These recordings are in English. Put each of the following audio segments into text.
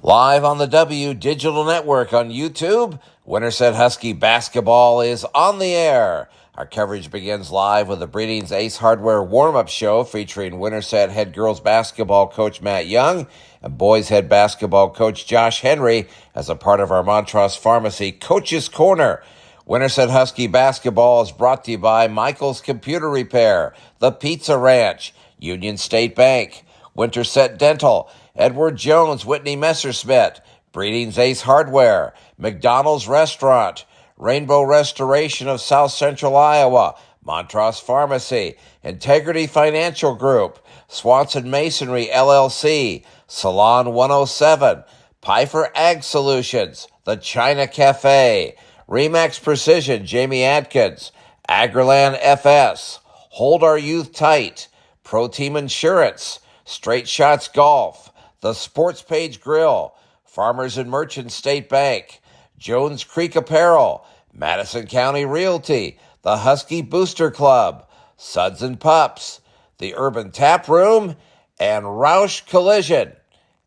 Live on the W Digital Network on YouTube, Winterset Husky basketball is on the air. Our coverage begins live with the Breeding's Ace Hardware warm-up show featuring Winterset head girls basketball coach Matt Young and boys head basketball coach Josh Henry as a part of our Montrose Pharmacy Coach's Corner. Winterset Husky basketball is brought to you by Michael's Computer Repair, The Pizza Ranch, Union State Bank, Winterset Dental, Edward Jones, Whitney Messerschmidt, Breeding's Ace Hardware, McDonald's Restaurant, Rainbow Restoration of South Central Iowa, Montrose Pharmacy, Integrity Financial Group, Swanson Masonry LLC, Salon 107, Pfeiffer Ag Solutions, The China Cafe, Remax Precision, Jamie Adkins, Agrland FS, Hold Our Youth Tight, Pro Team Insurance, Straight Shots Golf, The Sports Page Grill, Farmers and Merchants State Bank, Jones Creek Apparel, Madison County Realty, the Husky Booster Club, Suds and Pups, the Urban Tap Room, and Roush Collision.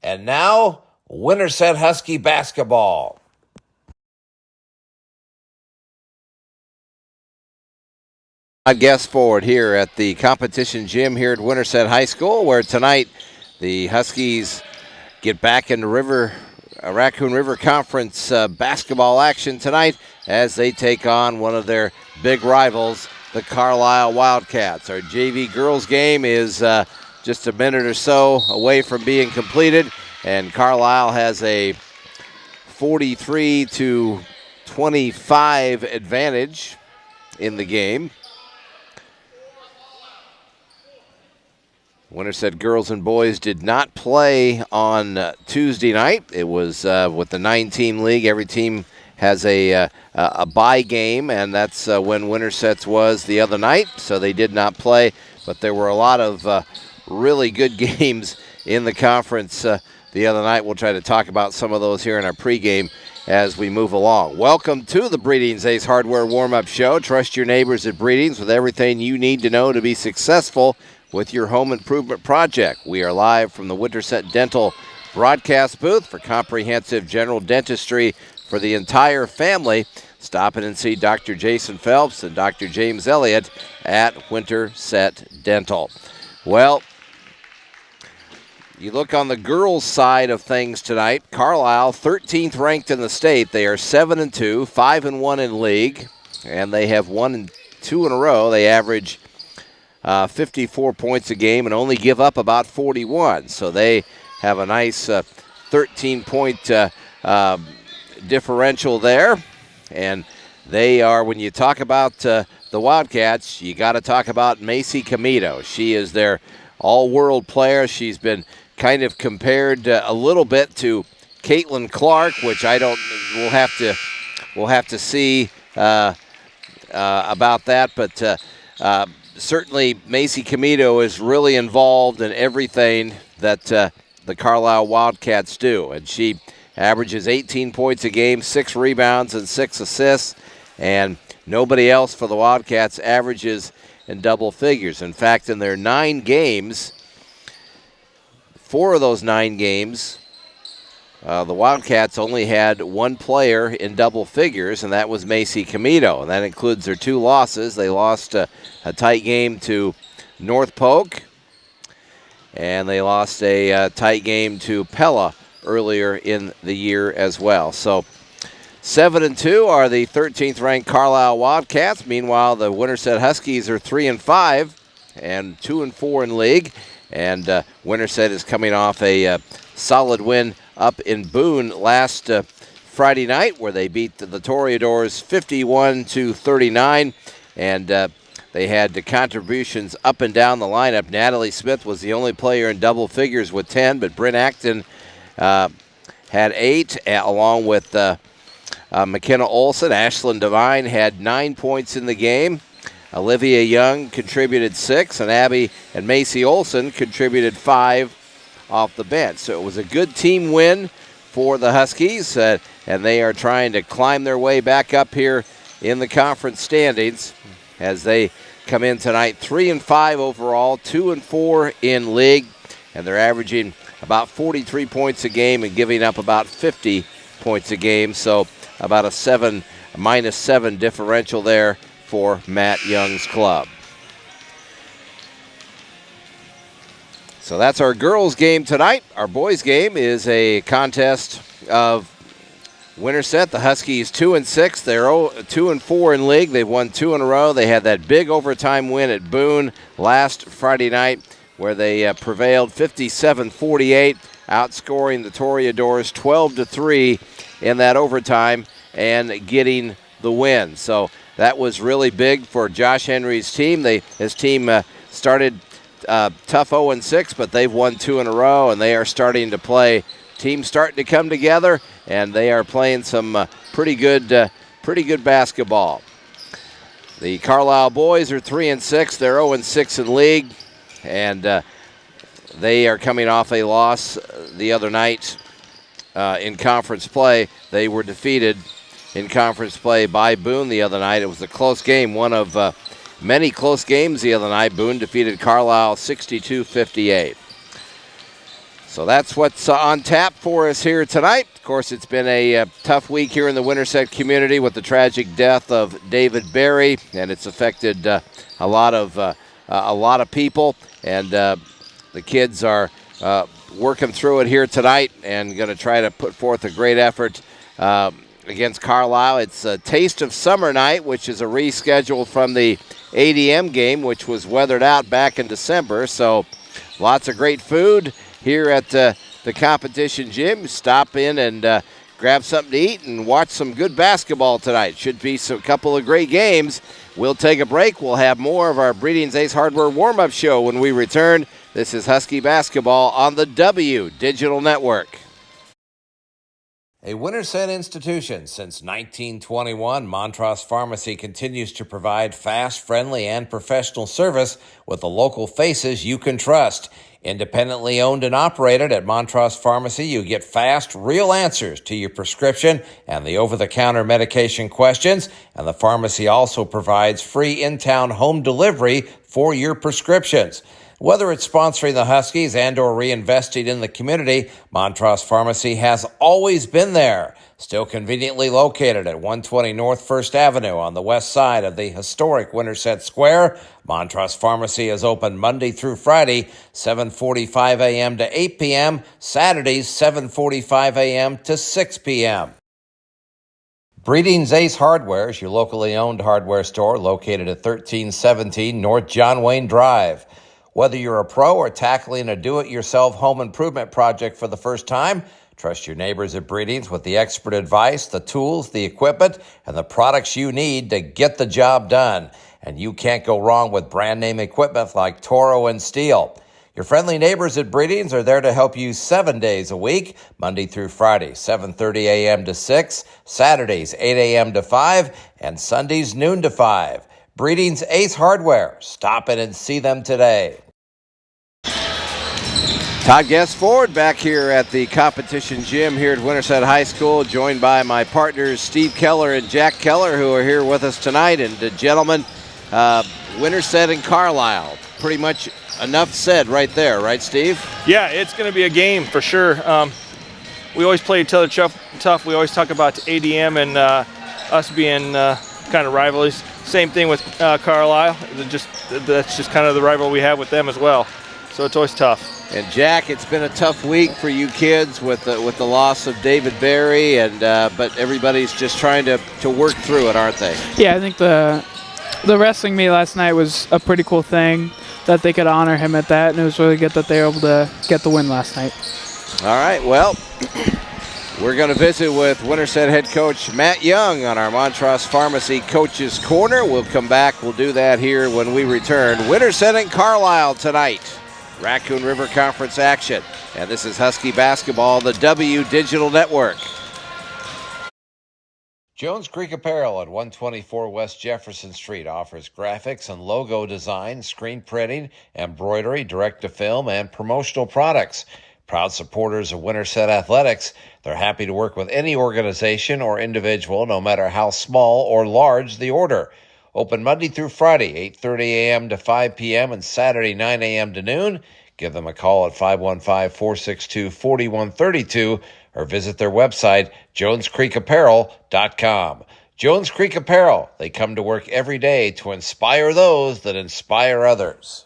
And now, Winterset Husky basketball. Guest forward here at the competition gym here at Winterset High School, where tonight the Huskies get back into Raccoon River Conference basketball action tonight as they take on one of their big rivals, the Carlisle Wildcats. Our JV girls game is just a minute or so away from being completed, and Carlisle has a 43-25 advantage in the game. Winterset girls and boys did not play on Tuesday night. It was with the 9-team league. Every team has a bye game, and that's when Winterset's was the other night, so they did not play. But there were a lot of really good games in the conference the other night. We'll try to talk about some of those here in our pregame as we move along. Welcome to the Breeding's Ace Hardware warm-up show. Trust your neighbors at Breeding's with everything you need to know to be successful with your home improvement project. We are live from the Winterset Dental broadcast booth for comprehensive general dentistry for the entire family. Stop in and see Dr. Jason Phelps and Dr. James Elliott at Winterset Dental. Well, you look on the girls' side of things tonight. Carlisle, 13th ranked in the state. They are 7-2, 5-1 in league, and they have 1-2 in a row. They average 54 points a game and only give up about 41. So they have a nice 13-point differential there. And they are, when you talk about the Wildcats, you got to talk about Macy Camito. She is their all-world player. She's been kind of compared a little bit to Caitlin Clark, which we'll have to see about that. But certainly, Macy Camito is really involved in everything that the Carlisle Wildcats do. And she averages 18 points a game, 6 rebounds, and 6 assists. And nobody else for the Wildcats averages in double figures. In fact, in their 9 games, 4 of those 9 games, the Wildcats only had 1 player in double figures, and that was Macy Camito. And that includes their 2 losses. They lost a tight game to North Polk, and they lost a tight game to Pella earlier in the year as well. So 7-2 are the 13th ranked Carlisle Wildcats. Meanwhile, the Winterset Huskies are 3-5 and 2-4 in league. And Winterset is coming off a solid win up in Boone last Friday night, where they beat the Toreadors 51-39, and they had the contributions up and down the lineup. Natalie Smith was the only player in double figures with 10, but Bryn Acton had 8, along with McKenna Olson. Ashlyn Devine had 9 points in the game. Olivia Young contributed 6, and Abby and Macy Olson contributed 5 off the bench. So it was a good team win for the Huskies, and they are trying to climb their way back up here in the conference standings as they come in tonight 3-5 overall, 2-4 in league, and they're averaging about 43 points a game and giving up about 50 points a game. So about a -7 differential there for Matt Young's club. So that's our girls' game tonight. Our boys' game is a contest of Winterset. The Huskies 2-6. They're 2-4 in league. They've won 2 in a row. They had that big overtime win at Boone last Friday night where they prevailed 57-48, outscoring the Toreadors 12-3 in that overtime and getting the win. So that was really big for Josh Henry's team. His team started tough 0-6, but they've won 2 in a row, and they are starting to play. Teams starting to come together, and they are playing some pretty good basketball. The Carlisle boys are 3-6. They're 0-6 in league, and they are coming off a loss the other night in conference play. They were defeated in conference play by Boone the other night. It was a close game, one of many close games the other night. Boone defeated Carlisle 62-58. So that's what's on tap for us here tonight. Of course, it's been a tough week here in the Winterset community with the tragic death of David Berry, and it's affected a lot of people. And the kids are working through it here tonight and going to try to put forth a great effort against Carlisle. It's a Taste of Summer night, which is a reschedule from the ADM game, which was weathered out back in December. So lots of great food here at the competition gym. Stop in and grab something to eat and watch some good basketball tonight. Should be a couple of great games. We'll take a break. We'll have more of our Breeding's Ace Hardware warm-up show when we return. This is Husky Basketball on the W Digital Network. A Winterset institution since 1921, Montrose Pharmacy continues to provide fast, friendly, and professional service with the local faces you can trust. Independently owned and operated at Montrose Pharmacy, you get fast, real answers to your prescription and the over-the-counter medication questions, and the pharmacy also provides free in-town home delivery for your prescriptions. Whether it's sponsoring the Huskies and or reinvesting in the community, Montrose Pharmacy has always been there. Still conveniently located at 120 North 1st Avenue on the west side of the historic Winterset Square, Montrose Pharmacy is open Monday through Friday, 7:45 a.m. to 8 p.m., Saturdays 7:45 a.m. to 6 p.m. Breeding's Ace Hardware is your locally owned hardware store located at 1317 North John Wayne Drive. Whether you're a pro or tackling a do-it-yourself home improvement project for the first time, trust your neighbors at Breeding's with the expert advice, the tools, the equipment, and the products you need to get the job done. And you can't go wrong with brand name equipment like Toro and Steel. Your friendly neighbors at Breeding's are there to help you 7 days a week, Monday through Friday, 7:30 a.m. to 6, Saturdays 8 a.m. to 5, and Sundays noon to 5. Breeding's Ace Hardware. Stop in and see them today. Todd Guest-Ford back here at the competition gym here at Winterset High School, joined by my partners Steve Keller and Jack Keller, who are here with us tonight. And gentlemen, Winterset and Carlisle, pretty much enough said right there, right, Steve? Yeah, it's going to be a game for sure. We always play each other tough. We always talk about ADM and us being kind of rivalries. Same thing with Carlisle. That's just kind of the rival we have with them as well. So it's always tough. And Jack, it's been a tough week for you kids with the loss of David Berry, and but everybody's just trying to work through it, aren't they? Yeah, I think the wrestling meet last night was a pretty cool thing that they could honor him at that, and it was really good that they were able to get the win last night. All right, well, we're going to visit with Winterset head coach Matt Young on our Montrose Pharmacy Coaches Corner. We'll come back. We'll do that here when we return. Winterset and Carlisle tonight. Raccoon River Conference action. And this is Husky Basketball, the W Digital Network. Jones Creek Apparel at 124 West Jefferson Street offers graphics and logo design, screen printing, embroidery, direct-to-film, and promotional products. Proud supporters of Winterset Athletics, they're happy to work with any organization or individual, no matter how small or large the order. Open Monday through Friday, 8:30 a.m. to 5 p.m. and Saturday, 9 a.m. to noon. Give them a call at 515-462-4132 or visit their website, jonescreekapparel.com. Jones Creek Apparel, they come to work every day to inspire those that inspire others.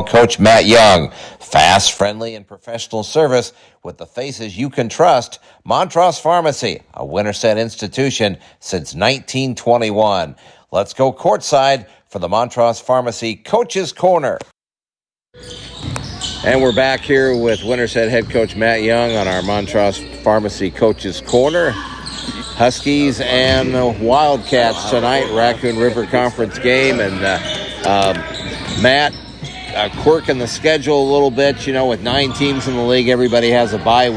Coach Matt Young, fast, friendly, and professional service with the faces you can trust. Montrose Pharmacy, a Winterset institution since 1921. Let's go courtside for the Montrose Pharmacy Coach's Corner. And we're back here with Winterset head coach Matt Young on our Montrose Pharmacy Coach's Corner. Huskies and Wildcats tonight, Raccoon River Conference game. And Matt, quirk in the schedule a little bit, with 9 teams in the league, everybody has a bye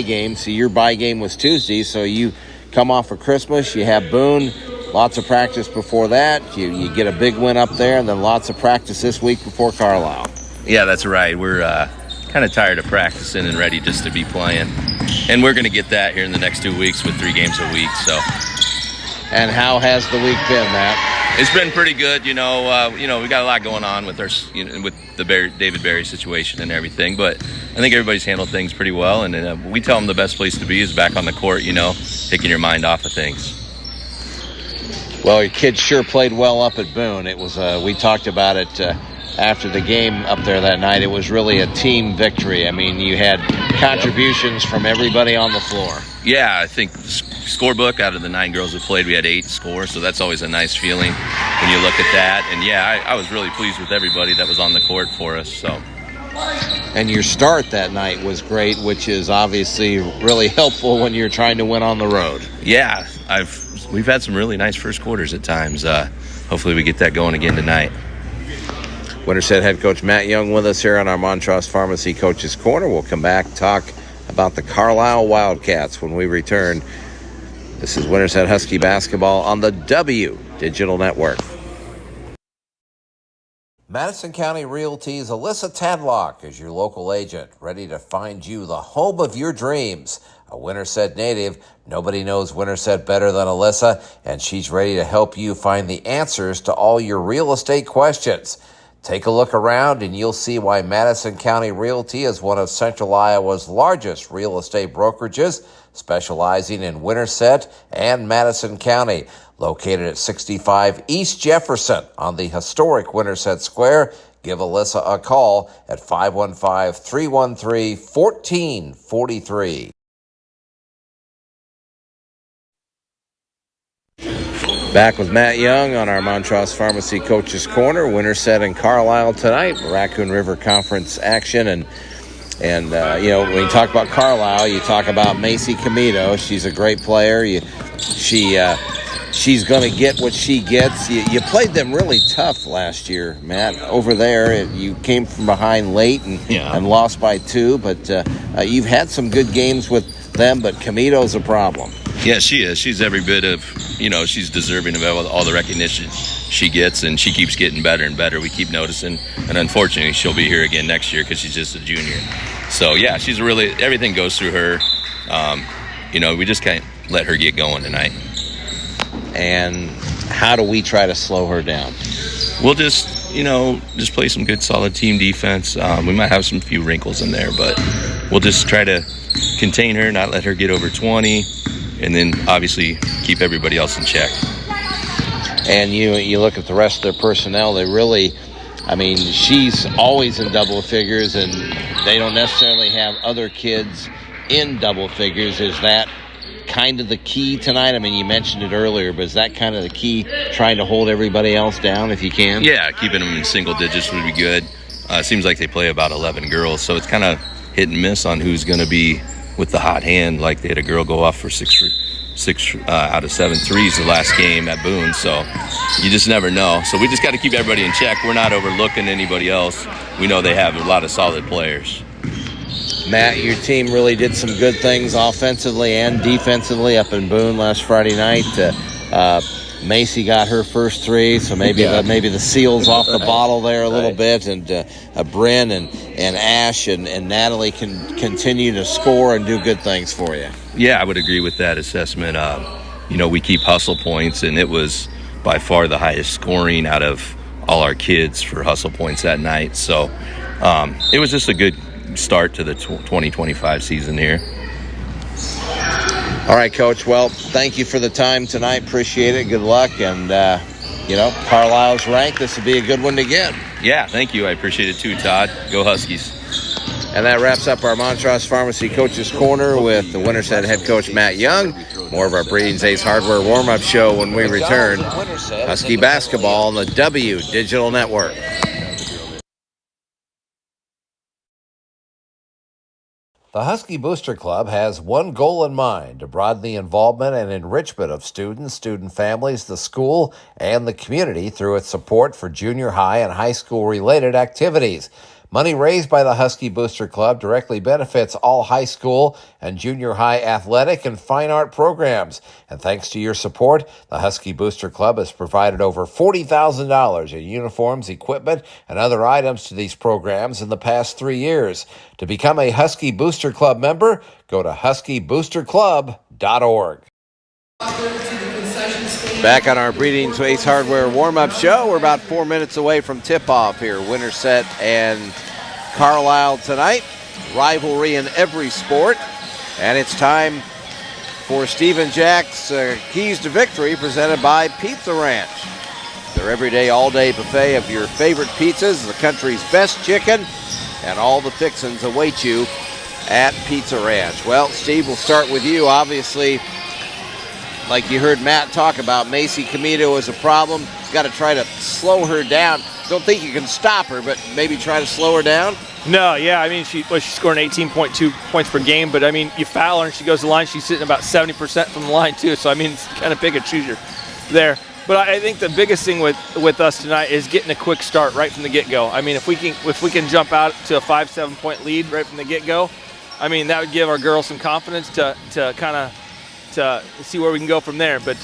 game. So your bye game was Tuesday, so you come off of Christmas, you have Boone, lots of practice before that, you get a big win up there, and then lots of practice this week before Carlisle. Yeah, that's right. We're kind of tired of practicing and ready just to be playing, and we're going to get that here in the next 2 weeks with 3 games a week. So. And how has the week been, Matt? It's been pretty good. We got a lot going on with our, with the David Berry situation and everything. But I think everybody's handled things pretty well. And we tell them the best place to be is back on the court. Taking your mind off of things. Well, your kids sure played well up at Boone. It was we talked about it after the game up there that night. It was really a team victory. I mean, you had contributions from everybody on the floor. Yeah, I think the scorebook, out of the 9 girls who played, we had 8 score, so that's always a nice feeling when you look at that. And yeah, I was really pleased with everybody that was on the court for us. So. And your start that night was great, which is obviously really helpful when you're trying to win on the road. Yeah, we've had some really nice first quarters at times. Hopefully we get that going again tonight. Winterset head coach Matt Young with us here on our Montrose Pharmacy Coach's Corner. We'll come back, talk about the Carlisle Wildcats when we return. This is Winterset Husky basketball on the W Digital Network. Madison County Realty's Alyssa Tadlock is your local agent, ready to find you the home of your dreams. A Winterset native, nobody knows Winterset better than Alyssa, and she's ready to help you find the answers to all your real estate questions. Take a look around and you'll see why Madison County Realty is one of Central Iowa's largest real estate brokerages, specializing in Winterset and Madison County. Located at 65 East Jefferson on the historic Winterset Square, give Alyssa a call at 515-313-1443. Back with Matt Young on our Montrose Pharmacy Coach's Corner. Winterset and Carlisle tonight. Raccoon River Conference action. And when you talk about Carlisle, you talk about Macy Comito. She's a great player. She's going to get what she gets. You played them really tough last year, Matt. Over there, you came from behind late and lost by 2. But you've had some good games with them, but Comito's a problem. Yeah, she is. She's every bit of, she's deserving of all the recognition she gets, and she keeps getting better and better. We keep noticing, and unfortunately, she'll be here again next year because she's just a junior. So, yeah, she's everything goes through her. We just can't let her get going tonight. And how do we try to slow her down? We'll just play some good, solid team defense. We might have some few wrinkles in there, but we'll just try to contain her, not let her get over 20. And then, obviously, keep everybody else in check. And you look at the rest of their personnel, they really, she's always in double figures, and they don't necessarily have other kids in double figures. Is that kind of the key tonight? You mentioned it earlier, but is that kind of the key, trying to hold everybody else down if you can? Yeah, keeping them in single digits would be good. It seems like they play about 11 girls, so it's kind of hit and miss on who's going to be with the hot hand. Like they had a girl go off for 6 out of 7 threes the last game at Boone, so you just never know. So we just got to keep everybody in check. We're not overlooking anybody else. We know they have a lot of solid players. Matt, your team really did some good things offensively and defensively up in Boone last Friday night. Macy got her first three, so maybe the seal's off the bottle there a little bit, and Bryn and Ash and Natalie can continue to score and do good things for you. Yeah, I would agree with that assessment. We keep hustle points, and it was by far the highest scoring out of all our kids for hustle points that night. So it was just a good start to the 2025 season here. All right, Coach. Well, thank you for the time tonight. Appreciate it. Good luck. And, Carlisle's ranked. This would be a good one to get. Yeah, thank you. I appreciate it too, Todd. Go Huskies. And that wraps up our Montrose Pharmacy Coach's Corner with the Winterset head coach, Matt Young. More of our Breeding's Ace Hardware warm-up show when we return. Husky basketball on the W Digital Network. The Husky Booster Club has one goal in mind: to broaden the involvement and enrichment of students, student families, the school, and the community through its support for junior high and high school-related activities. Money raised by the Husky Booster Club directly benefits all high school and junior high athletic and fine art programs. And thanks to your support, the Husky Booster Club has provided over $40,000 in uniforms, equipment, and other items to these programs in the past 3 years. To become a Husky Booster Club member, go to huskyboosterclub.org. Back on our Breeding's Ace Hardware warm-up show. We're about 4 minutes away from tip-off here. Winterset and Carlisle tonight. Rivalry in every sport. And it's time for Steve and Jack's Keys to Victory, presented by Pizza Ranch. Their everyday, all-day buffet of your favorite pizzas, the country's best chicken, and all the fixins await you at Pizza Ranch. Well, Steve, we'll start with you. Obviously, like you heard Matt talk about, Macy Comito is a problem. Got to try to slow her down. Don't think you can stop her, but maybe try to slow her down. No, yeah, I mean, she's scoring 18.2 points per game, but I mean, you foul her and she goes to the line, she's sitting about 70% from the line too, so I mean, it's kind of pick and choose there. But I think the biggest thing with us tonight is getting a quick start right from the get-go. I mean, if we can jump out to a 5-7 point lead right from the get-go, I mean, that would give our girls some confidence to kind of to see where we can go from there. But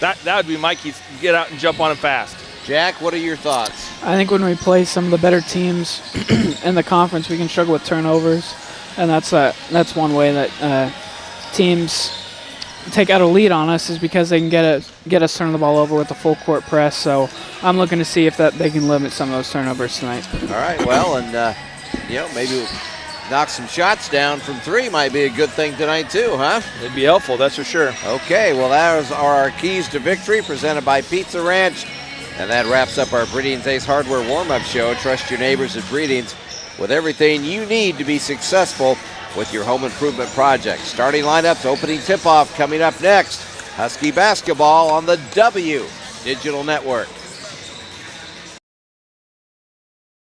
that would be my key: get out and jump on them fast. Jack, what are your thoughts? I think when we play some of the better teams in the conference, we can struggle with turnovers, and that's one way that teams take out a lead on us, is because they can get us turning the ball over with the full court press. So I'm looking to see if they can limit some of those turnovers tonight. All right, well, and maybe knock some shots down from three might be a good thing tonight too, huh? It'd be helpful, that's for sure. Okay, well, those are our Keys to Victory, presented by Pizza Ranch. And that wraps up our Breeding's Ace Hardware warm-up show. Trust your neighbors at Breeding's with everything you need to be successful with your home improvement project. Starting lineups, opening tip-off coming up next. Husky basketball on the W Digital Network.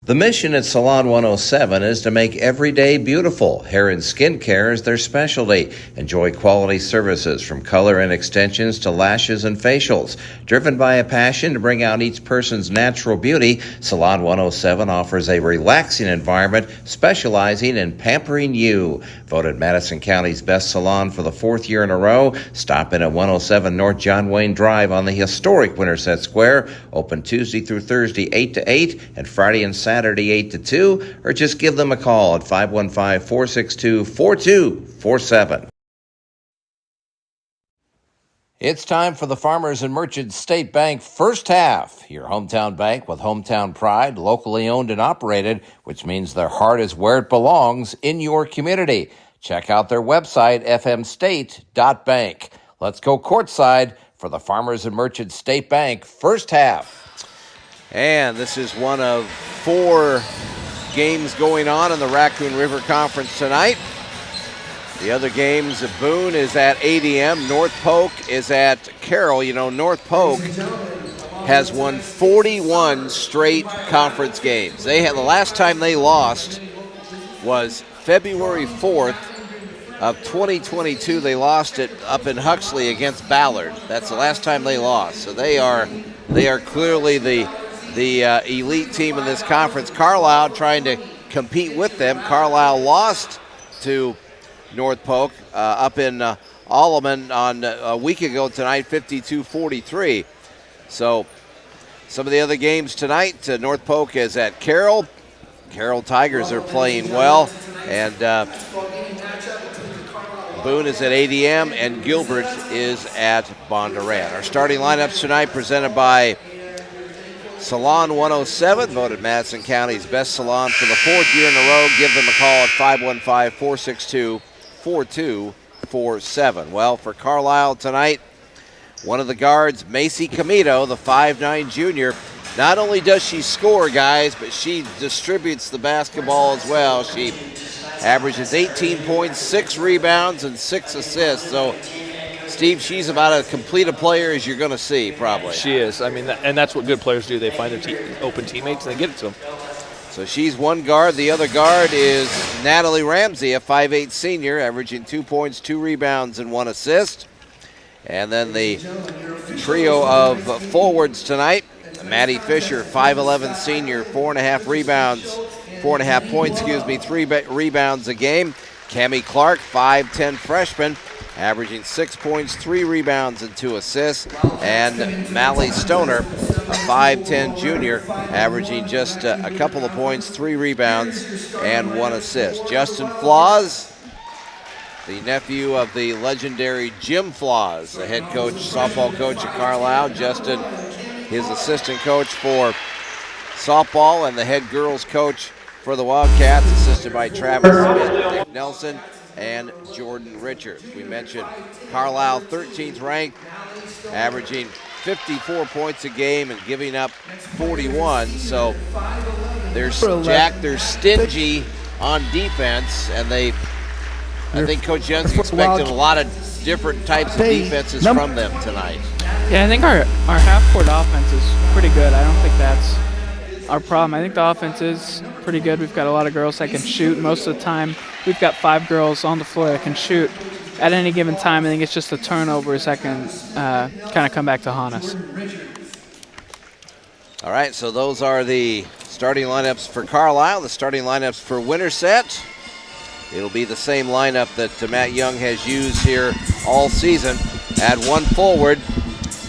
The mission at Salon 107 is to make every day beautiful. Hair and skin care is their specialty. Enjoy quality services from color and extensions to lashes and facials. Driven by a passion to bring out each person's natural beauty, Salon 107 offers a relaxing environment specializing in pampering you. Voted Madison County's best salon for the fourth year in a row. Stop in at 107 North John Wayne Drive on the historic Winterset Square. Open Tuesday through Thursday 8 to 8 and Friday and Saturday 8 to 2, or just give them a call at 515-462-4247. It's time for the Farmers and Merchants State Bank First Half, your hometown bank with hometown pride, locally owned and operated, which means their heart is where it belongs, in your community. Check out their website, fmstate.bank. Let's go courtside for the Farmers and Merchants State Bank First Half. And this is one of 4 games going on in the Raccoon River Conference tonight. The other games, Boone is at ADM. North Polk is at Carroll. You know, North Polk has won 41 straight conference games. The last time they lost was February 4th of 2022. They lost it up in Huxley against Ballard. That's the last time they lost. So they are clearly the elite team in this conference. Carlisle trying to compete with them. Carlisle lost to North Polk up in Alleman on a week ago tonight, 52-43. So some of the other games tonight, North Polk is at Carroll. Carroll Tigers are playing well, and Boone is at ADM, and Gilbert is at Bondurant. Our starting lineups tonight presented by Salon 107, voted Madison County's best salon for the 4th year in a row. Give them a call at 515-462-4247. Well, for Carlisle tonight, one of the guards, Macy Comito, the 5'9 junior. Not only does she score, guys, but she distributes the basketball as well. She averages 18 points, 6 rebounds, and 6 assists. So, Steve, she's about as complete a player as you're going to see, probably. She is. I mean, and that's what good players do. They find their open teammates and they get it to them. So she's one guard. The other guard is Natalie Ramsey, a 5'8 senior, averaging 2 points, 2 rebounds, and 1 assist. And then the trio of forwards tonight, Maddie Fisher, 5'11 senior, 4.5 rebounds, 4.5 points, 3 rebounds a game. Cammie Clark, 5'10 freshman, averaging 6 points, 3 rebounds, and 2 assists. And Mally Stoner, a 5'10 junior, averaging just a couple of points, 3 rebounds, and 1 assist. Justin Flaws, the nephew of the legendary Jim Flaws, the head coach, softball coach at Carlisle. Justin, his assistant coach for softball, and the head girls coach for the Wildcats, assisted by Travis Smith, Nick Nelson, and Jordan Richards. We mentioned Carlisle, 13th ranked, averaging 54 points a game and giving up 41. So they're jacked, they're stingy on defense, and I think Coach Jensen expected a lot of different types of defenses from them tonight. Yeah, I think our half-court offense is pretty good. I don't think that's our problem. I think the offense is pretty good. We've got a lot of girls that can shoot. Most of the time, we've got 5 girls on the floor that can shoot at any given time. I think it's just the turnovers that can kind of come back to haunt us. All right, so those are the starting lineups for Carlisle, the starting lineups for Winterset. It'll be the same lineup that Matt Young has used here all season. At one forward,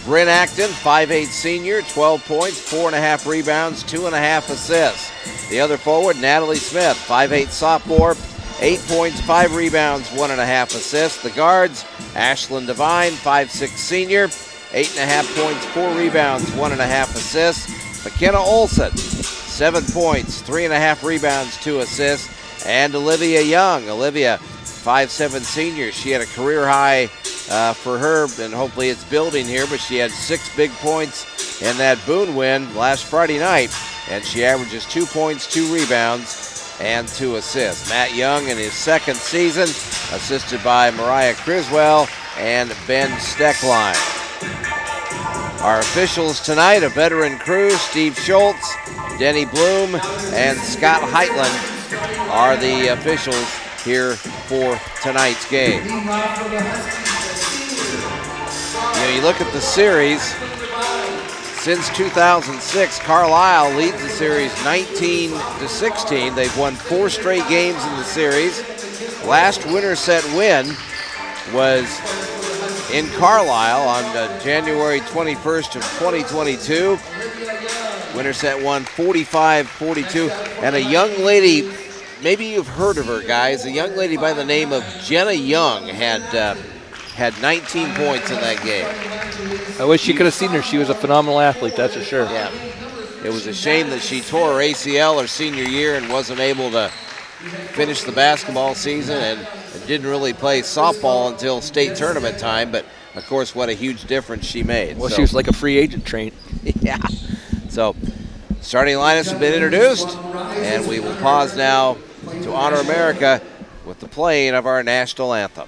Bryn Acton, 5'8 senior, 12 points, 4.5 rebounds, 2.5 assists. The other forward, Natalie Smith, 5'8 sophomore, 8 points, 5 rebounds, 1.5 assists. The guards, Ashlyn Devine, 5'6 senior, 8.5 points, 4 rebounds, 1.5 assists. McKenna Olson, 7 points, 3.5 rebounds, 2 assists. And Olivia Young, 5'7 senior. She had a career high for her, and hopefully it's building here, but she had 6 big points in that Boone win last Friday night, and she averages 2 points, 2 rebounds, and 2 assists. Matt Young in his second season, assisted by Mariah Criswell and Ben Steckline. Our officials tonight, a veteran crew, Steve Schultz, Denny Bloom, and Scott Heitland are the officials here for tonight's game. You look at the series, since 2006, Carlisle leads the series 19-16. They've won 4 straight games in the series. Last Winterset win was in Carlisle on January 21st of 2022. Winterset won 45-42, and a young lady, maybe you've heard of her, guys, a young lady by the name of Jenna Young had 19 points in that game. I wish you could have seen her. She was a phenomenal athlete, that's for sure. Yeah. It was a shame that she tore her ACL her senior year and wasn't able to finish the basketball season and didn't really play softball until state tournament time, but of course what a huge difference she made. Well, she was like a free agent train. Yeah. So starting lineups have been introduced, and we will pause now to honor America with the playing of our national anthem.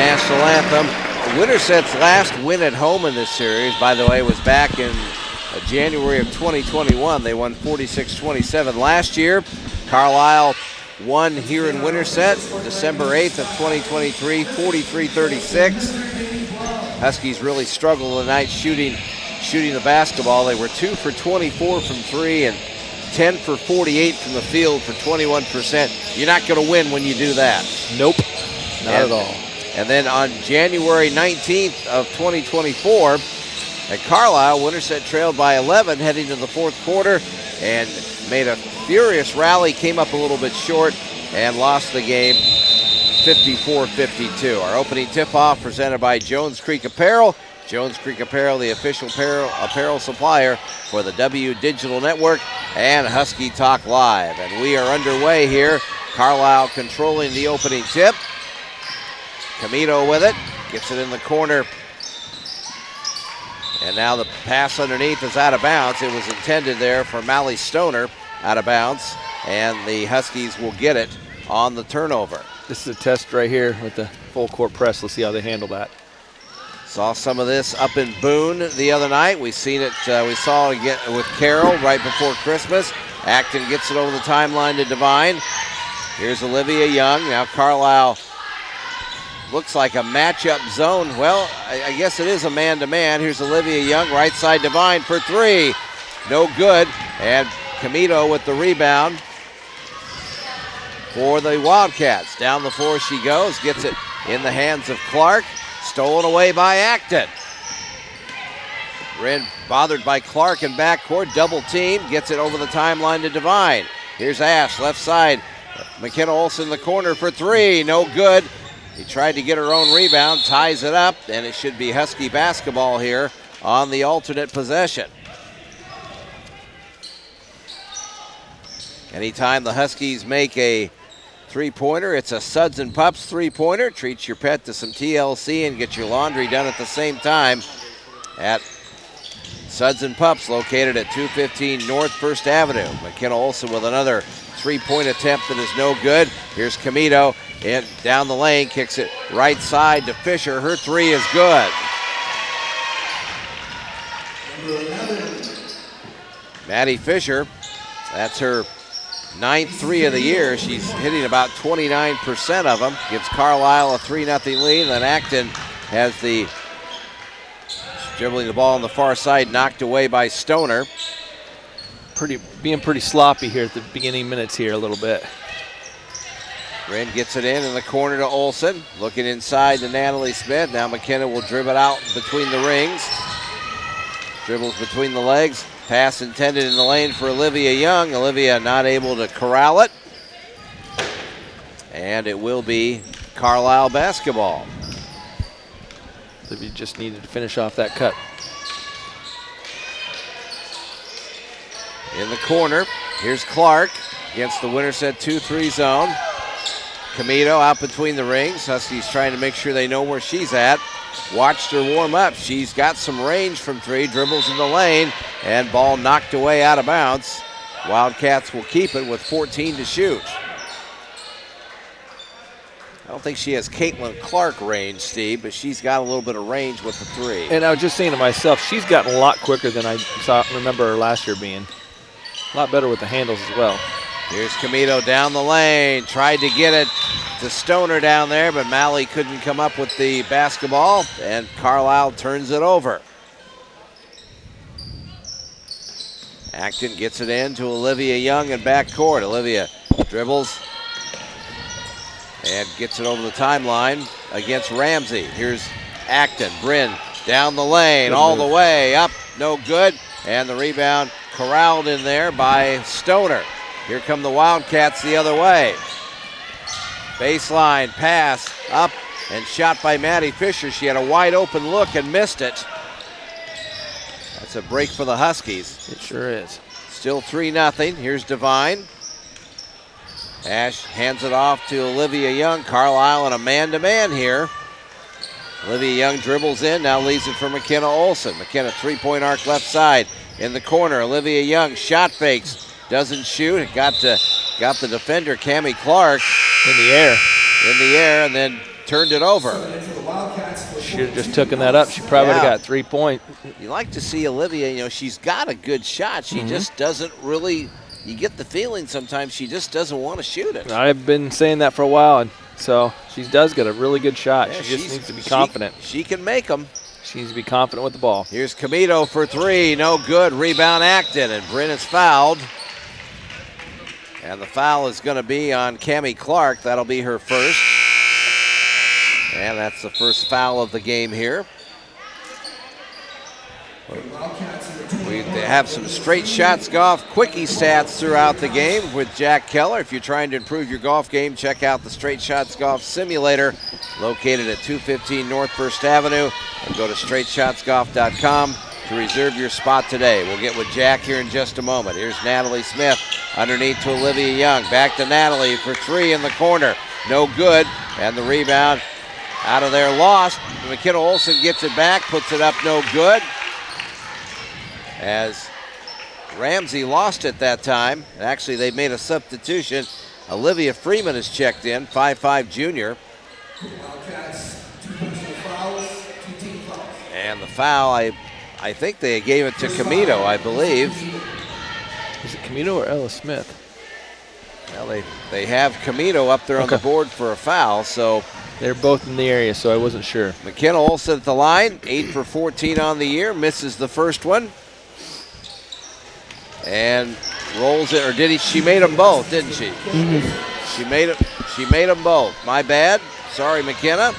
national anthem. Winterset's last win at home in this series, by the way, was back in January of 2021. They won 46-27 last year. Carlisle won here in Winterset December 8th of 2023, 43-36. Huskies really struggled tonight shooting the basketball. They were 2 for 24 from 3 and 10 for 48 from the field for 21%. You're not going to win when you do that. Nope, not at all. And then on January 19th of 2024, at Carlisle, Winterset trailed by 11 heading to the fourth quarter and made a furious rally, came up a little bit short, and lost the game 54-52. Our opening tip-off presented by Jones Creek Apparel. Jones Creek Apparel, the official apparel supplier for the W Digital Network and Husky Talk Live. And we are underway here. Carlisle controlling the opening tip. Camito with it, gets it in the corner. And now the pass underneath is out of bounds. It was intended there for Mally Stoner, out of bounds. And the Huskies will get it on the turnover. This is a test right here with the full court press. Let's see how they handle that. Saw some of this up in Boone the other night. We saw it again with Carroll right before Christmas. Acton gets it over the timeline to Devine. Here's Olivia Young. Now Carlisle looks like a matchup zone. Well, I guess it is a man-to-man. Here's Olivia Young, right side Devine for 3. No good. And Camito with the rebound for the Wildcats. Down the floor she goes, gets it in the hands of Clark. Stolen away by Acton. Ren bothered by Clark in backcourt, double team, gets it over the timeline to Devine. Here's Ash, left side. McKenna Olsen in the corner for 3, no good. He tried to get her own rebound, ties it up, and it should be Husky basketball here on the alternate possession. Anytime the Huskies make a three-pointer, it's a Suds and Pups three-pointer. Treat your pet to some TLC and get your laundry done at the same time at Suds and Pups, located at 215 North 1st Avenue. McKenna Olsen with another three-point attempt that is no good. Here's Camito in down the lane, kicks it right side to Fisher. Her 3 is good. Maddie Fisher, that's her 9th 3 of the year. She's hitting about 29% of them. Gives Carlisle a 3-0 lead. And then Acton has the dribbling the ball on the far side, knocked away by Stoner. Being pretty sloppy here at the beginning minutes here a little bit. Wren gets it in the corner to Olsen. Looking inside to Natalie Smith. Now McKenna will dribble out between the rings. Dribbles between the legs. Pass intended in the lane for Olivia Young. Olivia not able to corral it. And it will be Carlisle basketball. Olivia just needed to finish off that cut. In the corner, here's Clark against the Winterset 2-3 zone. Camito out between the rings. Huskies trying to make sure they know where she's at. Watched her warm up. She's got some range from 3, dribbles in the lane, and ball knocked away out of bounds. Wildcats will keep it with 14 to shoot. I don't think she has Caitlin Clark range, Steve, but she's got a little bit of range with the 3. And I was just saying to myself, she's gotten a lot quicker than I remember her last year being. A lot better with the handles as well. Here's Camito down the lane. Tried to get it to Stoner down there, but Malley couldn't come up with the basketball, and Carlisle turns it over. Acton gets it in to Olivia Young in backcourt. Olivia dribbles and gets it over the timeline against Ramsey. Here's Acton. Bryn down the lane, Good all move. the way up, no good. And the rebound corralled in there by Stoner. Here come the Wildcats the other way. Baseline pass up and shot by Maddie Fisher. She had a wide open look and missed it. That's a break for the Huskies. It sure is. Still 3-0. Here's Devine. Ash hands it off to Olivia Young. Carlisle in a man-to-man here. Olivia Young dribbles in, now leaves it for McKenna Olsen. McKenna 3-point arc left side in the corner. Olivia Young shot fakes, doesn't shoot. It got the defender, Cammie Clark. In the air. In the air, and then turned it over. Should have just taken that up. She probably would have got 3 points. You like to see Olivia, she's got a good shot. She just doesn't really, you get the feeling sometimes she just doesn't want to shoot it. I've been saying that for a while, and so she does get a really good shot. Yeah, she just needs to be confident. She can make them. She needs to be confident with the ball. Here's Camito for 3, no good. Rebound Acton, and Bryn is fouled. And the foul is going to be on Cammie Clark. That'll be her first. And that's the first foul of the game here. We have some straight shots golf quickie stats throughout the game with Jack Keller. If you're trying to improve your golf game, check out the Straight Shots Golf Simulator located at 215 North 1st Avenue, and go to straightshotsgolf.com to reserve your spot today. We'll get with Jack here in just a moment. Here's Natalie Smith underneath to Olivia Young. Back to Natalie for 3 in the corner. No good, and the rebound out of there lost. McKenna Olsen gets it back, puts it up, no good. As Ramsey lost it that time. Actually, they made a substitution. Olivia Freeman is checked in, 5'5" junior. And the foul, I think they gave it to Camito, I believe. Is it Camito or Ella Smith? Well, they have Camito up there on the board for a foul, so. They're both in the area, so I wasn't sure. McKenna Olsen at the line, 8 for 14 on the year, misses the first one. And rolls it, or did he? She made them both, didn't she? She made them both. My bad. Sorry, McKenna.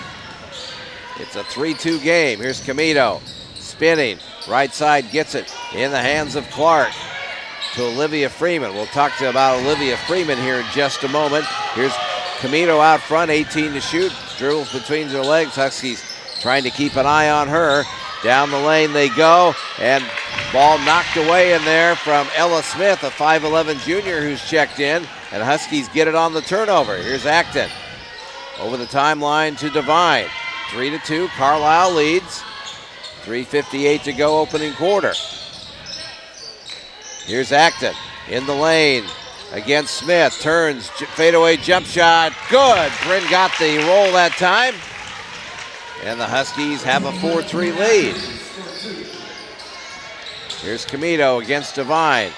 It's a 3-2 game. Here's Camito spinning. Right side gets it in the hands of Clark to Olivia Freeman. We'll talk about Olivia Freeman here in just a moment. Here's Camito out front, 18 to shoot. Dribbles between their legs. Huskies trying to keep an eye on her. Down the lane they go, and ball knocked away in there from Ella Smith, a 5'11" junior who's checked in, and Huskies get it on the turnover. Here's Acton over the timeline to Devine. 3-2, Carlisle leads. 3:58 to go, opening quarter. Here's Acton in the lane against Smith. Turns, fadeaway jump shot, good. Bryn got the roll that time. And the Huskies have a 4-3 lead. Here's Camito against Devine.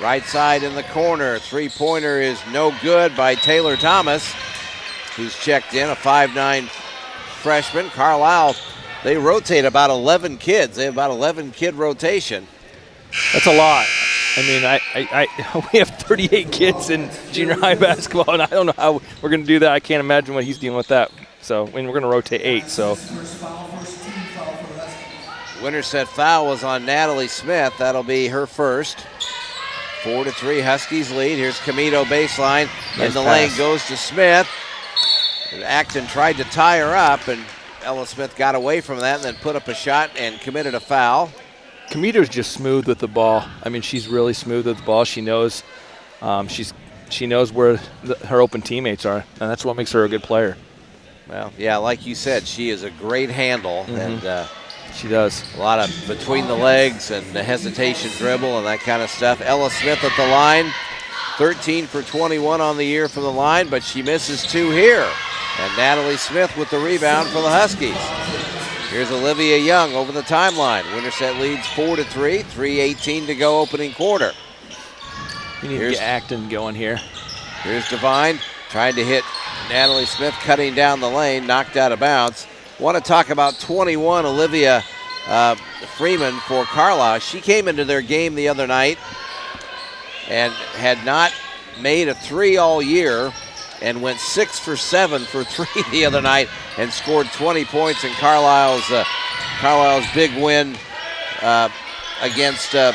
Right side in the corner. Three-pointer is no good by Taylor Thomas, who's checked in, a 5'9" freshman. Carlisle, they rotate about 11 kids. They have about 11 kid rotation. That's a lot. I mean, we have 38 kids in junior high basketball, and I don't know how we're going to do that. I can't imagine what he's dealing with that. So, we're going to rotate 8. So, Winterset foul was on Natalie Smith. That'll be her first. 4-3, Huskies lead. Here's Camito baseline. Nice in the pass. lane goes to Smith. And Acton tried to tie her up, and Ella Smith got away from that and then put up a shot and committed a foul. Camito's just smooth with the ball. I mean, she's really smooth with the ball. She knows she knows where her open teammates are, and that's what makes her a good player. Well, yeah, like you said, she is a great handle, and she does. a lot of between the legs and the hesitation dribble and that kind of stuff. Ella Smith at the line, 13 for 21 on the year from the line, but she misses 2 here. And Natalie Smith with the rebound for the Huskies. Here's Olivia Young over the timeline. Winterset leads 4-3, 3:18 to go, opening quarter. We need to get Acton going here. Here's Devine trying to hit Natalie Smith, cutting down the lane, knocked out of bounds. Want to talk about 21, Olivia Freeman for Carlisle. She came into their game the other night and had not made a 3 all year, and went 6 for 7 for 3 the other night and scored 20 points in Carlisle's big win against their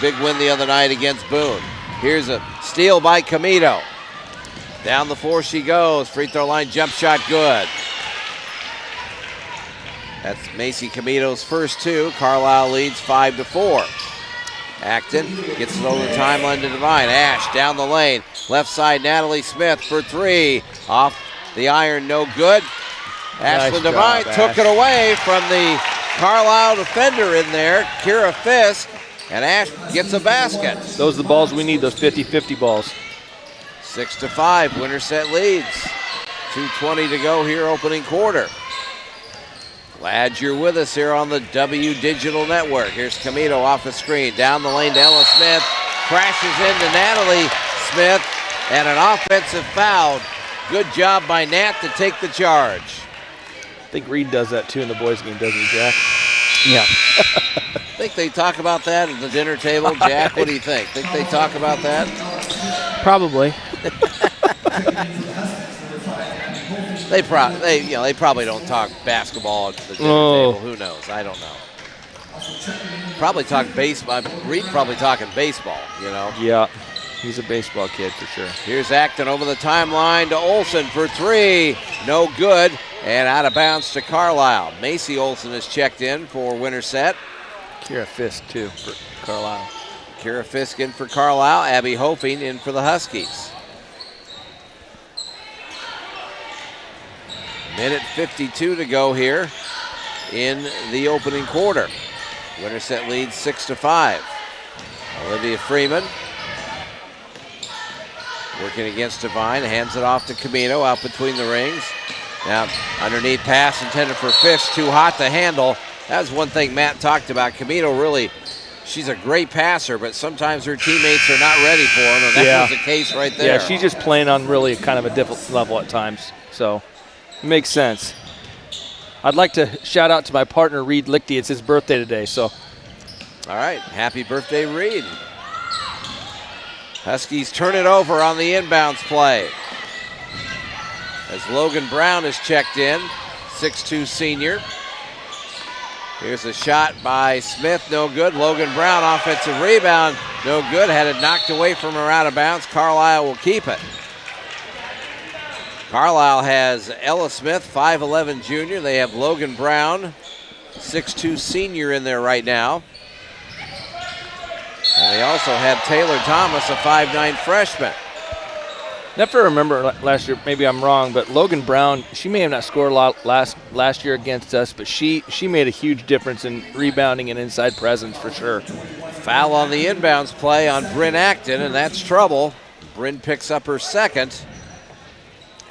big win the other night against Boone. Here's a steal by Camito. Down the floor she goes. Free throw line jump shot good. That's Macy Camito's first 2. Carlisle leads 5-4. Acton gets it over the timeline to Devine. Ash down the lane. Left side, Natalie Smith for 3. Off the iron, no good. Ashlyn Devine took it away from the Carlisle defender in there, Kira Fisk, and Ash gets a basket. Those are the balls we need, those 50-50 balls. 6-5, Winterset leads. 2:20 to go here, opening quarter. Glad you're with us here on the W Digital Network. Here's Camino off the screen, down the lane to Ella Smith, crashes into Natalie Smith, and an offensive foul. Good job by Nat to take the charge. I think Reed does that too in the boys' game, doesn't he, Jack? Yeah. Think they talk about that at the dinner table, Jack? What do you think? Think they talk about that? Probably. They probably don't talk basketball at the dinner table. Who knows? I don't know. Probably talk baseball. Reed probably talking baseball, you know. Yeah, he's a baseball kid for sure. Here's Acton over the timeline to Olson for three. No good. And out of bounds to Carlisle. Macy Olson is checked in for Winterset. Kira Fisk, too, for Carlisle. Kira Fisk in for Carlisle. Abby Hofing in for the Huskies. Minute 52 to go here in the opening quarter. Winterset leads 6-5. Olivia Freeman working against Devine, hands it off to Camino out between the rings. Now, underneath pass intended for Fisk, too hot to handle. That was one thing Matt talked about. Camino really, she's a great passer, but sometimes her teammates are not ready for him, and that was the case right there. Yeah, she's just playing on really kind of a different level at times, so it makes sense. I'd like to shout out to my partner, Reed Lichty. It's his birthday today, so. All right, happy birthday, Reed. Huskies turn it over on the inbounds play. As Logan Brown is checked in, 6'2" senior. Here's a shot by Smith, no good. Logan Brown, offensive rebound, no good. Had it knocked away from her out of bounds. Carlisle will keep it. Carlisle has Ella Smith, 5'11" junior. They have Logan Brown, 6'2" senior in there right now. And they also have Taylor Thomas, a 5'9" freshman. I have to remember last year, maybe I'm wrong, but Logan Brown, she may have not scored a lot last year against us, but she made a huge difference in rebounding and inside presence for sure. Foul on the inbounds play on Bryn Acton, and that's trouble. Bryn picks up her second.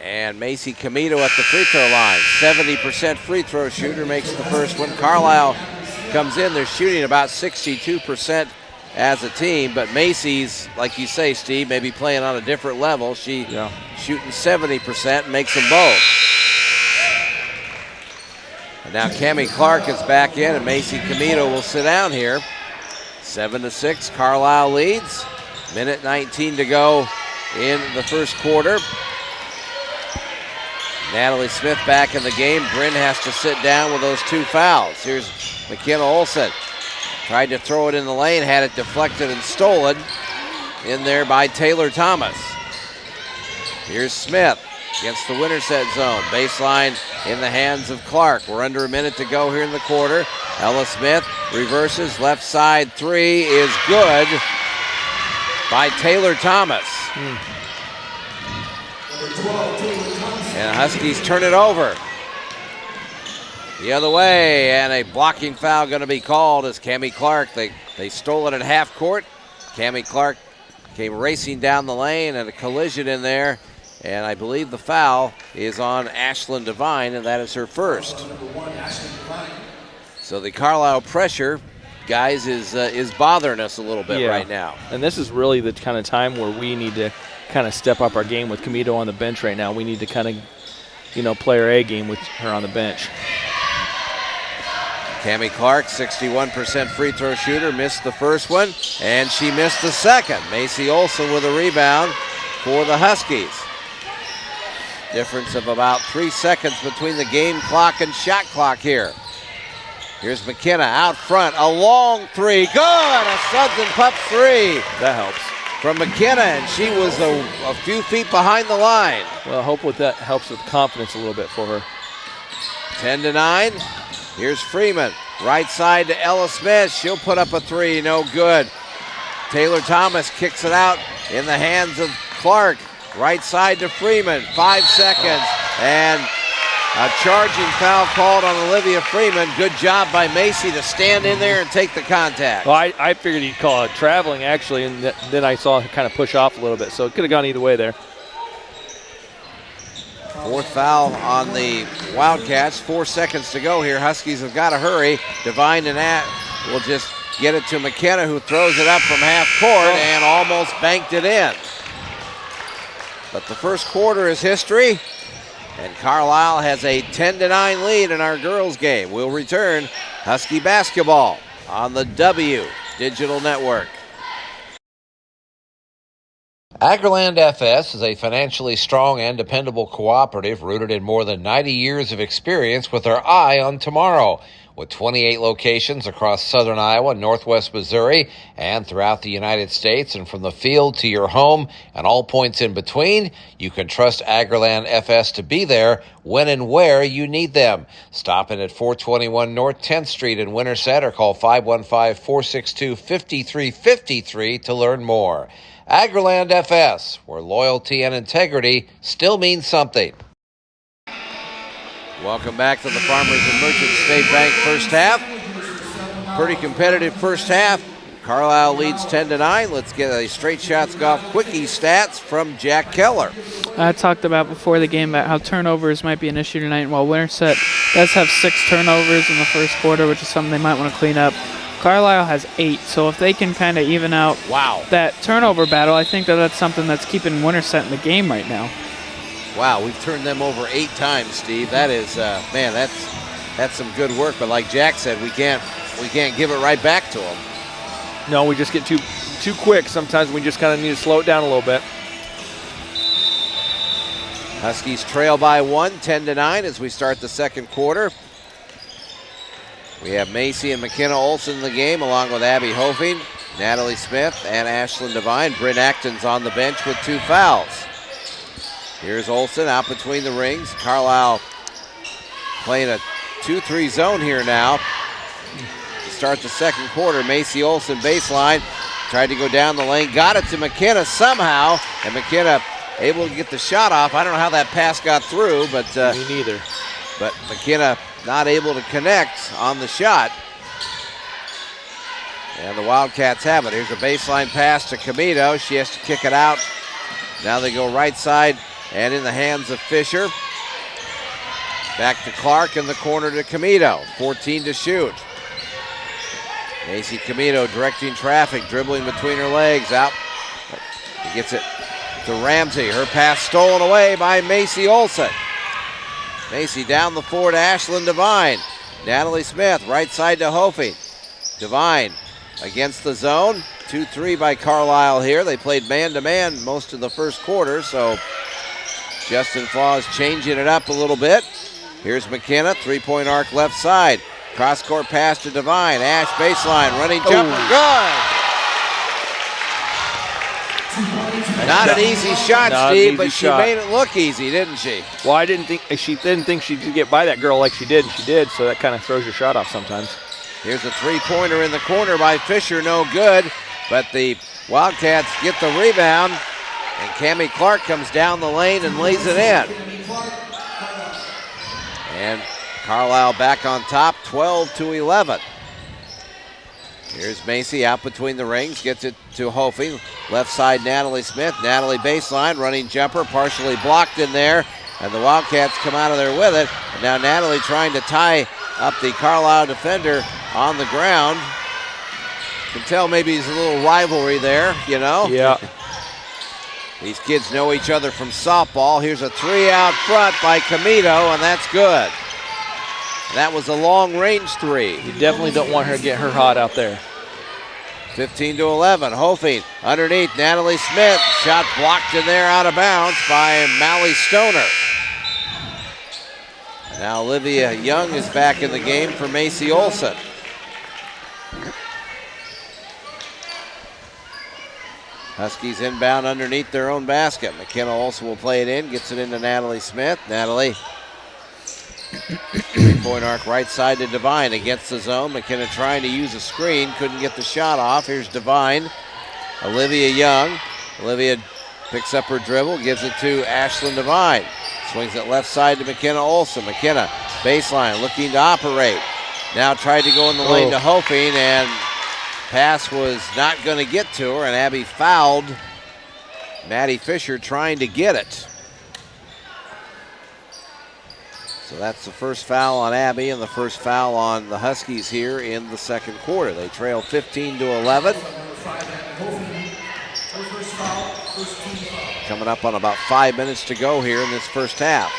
And Macy Camino at the free throw line. 70% free throw shooter makes the first one. Carlisle comes in. They're shooting about 62% as a team, but Macy's, like you say, Steve, maybe playing on a different level. She shooting 70%, makes them both. And now Cammie Clark is back in, and Macy Camino will sit down here. 7-6, Carlisle leads. Minute 19 to go in the first quarter. Natalie Smith back in the game. Bryn has to sit down with those two fouls. Here's McKenna Olson. Tried to throw it in the lane, had it deflected and stolen in there by Taylor Thomas. Here's Smith against the Winterset zone. Baseline in the hands of Clark. We're under a minute to go here in the quarter. Ella Smith reverses, left side three is good by Taylor Thomas. And the Huskies turn it over. The other way, and a blocking foul going to be called as Cammie Clark, they stole it at half court. Cammie Clark came racing down the lane and a collision in there, and I believe the foul is on Ashlyn Devine, and that is her first. So the Carlisle pressure, guys, is bothering us a little bit right now. And this is really the kind of time where we need to kind of step up our game with Camino on the bench right now. We need to kind of, play our A game with her on the bench. Cammie Clark, 61% free throw shooter, missed the first one, and she missed the second. Macy Olson with a rebound for the Huskies. Difference of about 3 seconds between the game clock and shot clock here. Here's McKenna out front, a long three, good, a Suds and Pups three. That helps. From McKenna, and she was a few feet behind the line. Well, I hope that helps with confidence a little bit for her. 10-9. Here's Freeman, right side to Ella Smith. She'll put up a three, no good. Taylor Thomas kicks it out in the hands of Clark. Right side to Freeman, 5 seconds, and a charging foul called on Olivia Freeman. Good job by Macy to stand in there and take the contact. Well, I figured he'd call it traveling, actually, and then I saw her kind of push off a little bit, so it could have gone either way there. Fourth foul on the Wildcats. 4 seconds to go here. Huskies have got to hurry. Devine and will just get it to McKenna, who throws it up from half court and almost banked it in. But the first quarter is history, and Carlisle has a 10-9 lead in our girls' game. We'll return Husky basketball on the W Digital Network. Agrland FS is a financially strong and dependable cooperative rooted in more than 90 years of experience with their eye on tomorrow. With 28 locations across southern Iowa, northwest Missouri, and throughout the United States, and from the field to your home and all points in between, you can trust Agrland FS to be there when and where you need them. Stop in at 421 North 10th Street in Winterset or call 515-462-5353 to learn more. Agrland FS, where loyalty and integrity still mean something. Welcome back to the Farmers and Merchants State Bank first half. Pretty competitive first half. Carlisle leads 10-9. Let's get a Straight Shots Golf Quickie stats from Jack Keller. I talked about before the game about how turnovers might be an issue tonight. While Winterset does have 6 turnovers in the first quarter, which is something they might want to clean up, Carlisle has 8. So if they can kind of even out that turnover battle, I think that's something that's keeping Winterset in the game right now. Wow, we've turned them over 8 times, Steve. That is, man, that's some good work. But like Jack said, we can't give it right back to them. No, we just get too quick. Sometimes we just kind of need to slow it down a little bit. Huskies trail by 1, 10-9 as we start the second quarter. We have Macy and McKenna Olson in the game, along with Abby Hofing, Natalie Smith, and Ashlyn Devine. Bryn Acton's on the bench with 2 fouls. Here's Olson out between the rings. Carlisle playing a 2-3 zone here now to start the second quarter. Macy Olson baseline, tried to go down the lane, got it to McKenna somehow, and McKenna able to get the shot off. I don't know how that pass got through, but me neither. But McKenna not able to connect on the shot. And the Wildcats have it. Here's a baseline pass to Camino. She has to kick it out. Now they go right side and in the hands of Fisher. Back to Clark in the corner to Camino. 14 to shoot. Macy Camino directing traffic, dribbling between her legs. Out. He gets it to Ramsey. Her pass stolen away by Macy Olson. Macy down the floor to Ashlyn Devine. Natalie Smith, right side to Hofing. Devine against the zone. 2-3 by Carlisle here. They played man-to-man most of the first quarter, so Justin Flaws changing it up a little bit. Here's McKenna, 3-point arc left side. Cross-court pass to Devine. Ash baseline, running jumper, good! Not an easy shot, Steve, but she made it look easy, didn't she? Well, she didn't think she could get by that girl like she did, and she did, so that kind of throws your shot off sometimes. Here's a 3-pointer in the corner by Fisher, no good, but the Wildcats get the rebound, and Cammie Clark comes down the lane and lays it in. And Carlisle back on top, 12-11. Here's Macy out between the rings, gets it to Hofing. Left side, Natalie Smith. Natalie baseline, running jumper, partially blocked in there. And the Wildcats come out of there with it. And now Natalie trying to tie up the Carlisle defender on the ground. You can tell maybe there's a little rivalry there, you know? Yeah. These kids know each other from softball. Here's a 3 out front by Camino, and that's good. That was a long-range 3. You definitely don't want her to get her hot out there. 15-11. Hofing underneath Natalie Smith. Shot blocked in there out of bounds by Mally Stoner. Now Olivia Young is back in the game for Macy Olson. Huskies inbound underneath their own basket. McKenna Olson will play it in, gets it into Natalie Smith. Natalie, 3-point arc right side to Devine against the zone. McKenna trying to use a screen, couldn't get the shot off. Here's Devine. Olivia Young. Olivia picks up her dribble, gives it to Ashlyn Devine. Swings it left side to McKenna Olson. McKenna, baseline, looking to operate. Now tried to go in the lane to Hofing, and pass was not going to get to her, and Abby fouled Maddie Fisher trying to get it. So that's the first foul on Abby and the first foul on the Huskies here in the second quarter. They trail 15-11. Coming up on about 5 minutes to go here in this first half.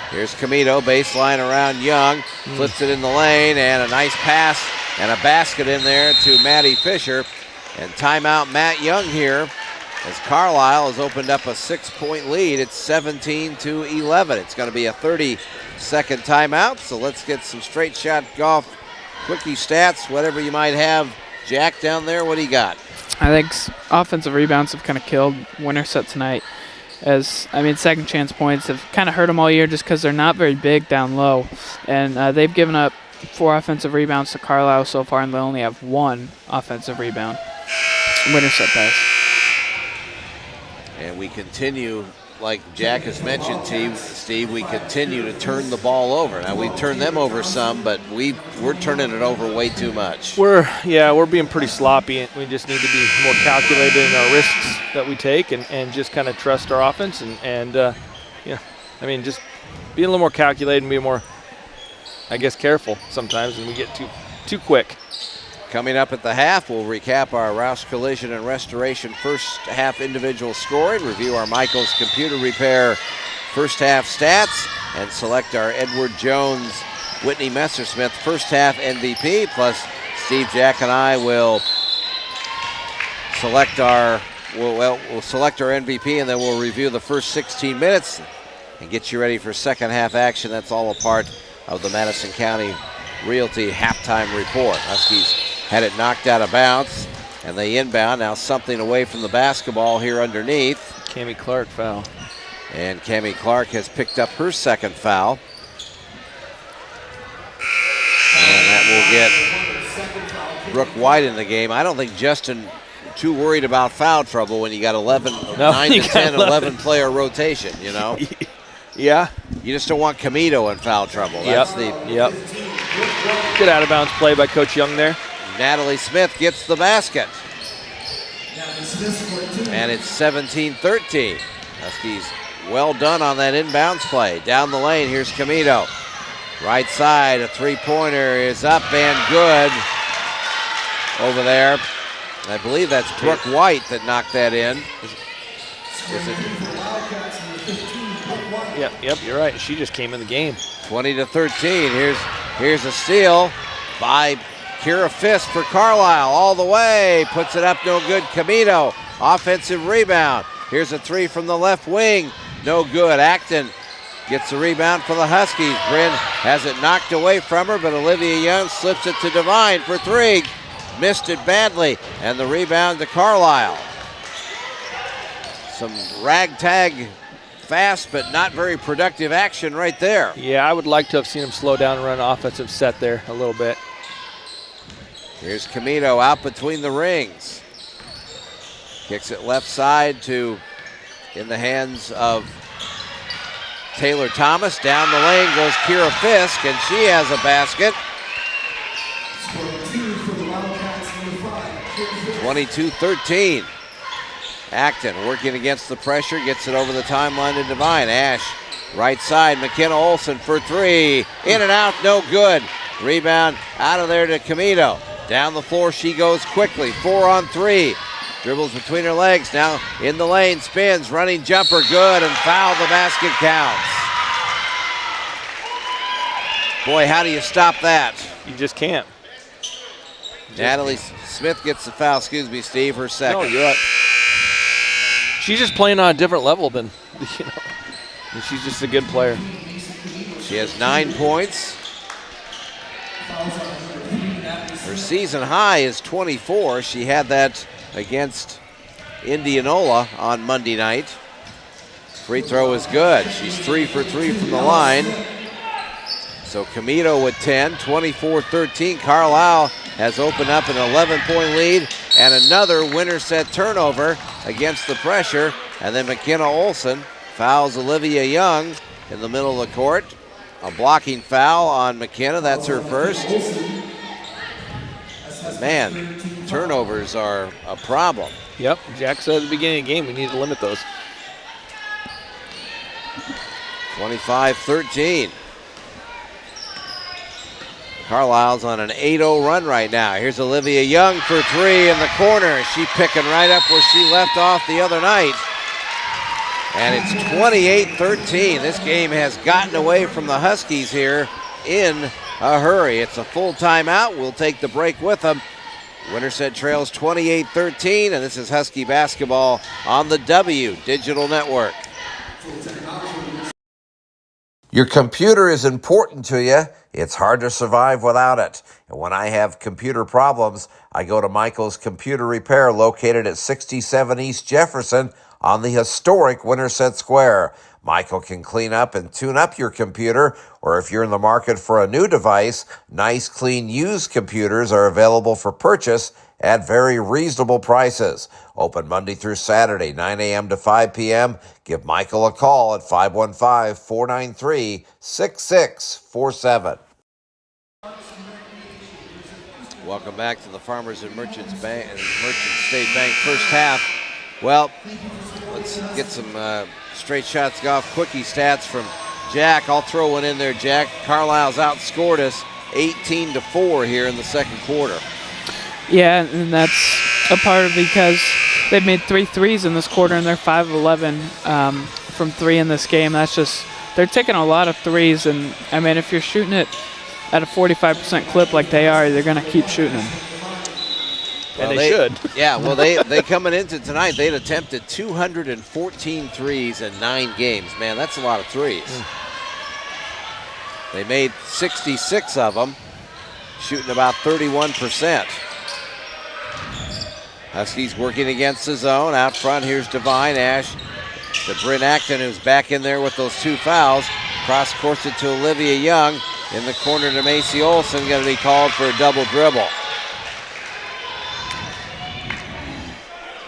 Here's Camito, baseline around Young, flips it in the lane, and a nice pass and a basket in there to Maddie Fisher. And timeout Matt Young here as Carlisle has opened up a 6-point lead. It's 17-11. It's going to be a 30-second timeout, so let's get some straight shot golf quickie stats, whatever you might have. Jack down there, what do you got? I think offensive rebounds have kind of killed Winterset tonight. Second chance points have kind of hurt them all year just because they're not very big down low. And they've given up 4 offensive rebounds to Carlisle so far, and they only have 1 offensive rebound. Winterset does. And we continue, like Jack has mentioned, Steve, we continue to turn the ball over. Now, we turn them over some, but we're turning it over way too much. We're being pretty sloppy. We just need to be more calculated in our risks that we take and just kind of trust our offense and just be a little more calculated and be more, I guess, careful sometimes when we get too quick. Coming up at the half, we'll recap our Roush Collision and Restoration first half individual scoring, review our Michaels Computer Repair first half stats, and select our Edward Jones Whitney Messersmith first half MVP. Plus, Steve, Jack, and I will select our MVP, and then we'll review the first 16 minutes and get you ready for second half action. That's all a part of the Madison County Realty halftime report. Huskies had it knocked out of bounds, and they inbound. Now something away from the basketball here underneath. Cammie Clark foul. And Cammie Clark has picked up her second foul. And that will get Brooke White in the game. I don't think Justin too worried about foul trouble when you got 9 to 10, 11 player rotation, you know? Yeah. You just don't want Camito in foul trouble. That's Yep. Good out of bounds play by Coach Young there. Natalie Smith gets the basket. And it's 17-13. Huskies well done on that inbounds play. Down the lane, here's Camito. Right side, a three-pointer is up and good over there. I believe that's Brooke White that knocked that in. Yep, you're right. She just came in the game. 20-13. Here's a steal by Kira Fisk for Carlisle. All the way. Puts it up, no good. Camito, offensive rebound. Here's a three from the left wing. No good. Acton gets the rebound for the Huskies. Bryn has it knocked away from her, but Olivia Young slips it to Devine for three. Missed it badly. And the rebound to Carlisle. Some ragtag, fast but not very productive action right there. Yeah, I would like to have seen him slow down and run an offensive set there a little bit. Here's Camito out between the rings. Kicks it left side in the hands of Taylor Thomas. Down the lane goes Kira Fisk, and she has a basket. 22-13. Acton working against the pressure, gets it over the timeline to Devine. Ash, right side, McKenna Olsen for three. In and out, no good. Rebound out of there to Camito. Down the floor she goes quickly, 4-on-3. Dribbles between her legs, now in the lane, spins, running jumper, good, and foul, the basket counts. Boy, how do you stop that? You just can't. Natalie Smith gets the foul, Steve, her second. No, you're right. She's just playing on a different level than, and she's just a good player. She has 9 points. Her season high is 24. She had that against Indianola on Monday night. Free throw is good. She's 3 for 3 from the line. So Camito with 10, 24-13. Carlisle has opened up an 11-point lead and another Winterset turnover against the pressure. And then McKenna Olsen fouls Olivia Young in the middle of the court. A blocking foul on McKenna, that's her first. Man, turnovers are a problem. Yep, Jack said at the beginning of the game we need to limit those. 25-13. Carlisle's on an 8-0 run right now. Here's Olivia Young for three in the corner. She picking right up where she left off the other night. And it's 28-13. This game has gotten away from the Huskies here in a hurry. It's a full timeout. We'll take the break with them. Winterset trails 28-13, and this is Husky basketball on the W Digital Network. Your computer is important to you. It's hard to survive without it. And when I have computer problems, I go to Michael's Computer Repair, located at 67 East Jefferson on the historic Winterset Square. Michael can clean up and tune up your computer, or if you're in the market for a new device, nice, clean, used computers are available for purchase at very reasonable prices. Open Monday through Saturday, 9 a.m. to 5 p.m. Give Michael a call at 515-493-6647. Welcome back to the Farmers and Merchants Bank and Merchant State Bank first half. Well, let's get some straight shots golf quickie stats from Jack. I'll throw one in there, Jack. Carlisle's outscored us 18-4 here in the second quarter. Yeah, and that's a part of because they've made 3 threes in this quarter, and they're 5 of 11 from 3 in this game. That's just, they're taking a lot of threes, and I mean, if you're shooting it at a 45% clip like they are, they're going to keep shooting them. And they should. Yeah, well, they coming into tonight, they'd attempted 214 threes in 9 games. Man, that's a lot of threes. They made 66 of them, shooting about 31%. Huskies working against the zone. Out front, here's Devine Ash to Bryn Acton, who's back in there with those 2 fouls. Cross-courts it to Olivia Young. In the corner to Macy Olson, going to be called for a double dribble.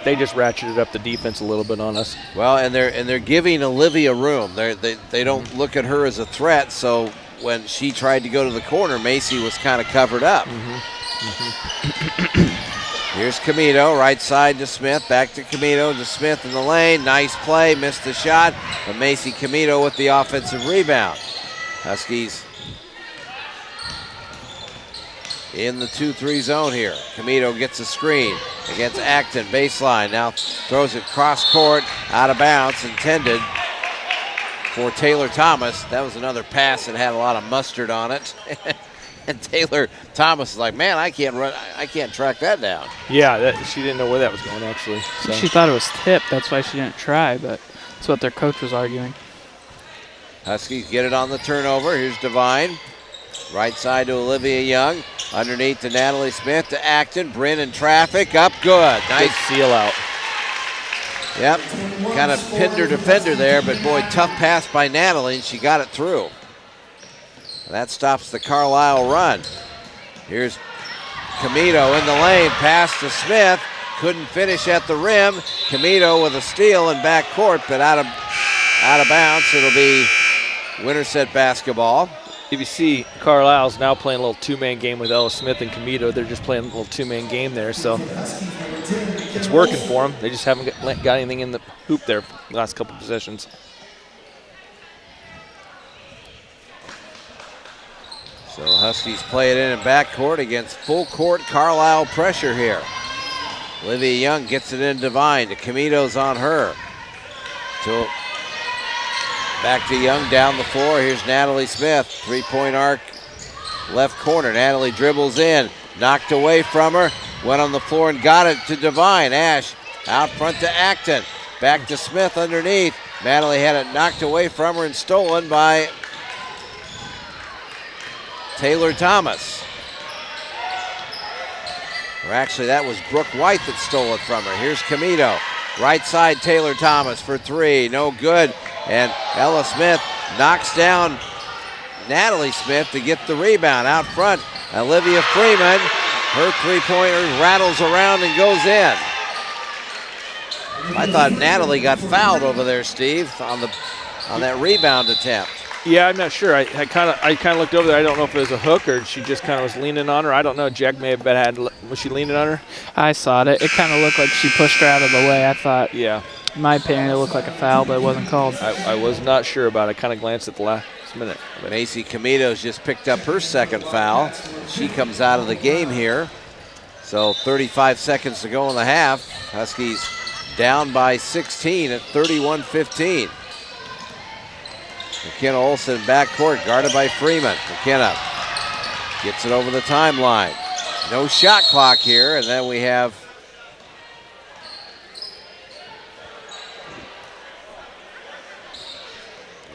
They just ratcheted up the defense a little bit on us. Well, and they're giving Olivia room. They don't look at her as a threat. So when she tried to go to the corner, Macy was kind of covered up. Here's Camito, right side to Smith, back to Camito to Smith in the lane. Nice play, missed the shot, but Macy Camito with the offensive rebound. Huskies in the 2-3 zone here. Camito gets a screen against Acton, baseline. Now throws it cross court, out of bounds, intended for Taylor Thomas. That was another pass that had a lot of mustard on it. And Taylor Thomas is like, man, I can't track that down. Yeah, she didn't know where that was going, actually. So. She thought it was tipped. That's why she didn't try, but that's what their coach was arguing. Huskies get it on the turnover. Here's Devine. Right side to Olivia Young. Underneath to Natalie Smith to Acton. Bryn in traffic. Up good. Nice seal out. Yep. Kind of pinned her defender there, but boy, tough pass by Natalie, and she got it through. That stops the Carlisle run. Here's Camito in the lane. Pass to Smith. Couldn't finish at the rim. Camito with a steal in back court, but out of bounds. It'll be Winterset basketball. If you see, Carlisle's now playing a little 2-man game with Ella Smith and Camito. They're just playing a little 2-man game there, so it's working for them. They just haven't got anything in the hoop there the last couple possessions. So Huskies play it in backcourt against full court Carlisle pressure here. Olivia Young gets it in Devine. To Camito's on her. Back to Young down the floor. Here's Natalie Smith. 3-point arc left corner. Natalie dribbles in. Knocked away from her. Went on the floor and got it to Devine. Ash out front to Acton. Back to Smith underneath. Natalie had it knocked away from her and stolen by Taylor Thomas. Or actually, that was Brooke White that stole it from her. Here's Camito. Right side, Taylor Thomas for 3. No good. And Ella Smith knocks down Natalie Smith to get the rebound. Out front, Olivia Freeman. Her 3-pointer rattles around and goes in. I thought Natalie got fouled over there, Steve, on that rebound attempt. Yeah, I'm not sure. I kind of looked over there. I don't know if it was a hook or she just kind of was leaning on her. I don't know. Jack may have was she leaning on her? I saw it. It kind of looked like she pushed her out of the way, I thought. Yeah. In my opinion, it looked like a foul, but it wasn't called. I was not sure about it. I kind of glanced at the last minute. Macy Comito's just picked up her second foul. She comes out of the game here. So 35 seconds to go in the half. Huskies down by 16 at 31-15. McKenna Olsen backcourt, guarded by Freeman. McKenna gets it over the timeline. No shot clock here, and then we have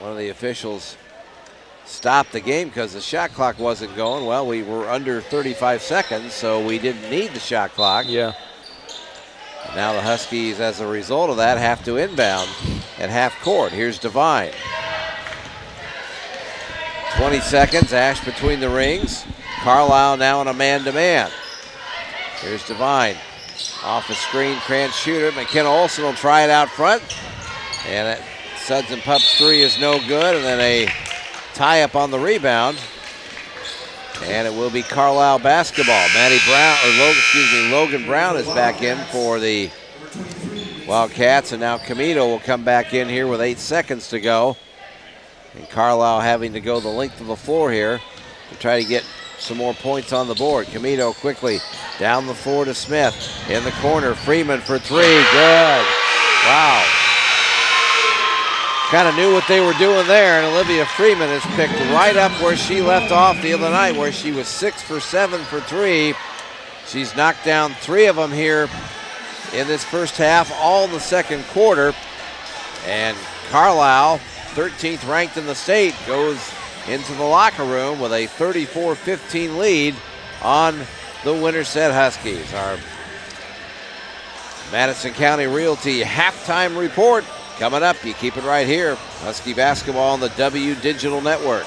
one of the officials stopped the game because the shot clock wasn't going. Well, we were under 35 seconds, so we didn't need the shot clock. Yeah. Now the Huskies, as a result of that, have to inbound at half court. Here's Devine. 20 seconds, Ash between the rings. Carlisle now in a man-to-man. Here's Devine. Off the screen, Krantz shooter. McKenna Olsen will try it out front. And Suds and Pups three is no good. And then a tie-up on the rebound. And it will be Carlisle basketball. Logan Brown is back in for the Wildcats. And now Comito will come back in here with 8 seconds to go. And Carlisle having to go the length of the floor here to try to get some more points on the board. Comito quickly down the floor to Smith. In the corner, Freeman for three. Good. Wow. Kind of knew what they were doing there, and Olivia Freeman has picked right up where she left off the other night, where she was 6 for 7 for three. She's knocked down 3 of them here in this first half, all in the second quarter. And Carlisle, 13th ranked in the state, goes into the locker room with a 34-15 lead on the Winterset Huskies. Our Madison County Realty halftime report coming up. You keep it right here. Husky basketball on the W Digital Network.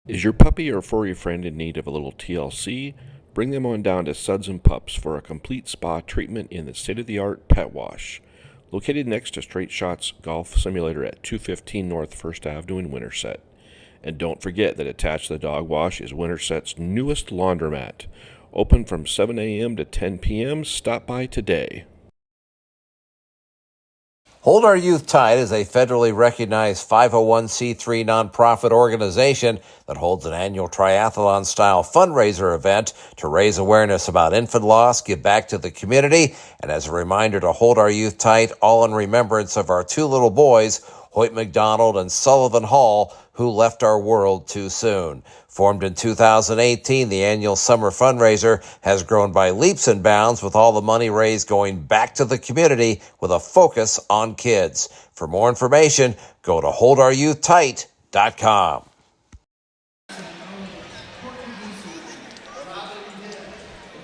Is your puppy or furry friend in need of a little TLC? Bring them on down to Suds and Pups for a complete spa treatment in the state-of-the-art pet wash. Located next to Straight Shots Golf Simulator at 215 North 1st Avenue in Winterset. And don't forget that attached to the dog wash is Winterset's newest laundromat. Open from 7 a.m. to 10 p.m. Stop by today. Hold Our Youth Tight is a federally recognized 501c3 nonprofit organization that holds an annual triathlon-style fundraiser event to raise awareness about infant loss, give back to the community, and as a reminder to hold our youth tight, all in remembrance of our 2 little boys, Hoyt McDonald and Sullivan Hall, who left our world too soon. Formed in 2018, the annual summer fundraiser has grown by leaps and bounds, with all the money raised going back to the community with a focus on kids. For more information, go to holdouryouthtight.com.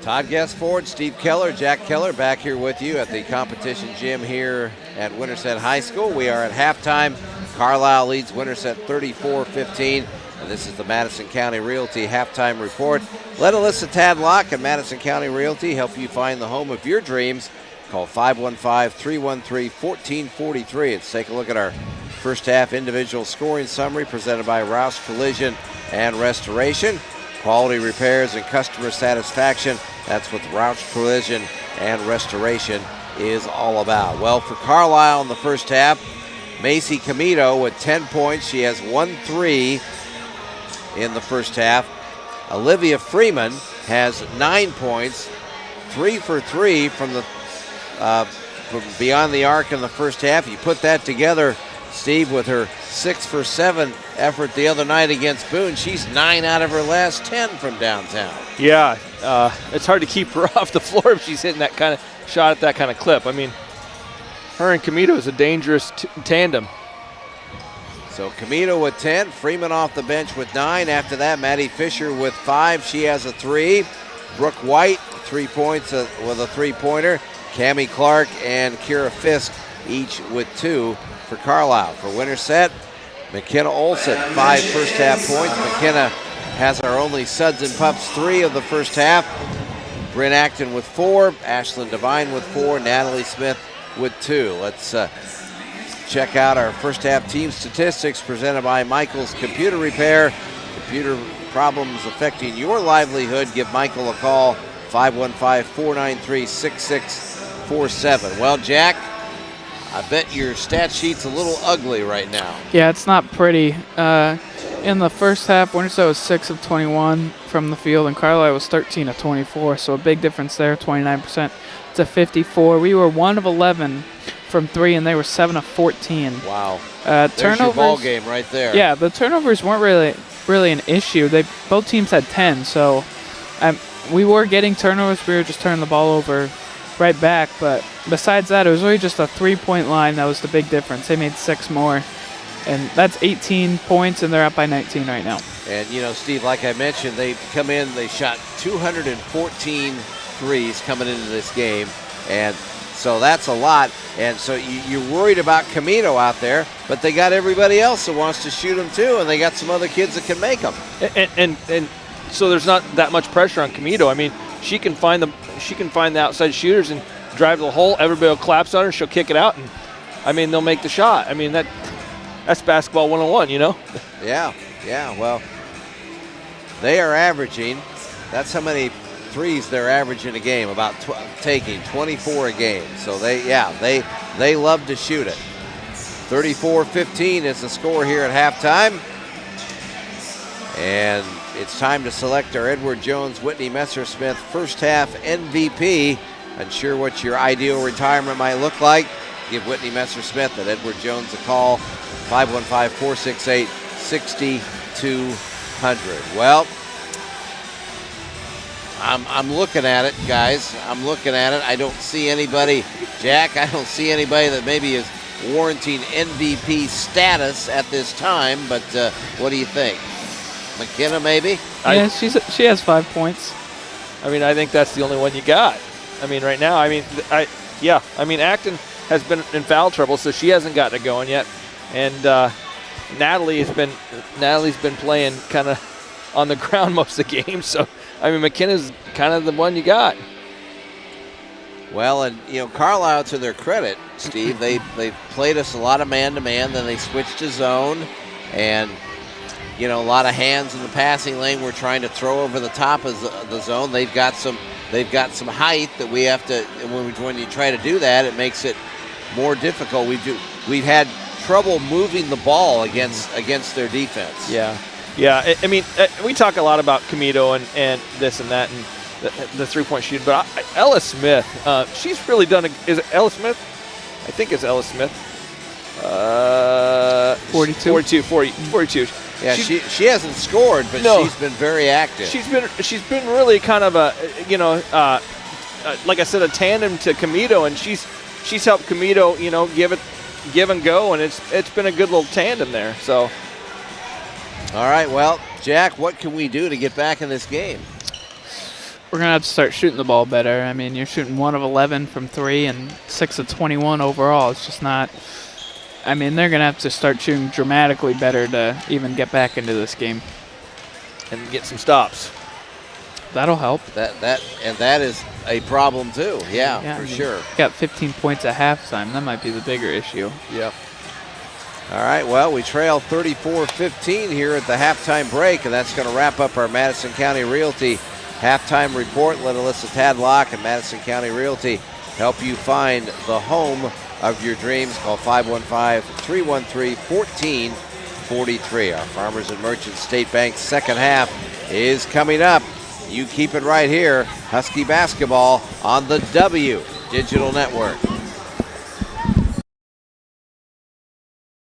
Todd Guestford, Steve Keller, Jack Keller back here with you at the competition gym here at Winterset High School. We are at halftime. Carlisle leads Winterset 34-15. And this is the Madison County Realty halftime report. Let Alyssa Tadlock and Madison County Realty help you find the home of your dreams. Call 515-313-1443. Let's take a look at our first half individual scoring summary presented by Roush Collision and Restoration. Quality repairs and customer satisfaction. That's what Roush Collision and Restoration is all about. Well, for Carlisle in the first half, Macy Comito with 10 points. She has 1 3 in the first half. Olivia Freeman has 9 points, 3 for 3 from beyond the arc in the first half. You put that together, Steve, with her 6 for 7 effort the other night against Boone. She's 9 out of her last 10 from downtown. Yeah, it's hard to keep her off the floor if she's hitting that kind of shot at that kind of clip. I mean, her and Comito is a dangerous tandem. So Comito with 10, Freeman off the bench with 9. After that, Maddie Fisher with 5. She has a 3. Brooke White, 3 points with a three-pointer. Cammie Clark and Kira Fisk each with 2 for Carlisle. For Winterset, McKenna Olsen, 5 first-half points. McKenna has our only Suds and Pups 3 of the first half. Bryn Acton with 4. Ashlyn Devine with 4. Natalie Smith with 2. Let's check out our first half team statistics presented by Michael's Computer Repair. Computer problems affecting your livelihood, give Michael a call, 515-493-6647. Well, Jack, I bet your stat sheet's a little ugly right now. Yeah, it's not pretty. In the first half, Winterset was 6 of 21 from the field, and Carlisle was 13 of 24, so a big difference there, 29% to 54. We were 1 of 11 from 3, and they were 7 of 14. Wow. Turnovers, there's your ball game right there. Yeah, the turnovers weren't really an issue. Both teams had 10, so we were getting turnovers. We were just turning the ball over right back, but besides that, it was really just a 3-point line that was the big difference. They made 6 more, and that's 18 points, and they're up by 19 right now. And, Steve, like I mentioned, they come in, they shot 214 threes coming into this game, and so that's a lot. And so you're worried about Camino out there, but they got everybody else that wants to shoot them too, and they got some other kids that can make them. And so there's not that much pressure on Camino. I mean, she can find the outside shooters and drive to the hole. Everybody will collapse on her. She'll kick it out, and they'll make the shot. I mean, that's basketball 101, Yeah. Well, they are averaging. That's how many threes they're averaging a game. About taking 24 a game. So they love to shoot it. 34-15 is the score here at halftime, and it's time to select our Edward Jones Whitney Messersmith first half MVP. Unsure what your ideal retirement might look like? Give Whitney Messersmith and Edward Jones a call. 515-468-6200. Well, I'm looking at it, guys. I'm looking at it. I don't see anybody, Jack, I don't see anybody that maybe is warranting MVP status at this time, but what do you think? McKenna, maybe? Yeah, she has 5 points. I think that's the only one you got. Right now, Acton has been in foul trouble, so she hasn't gotten it going yet. And Natalie's been playing kind of on the ground most of the game. So, McKenna's kind of the one you got. Well, and, Carlisle, to their credit, Steve, they played us a lot of man-to-man, then they switched to zone, and, a lot of hands in the passing lane. We're trying to throw over the top of the zone. They've got some height that we have to, when you try to do that, it makes it more difficult. We've had trouble moving the ball against their defense. Yeah. We talk a lot about Camino and this and that and the three-point shooting, but Ella Smith, she's really done is it Ella Smith? I think it's Ella Smith. 42. Yeah, she hasn't scored, but she's been very active. She's been really kind of a like I said, a tandem to Camino, and she's helped Camino give and go, and it's been a good little tandem there. So, all right, well, Jack, what can we do to get back in this game? We're gonna have to start shooting the ball better. You're shooting 1 of 11 from 3 and 6 of 21 overall. It's just not. They're going to have to start shooting dramatically better to even get back into this game. And get some stops. That'll help. That is a problem too. Yeah, for sure. Got 15 points at halftime. That might be the bigger issue. Yep. All right, well, we trail 34-15 here at the halftime break, and that's going to wrap up our Madison County Realty halftime report. Let Alyssa Tadlock and Madison County Realty help you find the home of your dreams. Call 515-313-1443. Our Farmers and Merchants State Bank second half is coming up. You keep it right here. Husky basketball on the W Digital Network.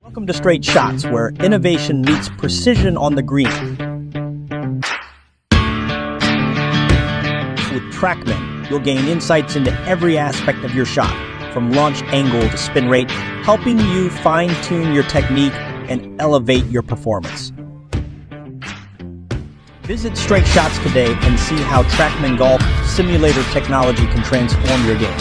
Welcome to Straight Shots, where innovation meets precision on the green. With TrackMan, you'll gain insights into every aspect of your shot, from launch angle to spin rate, helping you fine-tune your technique and elevate your performance. Visit Straight Shots today and see how TrackMan Golf simulator technology can transform your game.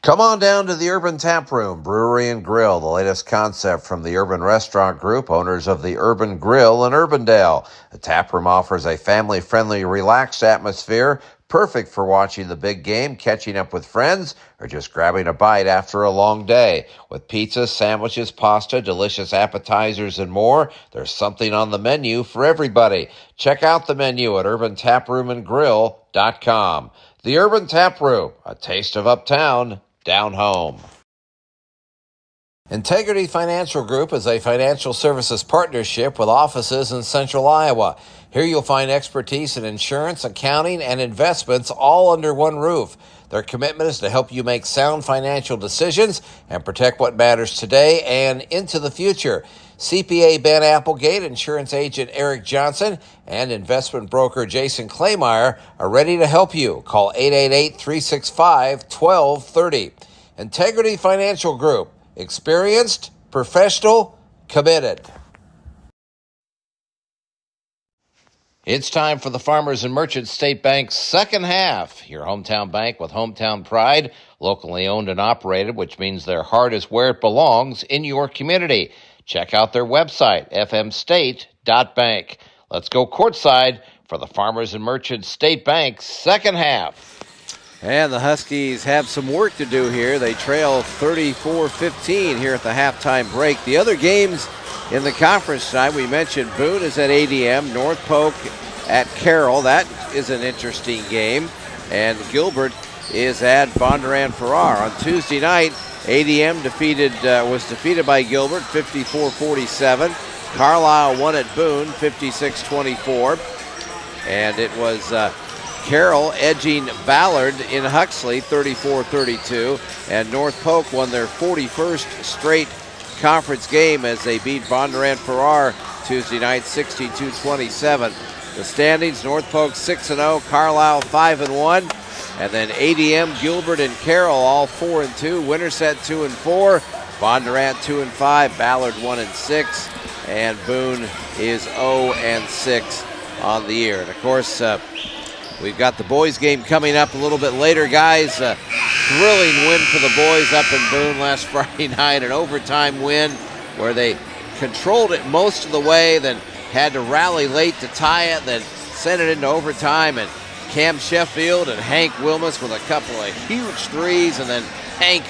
Come on down to the Urban Tap Room, Brewery and Grill, the latest concept from the Urban Restaurant Group, owners of the Urban Grill in Urbandale. The tap room offers a family-friendly, relaxed atmosphere, Perfect for watching the big game, catching up with friends, or just grabbing a bite after a long day. With pizza, sandwiches, pasta, delicious appetizers, and more, there's something on the menu for everybody. Check out the menu at urbantaproomandgrill.com. The Urban Tap Room, a taste of uptown, down home. Integrity Financial Group is a financial services partnership with offices in Central Iowa. Here you'll find expertise in insurance, accounting, and investments all under one roof. Their commitment is to help you make sound financial decisions and protect what matters today and into the future. CPA Ben Applegate, insurance agent Eric Johnson, and investment broker Jason Claymeyer are ready to help you. Call 888-365-1230. Integrity Financial Group. Experienced, professional, committed. It's time for the Farmers and Merchants State Bank's second half. Your hometown bank with hometown pride, locally owned and operated, which means their heart is where it belongs in your community. Check out their website, fmstate.bank. Let's go courtside for the Farmers and Merchants State Bank's second half. And the Huskies have some work to do here. They trail 34-15 here at the halftime break. The other games in the conference tonight, we mentioned Boone is at ADM, North Polk at Carroll. That is an interesting game. And Gilbert is at Bondurant Farrar. On Tuesday night, ADM was defeated by Gilbert 54-47. Carlisle won at Boone 56-24. And it was Carroll edging Ballard in Huxley 34-32, and North Polk won their 41st straight conference game as they beat Bondurant Farrar Tuesday night 62-27. The standings: North Polk 6-0, Carlisle 5-1, and then ADM, Gilbert, and Carroll all 4-2, Winterset 2-4, Bondurant 2-5, Ballard 1-6, and Boone is 0-6 on the year. And of course, we've got the boys game coming up a little bit later, guys. Thrilling win for the boys up in Boone last Friday night, an overtime win where they controlled it most of the way, then had to rally late to tie it, then sent it into overtime, and Cam Sheffield and Hank Wilmus with a couple of huge threes, and then Hank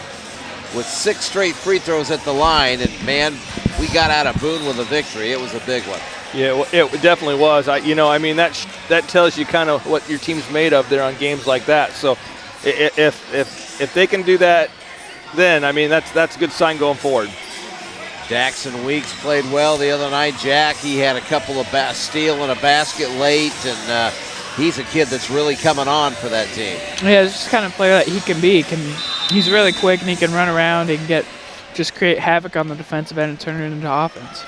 with 6 straight free throws at the line, and man, we got out of Boone with a victory. It was a big one. Yeah, well, it definitely was. That tells you kind of what your team's made of there on games like that. So if they can do that, then that's a good sign going forward. Jackson Weeks played well the other night. Jack, he had a couple of steal and a basket late, and he's a kid that's really coming on for that team. Yeah, it's just kind of player that he can be. He's really quick, and he can run around and just create havoc on the defensive end and turn it into offense.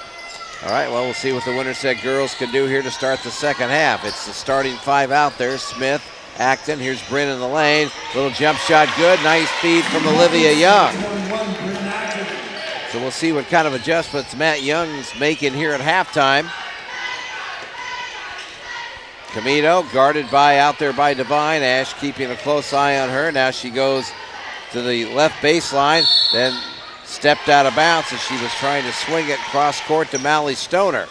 All right, well, we'll see what the Winterset girls can do here to start the second half. It's the starting 5 out there: Smith, Acton. Here's Bryn in the lane. Little jump shot, good. Nice feed from Olivia Young. So we'll see what kind of adjustments Matt Young's making here at halftime. Camino guarded out there by Devine. Ash keeping a close eye on her. Now she goes to the left baseline, then stepped out of bounds as she was trying to swing it cross court to Mally Stoner.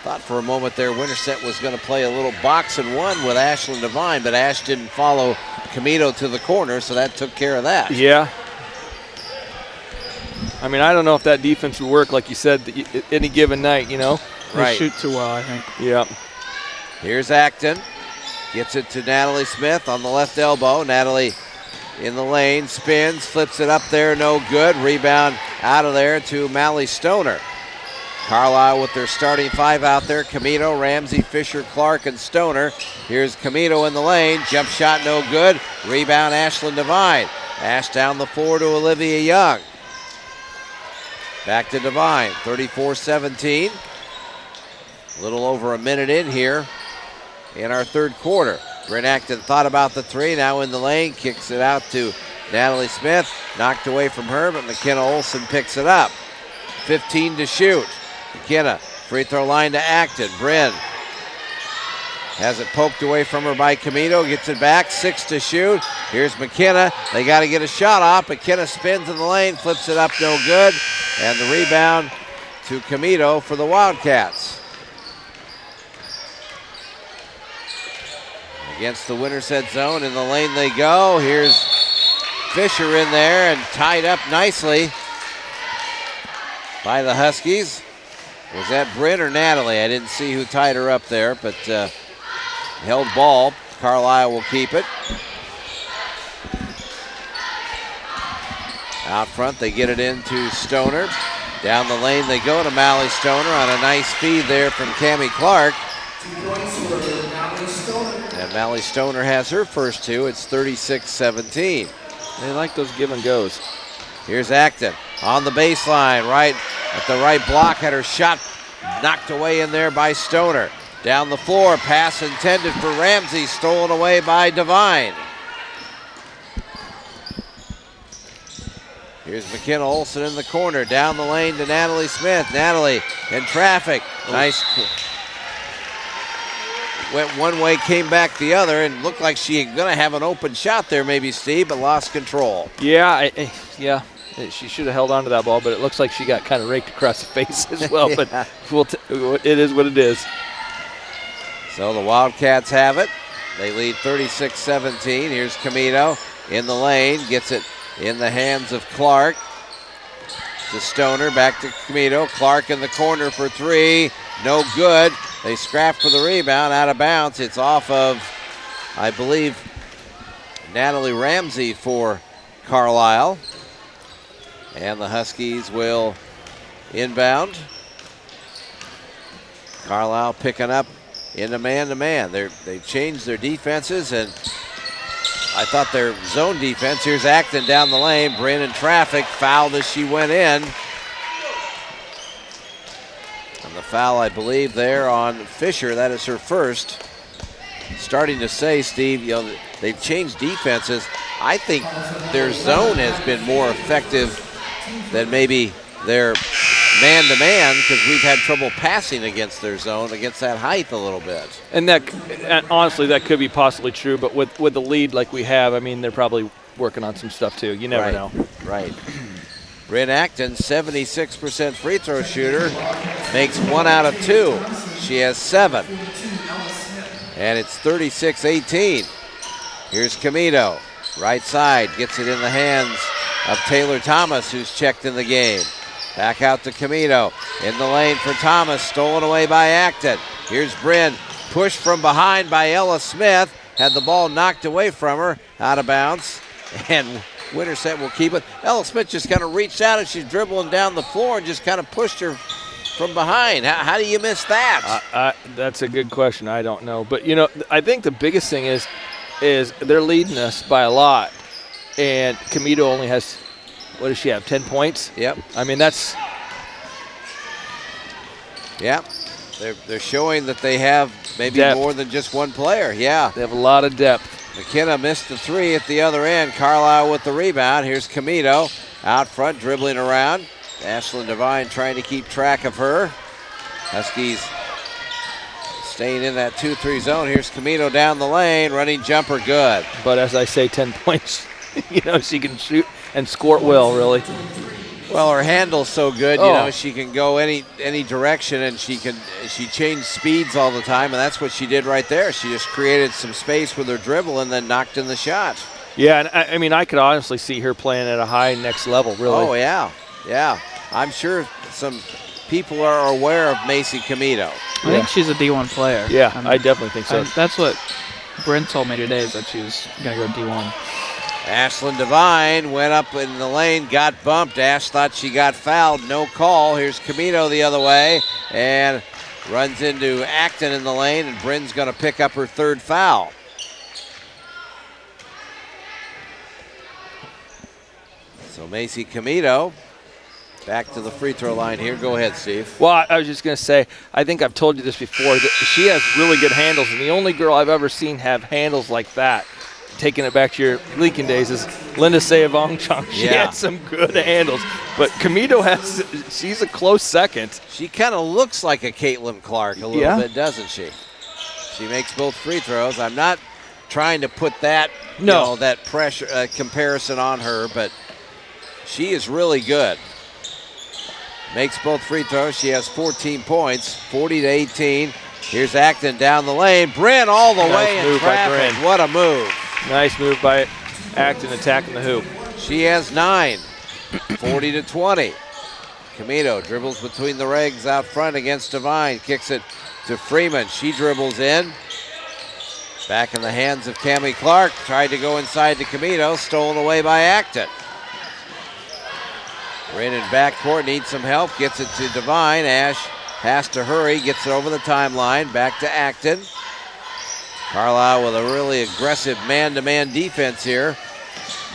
Thought for a moment there Winterset was going to play a little box and one with Ashlyn Devine, but Ash didn't follow Camino to the corner, so that took care of that. Yeah. I don't know if that defense would work, like you said, any given night, They Right. shoot too well, I think. Yeah. Here's Acton. Gets it to Natalie Smith on the left elbow. Natalie in the lane, spins, flips it up there, no good. Rebound out of there to Mally Stoner. Carlisle with their starting 5 out there: Camino, Ramsey, Fisher, Clark, and Stoner. Here's Camino in the lane. Jump shot no good. Rebound Ashlyn Devine. Ash down the floor to Olivia Young. Back to Devine, 34-17. A little over a minute in here in our third quarter. Bryn Acton thought about the 3, now in the lane, kicks it out to Natalie Smith. Knocked away from her, but McKenna Olson picks it up. 15 to shoot. McKenna, free throw line to Acton. Bryn has it poked away from her by Camino, gets it back, 6 to shoot. Here's McKenna, they got to get a shot off. McKenna spins in the lane, flips it up, no good. And the rebound to Camino for the Wildcats. against the Winterset zone. In the lane they go. Here's Fisher in there and tied up nicely by the Huskies. Was that Britt or Natalie? I didn't see who tied her up there, but held ball. Carlisle will keep it. Out front, they get it into Stoner. Down the lane they go to Mally Stoner on a nice feed there from Cammie Clark. And Mally Stoner has her first two. It's 36-17. They like those give and goes. Here's Acton on the baseline, right at the right block, had her shot knocked away in there by Stoner. Down the floor, pass intended for Ramsey, stolen away by Devine. Here's McKenna Olsen in the corner, down the lane to Natalie Smith. Natalie in traffic, nice. Went one way, came back the other, and looked like she was gonna have an open shot there maybe, Steve, but lost control. Yeah, yeah. She should have held on to that ball, but it looks like she got kind of raked across the face as well. Yeah. But it is what it is. So the Wildcats have it. They lead 36-17. Here's Camino in the lane, gets it in the hands of Clark. To Stoner, back to Camino. Clark in the corner for three, no good. They scrap for the rebound, out of bounds. It's off of, I believe, Natalie Ramsey for Carlisle. And the Huskies will inbound. Carlisle picking up into man-to-man. They've changed their defenses, and I thought their zone defense. Here's Acton down the lane. Bryn in traffic, fouled as she went in. And the foul, I believe, there on Fisher. That is her first. Starting to say, Steve, they've changed defenses. I think their zone has been more effective than maybe their man-to-man, because we've had trouble passing against their zone, against that height a little bit. And honestly, that could be possibly true, but with the lead like we have, I mean, they're probably working on some stuff too. You never know. Right. Bryn Acton, 76% free throw shooter, makes 1 out of 2. She has 7. And it's 36-18. Here's Camino, right side, gets it in the hands of Taylor Thomas, who's checked in the game. Back out to Camino, in the lane for Thomas, stolen away by Acton. Here's Bryn, pushed from behind by Ella Smith, had the ball knocked away from her, out of bounds, and Winterset will keep it. Ella Smith just kind of reached out and she's dribbling down the floor and just kind of pushed her from behind. How do you miss that? That's a good question. I don't know. But, I think the biggest thing is they're leading us by a lot. And Camino only has, what does she have, 10 points? Yep. I mean, that's. Yep. They're showing that they have maybe depth. More than just one player. Yeah. They have a lot of depth. McKenna missed the three at the other end. Carlisle with the rebound. Here's Camino out front, dribbling around. Ashlyn Devine trying to keep track of her. Huskies staying in that 2-3 zone. Here's Camino down the lane, running jumper, good. But as I say, 10 points. She can shoot and score it well, really. Well, her handle's so good, she can go any direction, and she changed speeds all the time, and that's what she did right there. She just created some space with her dribble and then knocked in the shot. Yeah, and I could honestly see her playing at a high next level, really. Oh, yeah. I'm sure some people are aware of Macy Camino. I think she's a D1 player. Yeah, I definitely think so. That's what Bryn told me today, is that she was going to go D1. Ashlyn Devine went up in the lane, got bumped. Ash thought she got fouled, no call. Here's Camino the other way and runs into Acton in the lane, and Bryn's going to pick up her third foul. So Macy Camino back to the free throw line here. Go ahead, Steve. Well, I was just going to say, I think I've told you this before, that she has really good handles, and the only girl I've ever seen have handles like that, taking it back to your Leakin days, is Linda Sayavongchang. She had some good handles, but Camino she's a close second. She kind of looks like a Caitlin Clark a little bit, doesn't she? She makes both free throws. I'm not trying to put that, that pressure comparison on her, but she is really good. Makes both free throws. She has 14 points, 40-18. Here's Acton down the lane. Bryn all the way in move by traffic. Bryn. What a move. Nice move by Acton attacking the hoop. She has 9, 40-20. Camino dribbles between the legs out front against Devine. Kicks it to Freeman. She dribbles in. Back in the hands of Cammie Clark. Tried to go inside to Camino. Stolen away by Acton. Bryn in backcourt. Needs some help. Gets it to Devine. Ash has to hurry. Gets it over the timeline. Back to Acton. Carlisle with a really aggressive man-to-man defense here.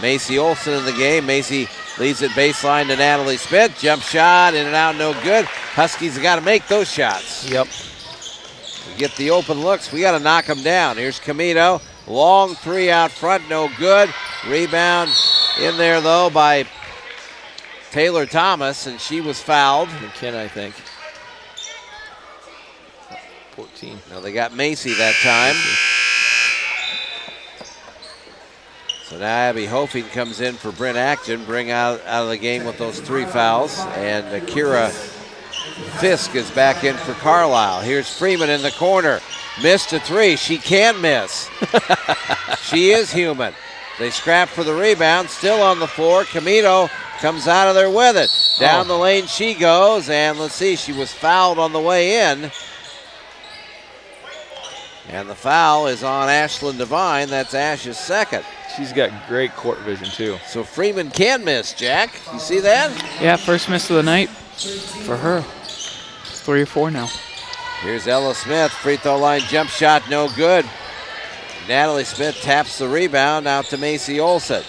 Macy Olson in the game. Macy leaves it baseline to Natalie Smith. Jump shot, in and out, no good. Huskies have got to make those shots. Yep. We get the open looks. We got to knock them down. Here's Camino. Long three out front, no good. Rebound in there, though, by Taylor Thomas, and she was fouled. McKenna, I think. 14. No, they got Macy that time. So now Abby Hofing comes in for Bryn Acton, bring out of the game with those 3 fouls. And Akira Fisk is back in for Carlisle. Here's Freeman in the corner. Missed a 3. She can miss. She is human. They scrap for the rebound. Still on the floor. Camino comes out of there with it. Down the lane she goes. And let's see, she was fouled on the way in. And the foul is on Ashlyn Devine. That's Ash's second. She's got great court vision, too. So Freeman can miss, Jack. You see that? Yeah, first miss of the night for her. 3 or 4 now. Here's Ella Smith. Free throw line jump shot, no good. Natalie Smith taps the rebound out to Macy Olson.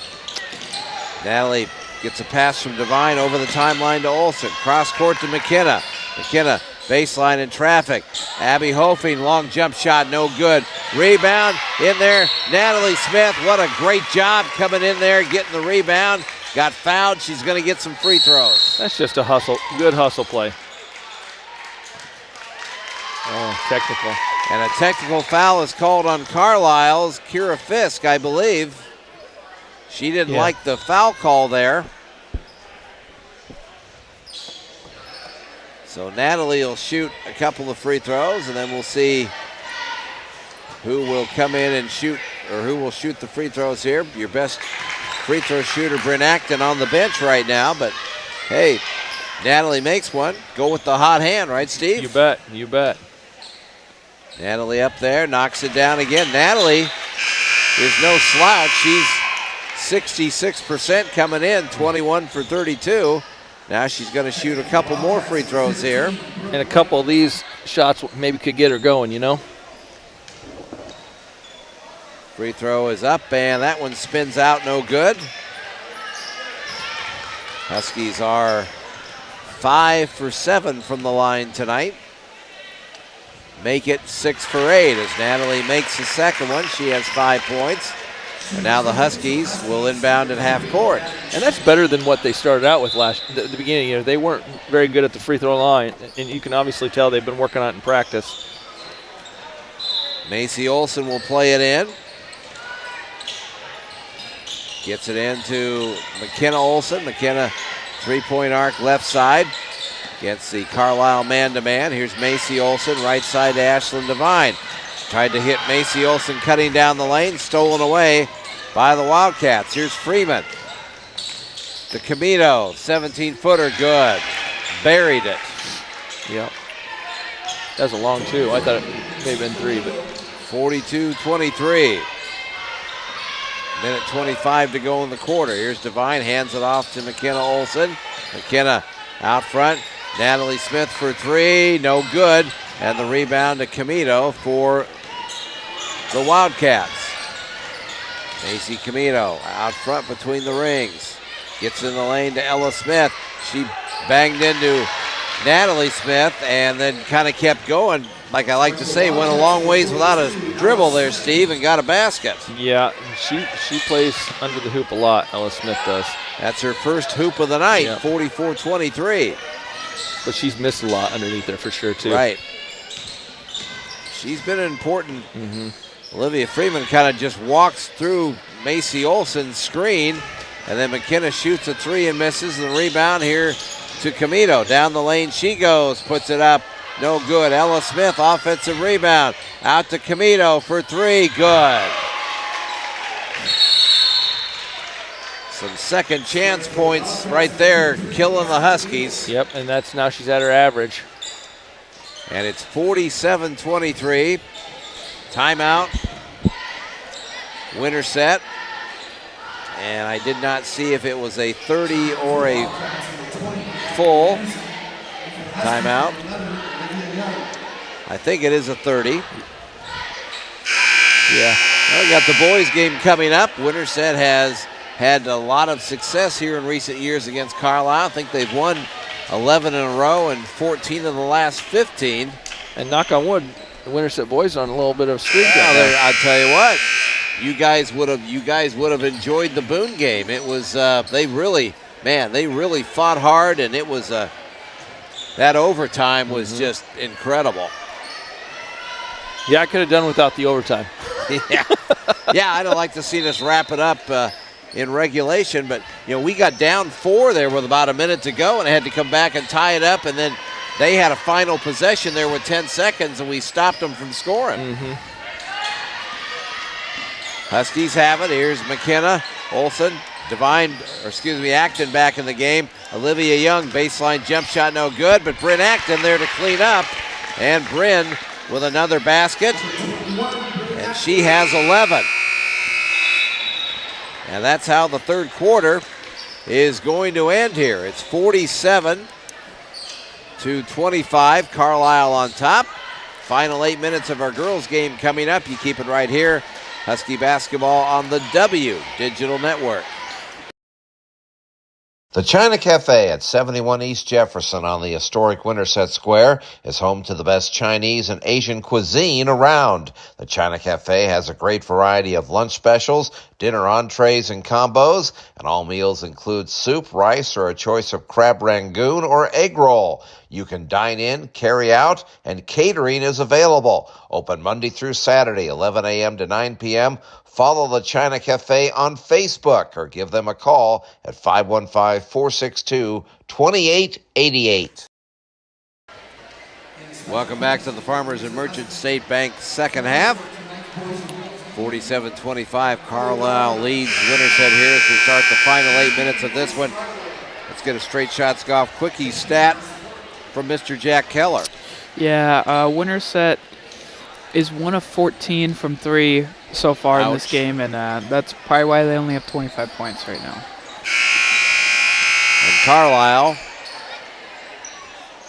Natalie gets a pass from Devine over the timeline to Olson. Cross court to McKenna. McKenna baseline in traffic. Abby Hofing, long jump shot, no good. Rebound in there. Natalie Smith, what a great job coming in there, getting the rebound. Got fouled. She's going to get some free throws. That's just a hustle, good hustle play. Oh, technical. And a technical foul is called on Carlisle's Kira Fisk, I believe. She didn't like the foul call there. So Natalie will shoot a couple of free throws, and then we'll see who will come in and shoot, or who will shoot the free throws here. Your best free throw shooter, Bryn Acton, on the bench right now, but hey, Natalie makes one. Go with the hot hand, right, Steve? You bet, you bet. Natalie up there, knocks it down again. Natalie is no slouch. She's 66% coming in, 21 for 32. Now she's going to shoot a couple more free throws here. And a couple of these shots maybe could get her going, you know? Free throw is up, and that one spins out, no good. Huskies are 5 for 7 from the line tonight. Make it 6 for 8 as Natalie makes the second one. She has 5 points. And now the Huskies will inbound at half court. And that's better than what they started out with at the beginning. You know, they weren't very good at the free throw line, and you can obviously tell they've been working on it in practice. Macy Olson will play it in. Gets it into McKenna Olson. McKenna, three-point arc left side. Gets the Carlisle man-to-man. Here's Macy Olson, right side to Ashlyn Devine. Tried to hit Macy Olson cutting down the lane, stolen away by the Wildcats. Here's Freeman. To Camino, 17-footer, good. Buried it. Yep. That was a long 2. I thought it may have been 3, but 42-23. Minute 25 to go in the quarter. Here's Devine, hands it off to McKenna Olson. McKenna out front. Natalie Smith for 3, no good. And the rebound to Camino for the Wildcats. Macy Camino out front between the rings. Gets in the lane to Ella Smith. She banged into Natalie Smith and then kind of kept going. Like I like to say, went a long ways without a dribble there, Steve, and got a basket. yeah, she plays under the hoop a lot, Ella Smith does. That's her first hoop of the night, Yeah. 44-23. But she's missed a lot underneath there for sure, too. Right. She's been important. Olivia Freeman kind of just walks through Macy Olson's screen, and then McKenna shoots a 3 and misses. The rebound here to Camino. Down the lane she goes, puts it up no good. Ella Smith, offensive rebound. Out to Camino for three, good. Some second chance points right there, killing the Huskies. Yep, and that's now she's at her average. And it's 47-23. Timeout. Winterset. And I did not see if it was a 30 or a full timeout. I think it is a 30. Yeah. Well, we got the boys game coming up. Winterset has had a lot of success here in recent years against Carlisle. I think they've won 11 in a row and 14 of the last 15. And knock on wood, the Winterset boys on a little bit of a streak. I'll tell you what, you guys would have enjoyed the Boone game. It was they really fought hard, and it was that overtime was just incredible. Yeah, I could have done without the overtime. yeah, I'd have liked to see us wrap it up in regulation, but we got down 4 there with about a minute to go and had to come back and tie it up, and then they had a final possession there with 10 seconds, and we stopped them from scoring. Huskies have it. Here's McKenna, Olson, Acton back in the game. Olivia Young, baseline jump shot, no good, but Bryn Acton there to clean up, and Bryn with another basket, and she has 11. And that's how the third quarter is going to end here. It's 47-25, Carlisle on top. Final 8 minutes of our girls game coming up. You keep it right here. Husky basketball on the W Digital Network. The China Cafe at 71 East Jefferson on the historic Winterset Square is home to the best Chinese and Asian cuisine around. The China Cafe has a great variety of lunch specials, dinner entrees, and combos, and all meals include soup, rice, or a choice of crab rangoon or egg roll. You can dine in, carry out, and catering is available. Open Monday through Saturday, 11 a.m. to 9 p.m., Follow the China Cafe on Facebook or give them a call at 515-462-2888. Welcome back to the Farmers and Merchant State Bank second half. 47-25, Carlisle leads Winterset here as we start the final 8 minutes of this one. Let's get a straight shots golf quickie stat from Mr. Jack Keller. Yeah, Winterset is 1 of 14 from 3 so far in this game, and that's probably why they only have 25 points right now. And Carlisle,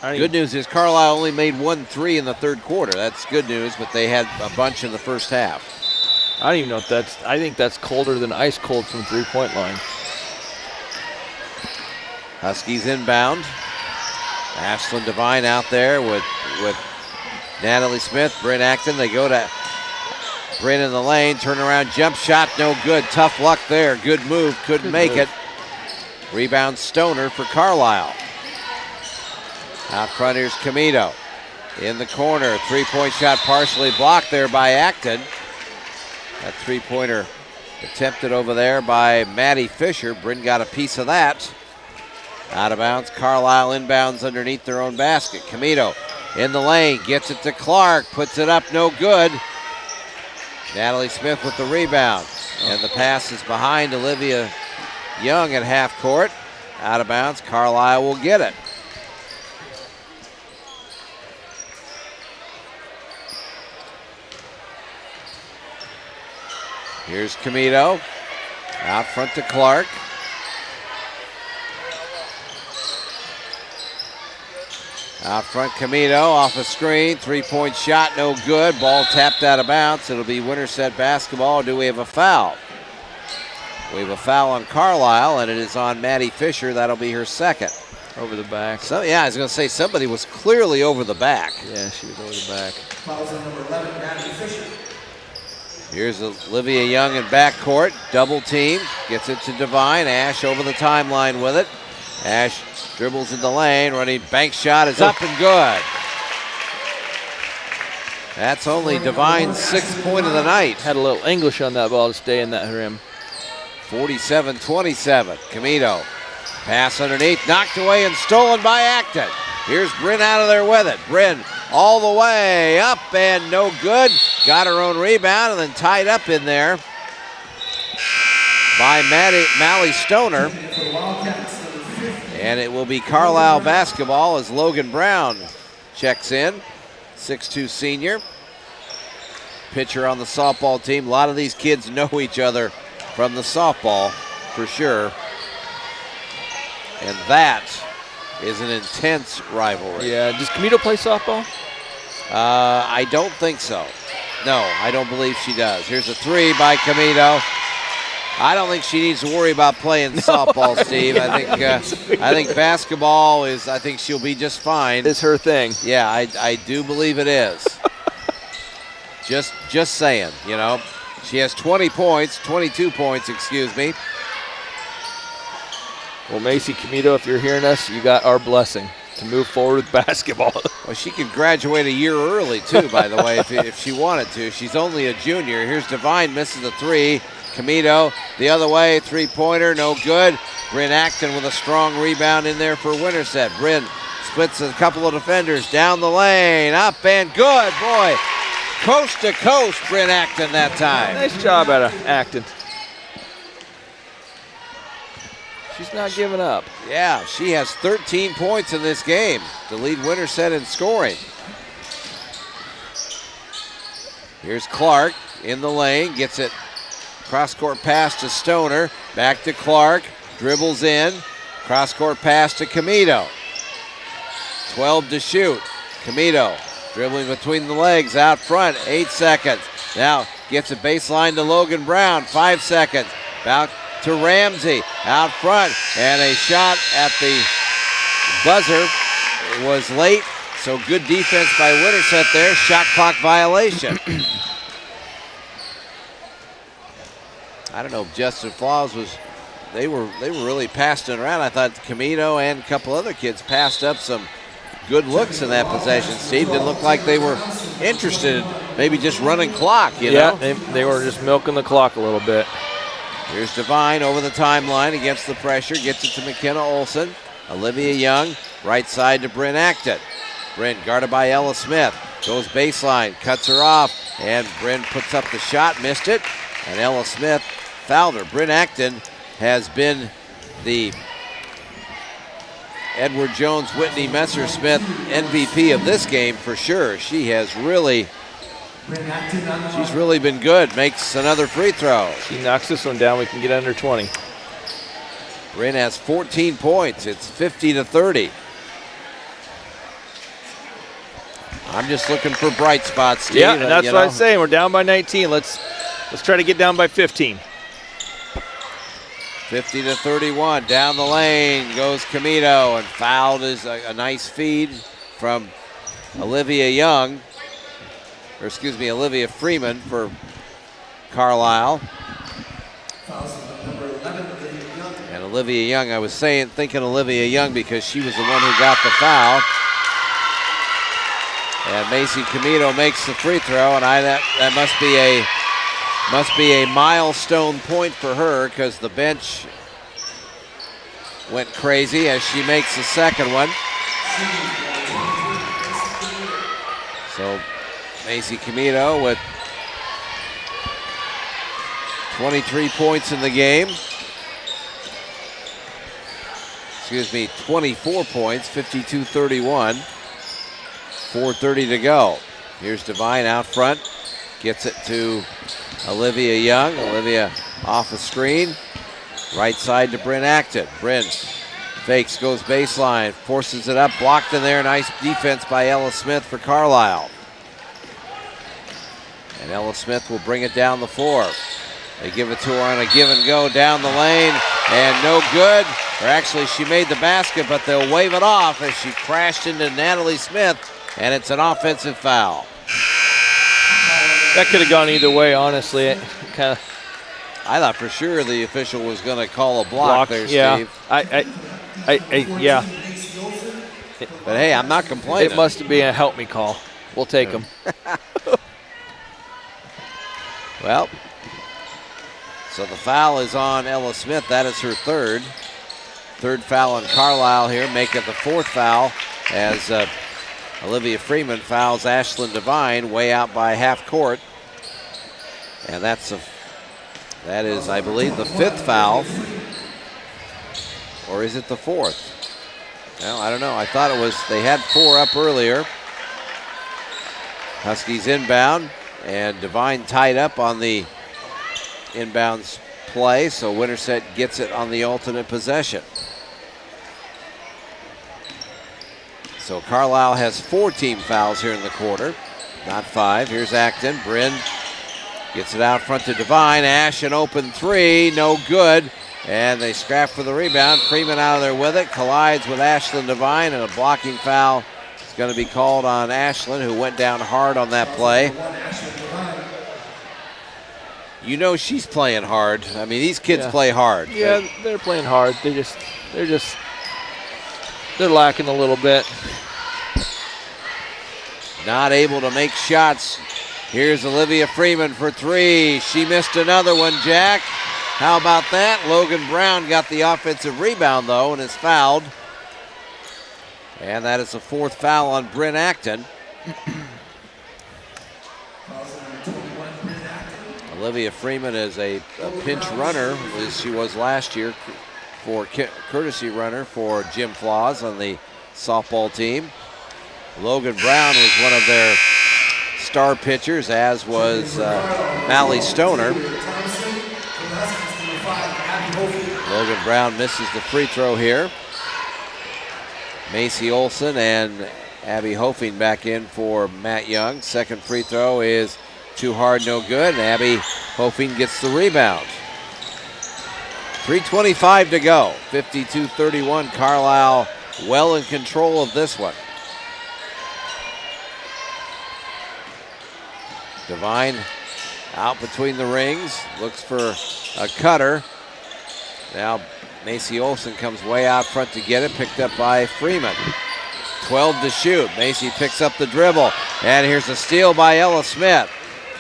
good news is Carlisle only made 1 3 in the third quarter. That's good news, but they had a bunch in the first half. I don't even know if I think that's colder than ice cold from three-point line. Huskies inbound. Ashlyn Devine out there with Natalie Smith, Bryn Acton. They go to Bryn in the lane, turnaround jump shot, no good. Tough luck there. Good move, couldn't make it. Rebound Stoner for Carlisle. Out front, here's Camino. In the corner, three-point shot partially blocked there by Acton. That three-pointer attempted over there by Maddie Fisher. Bryn got a piece of that. Out of bounds, Carlisle inbounds underneath their own basket. Camino in the lane, gets it to Clark, puts it up, no good. Natalie Smith with the rebound. And the pass is behind Olivia Young at half court. Out of bounds, Carlisle will get it. Here's Camino. Out front to Clark. Out front, Camino off a screen. Three-point shot, no good. Ball tapped out of bounds. It'll be Winterset basketball. Do we have a foul? We have a foul on Carlisle, and it is on Maddie Fisher. That'll be her second. Over the back. So, yeah, I was going to say somebody was clearly over the back. Yeah, she was over the back. Fouls on number 11, Maddie Fisher. Here's Olivia Young in backcourt. Double team. Gets it to Devine. Ash over the timeline with it. Ash dribbles in the lane. Running bank shot is up and good. That's only Devine's 6th point of the night. Had a little English on that ball to stay in that rim. 47-27. Camino. Pass underneath. Knocked away and stolen by Acton. Here's Bryn out of there with it. Bryn all the way up and no good. Got her own rebound and then tied up in there by Mally Stoner. And it will be Carlisle basketball as Logan Brown checks in, 6'2" senior. Pitcher on the softball team. A lot of these kids know each other from the softball for sure. And that is an intense rivalry. Yeah, does Camito play softball? I don't think so. No, I don't believe she does. Here's a three by Camito. I don't think she needs to worry about playing softball, Steve. I think basketball is, I think she'll be just fine. It's her thing. Yeah, I do believe it is. Just saying, you know. She has 22 points, excuse me. Well, Macy Camito, if you're hearing us, you got our blessing to move forward with basketball. Well, she could graduate a year early, too, by the way, if she wanted to. She's only a junior. Here's Devine, misses the three. Camito the other way, three-pointer, no good. Bryn Acton with a strong rebound in there for Winterset. Bryn splits a couple of defenders down the lane, up and good, boy. Coast to coast, Bryn Acton that time. Nice job out of Acton. She's not giving up. Yeah, she has 13 points in this game to lead Winterset in scoring. Here's Clark in the lane, gets it cross-court pass to Stoner, back to Clark, dribbles in, cross-court pass to Camito. 12 to shoot. Camito dribbling between the legs out front, 8 seconds. Now gets a baseline to Logan Brown, 5 seconds. Back to Ramsey out front, and a shot at the buzzer. It was late, so good defense by Winterset there. Shot clock violation. I don't know if Justin Flaws was, they were really passing it around. I thought Camito and a couple other kids passed up some good looks in that possession. Steve, didn't look like they were interested in maybe just running clock, you know? They were just milking the clock a little bit. Here's Devine over the timeline against the pressure, gets it to McKenna Olson. Olivia Young, right side to Bryn Acton. Bryn guarded by Ella Smith, goes baseline, cuts her off, and Bryn puts up the shot, missed it, and Ella Smith fouled her. Bryn Acton has been the Edward Jones Whitney Messersmith MVP of this game for sure. She's really been good. Makes another free throw. She knocks this one down, we can get under 20. Bryn has 14 points. It's 50-30. I'm just looking for bright spots, Steve. Yeah, that's what I was saying. We're down by 19. Let's try to get down by 15. 50-31, down the lane goes Camito, and fouled is a nice feed from Olivia Freeman for Carlisle. And Olivia Young, I was thinking Olivia Young because she was the one who got the foul. And Macy Camito makes the free throw, and that must be a milestone point for her because the bench went crazy as she makes the second one. So Macy Camito with 23 points in the game. 24 points, 52-31. 4:30 to go. Here's Devine out front. Gets it to Olivia Young. Olivia off the screen. Right side to Bryn Acton. Bryn fakes, goes baseline, forces it up, blocked in there. Nice defense by Ella Smith for Carlisle. And Ella Smith will bring it down the floor. They give it to her on a give and go down the lane, and no good. Or actually, she made the basket, but they'll wave it off as she crashed into Natalie Smith, and it's an offensive foul. That could have gone either way, honestly. I thought for sure the official was going to call a block there, yeah. Steve. Yeah. But hey, I'm not complaining. It must have been a help me call. We'll take them. Well, so the foul is on Ella Smith. That is her third. Third foul on Carlisle here, make it the fourth foul as Olivia Freeman fouls Ashlyn Devine way out by half court. And that is, I believe, the 5th foul. Or is it the 4th? Well, I don't know. I thought it was, they had 4 up earlier. Huskies inbound, and Devine tied up on the inbounds play, so Winterset gets it on the alternate possession. So Carlisle has 4 team fouls here in the quarter, not 5. Here's Acton. Bryn gets it out front to Devine. Ash, an open 3, no good. And they scrap for the rebound. Freeman out of there with it, collides with Ashlyn Devine, and a blocking foul is going to be called on Ashlyn, who went down hard on that play. You know she's playing hard. I mean, these kids play hard. Yeah, they're playing hard. They're lacking a little bit. Not able to make shots. Here's Olivia Freeman for 3. She missed another one, Jack. How about that? Logan Brown got the offensive rebound, though, and is fouled. And that is the 4th foul on Bryn Acton. Olivia Freeman is a pinch runner, as she was last year, for courtesy runner for Jim Flaws on the softball team. Logan Brown was one of their star pitchers, as was Mally Stoner. Logan Brown misses the free throw here. Macy Olson and Abby Hofing back in for Matt Young. Second free throw is too hard, no good. And Abby Hofing gets the rebound. 3:25 to go. 52-31. Carlisle well in control of this one. Devine out between the rings. Looks for a cutter. Now Macy Olson comes way out front to get it. Picked up by Freeman. 12 to shoot. Macy picks up the dribble. And here's a steal by Ella Smith.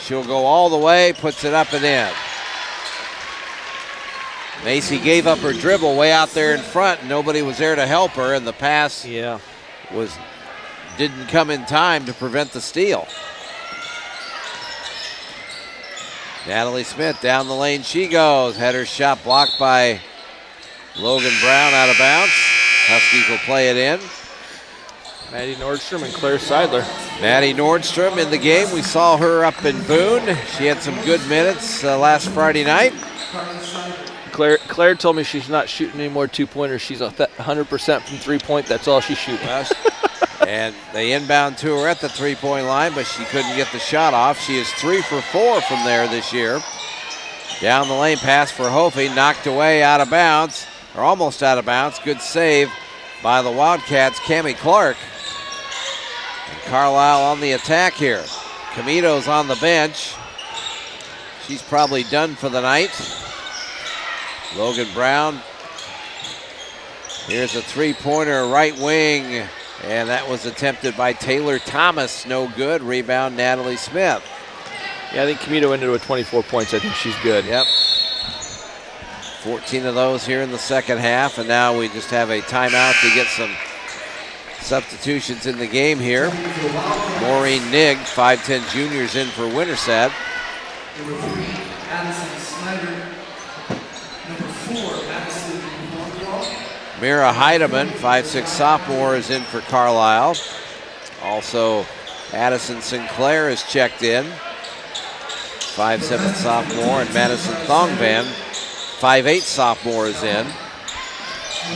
She'll go all the way, puts it up and in. Macy gave up her dribble way out there in front. Nobody was there to help her, and the pass didn't come in time to prevent the steal. Natalie Smith down the lane she goes. Header shot blocked by Logan Brown, out of bounds. Huskies will play it in. Maddie Nordstrom and Claire Seidler. Maddie Nordstrom in the game. We saw her up in Boone. She had some good minutes last Friday night. Claire told me she's not shooting any more 2-pointers. She's 100% from 3-point. That's all she's shooting. And they inbound to her at the 3-point line, but she couldn't get the shot off. She is 3 for 4 from there this year. Down the lane pass for Hofing, knocked away out of bounds, or almost out of bounds. Good save by the Wildcats, Cammie Clark. And Carlisle on the attack here. Camito's on the bench. She's probably done for the night. Logan Brown. Here's a 3-pointer, right wing. And that was attempted by Taylor Thomas. No good. Rebound, Natalie Smith. Yeah, I think Camito ended with 24 points. I think she's good. Yep. 14 of those here in the second half. And now we just have a timeout to get some substitutions in the game here. Maureen Nigg, 5'10 juniors, in for Winterset. Number 3, Addison Snyder. Number 4, Madison Monreal. Mira Heidemann, 5'6 sophomore, is in for Carlisle. Also, Addison Sinclair is checked in. 5'7 sophomore, and Madison Thongvan, 5'8 sophomore, is in.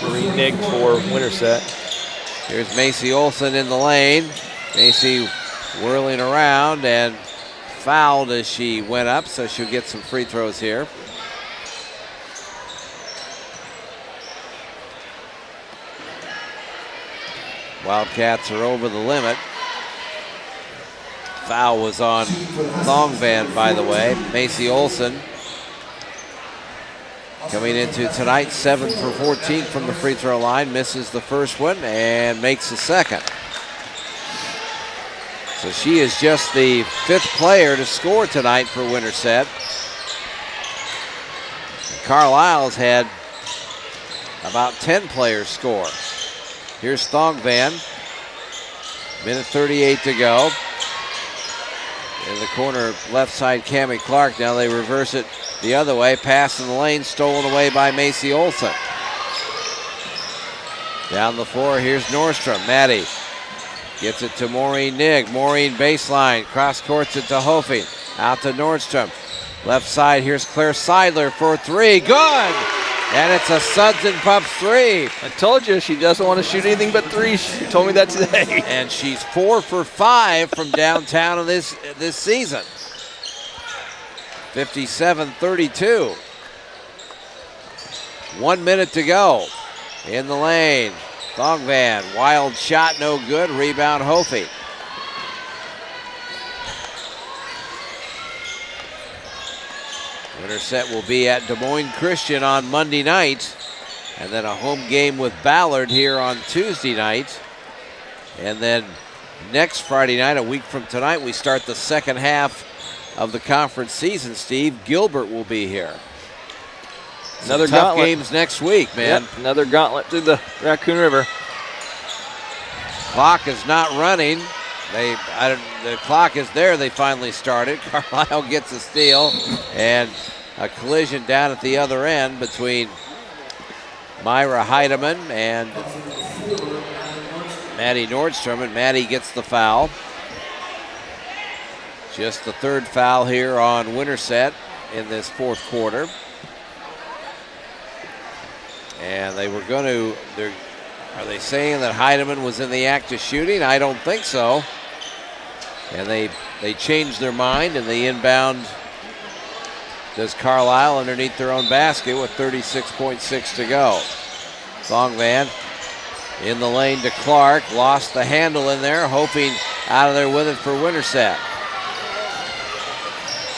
Marie Nigg for Winterset. Here's Macy Olson in the lane. Macy whirling around and fouled as she went up, so she'll get some free throws here. Wildcats are over the limit. Foul was on Thongvan, by the way. Macy Olson coming into tonight, 7 for 14 from the free throw line. Misses the first one and makes the second. So she is just the 5th player to score tonight for Winterset. Carlisle's had about 10 players score. Here's Thongvan. Minute 38 to go. In the corner, left side, Cammie Clark. Now they reverse it the other way. Pass in the lane, stolen away by Macy Olson. Down the floor, here's Nordstrom. Maddie gets it to Maureen Nigg. Maureen baseline, cross courts it to Hofing. Out to Nordstrom. Left side, here's Claire Seidler for three. Good! And it's a Suds and Pups three. I told you she doesn't want to shoot anything but threes. She told me that today. And she's 4 for 5 from downtown in this season. 57-32. 1 minute to go. In the lane. Thongvan, wild shot, no good. Rebound, Hofi. Winterset will be at Des Moines Christian on Monday night, and then a home game with Ballard here on Tuesday night. And then next Friday night, a week from tonight, we start the second half of the conference season. Steve Gilbert will be here. Another tough gauntlet. Games next week, man. Yep, another gauntlet through the Raccoon River. Clock is not running. The clock is there. They finally started. Carlisle gets a steal and a collision down at the other end between Myra Heidemann and Maddie Nordstrom, and Maddie gets the foul. Just the third foul here on Winterset in this fourth quarter. And they were going to, are they saying that Heidemann was in the act of shooting? I don't think so. And they changed their mind, and the inbound does Carlisle underneath their own basket with 36.6 to go. Thongvan in the lane to Clark, lost the handle in there, hoping out of there with it for Winterset.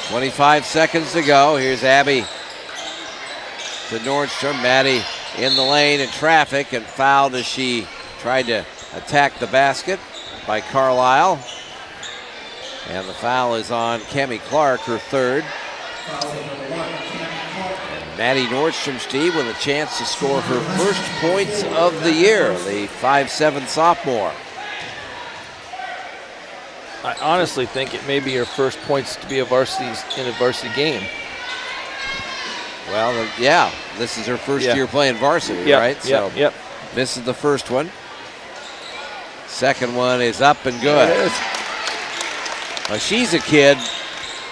25 seconds to go. Here's Abby to Nordstrom. Maddie in the lane in traffic and fouled as she tried to attack the basket by Carlisle. And the foul is on Cammie Clark, her third. And Maddie Nordstrom, Steve, with a chance to score her first points of the year, the 5'7" sophomore. I honestly think it may be her first points to be in a varsity game. Well, yeah, this is her first year playing varsity, right? Yep. This is the first one. Second one is up and good. She's a kid,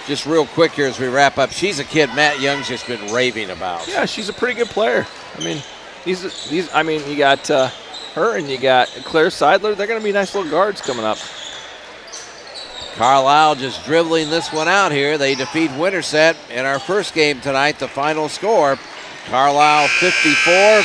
just real quick here as we wrap up, she's a kid Matt Young's just been raving about. Yeah, she's a pretty good player. I mean, you got her and you got Claire Seidler. They're going to be nice little guards coming up. Carlisle just dribbling this one out here. They defeat Winterset in our first game tonight. The final score, Carlisle 54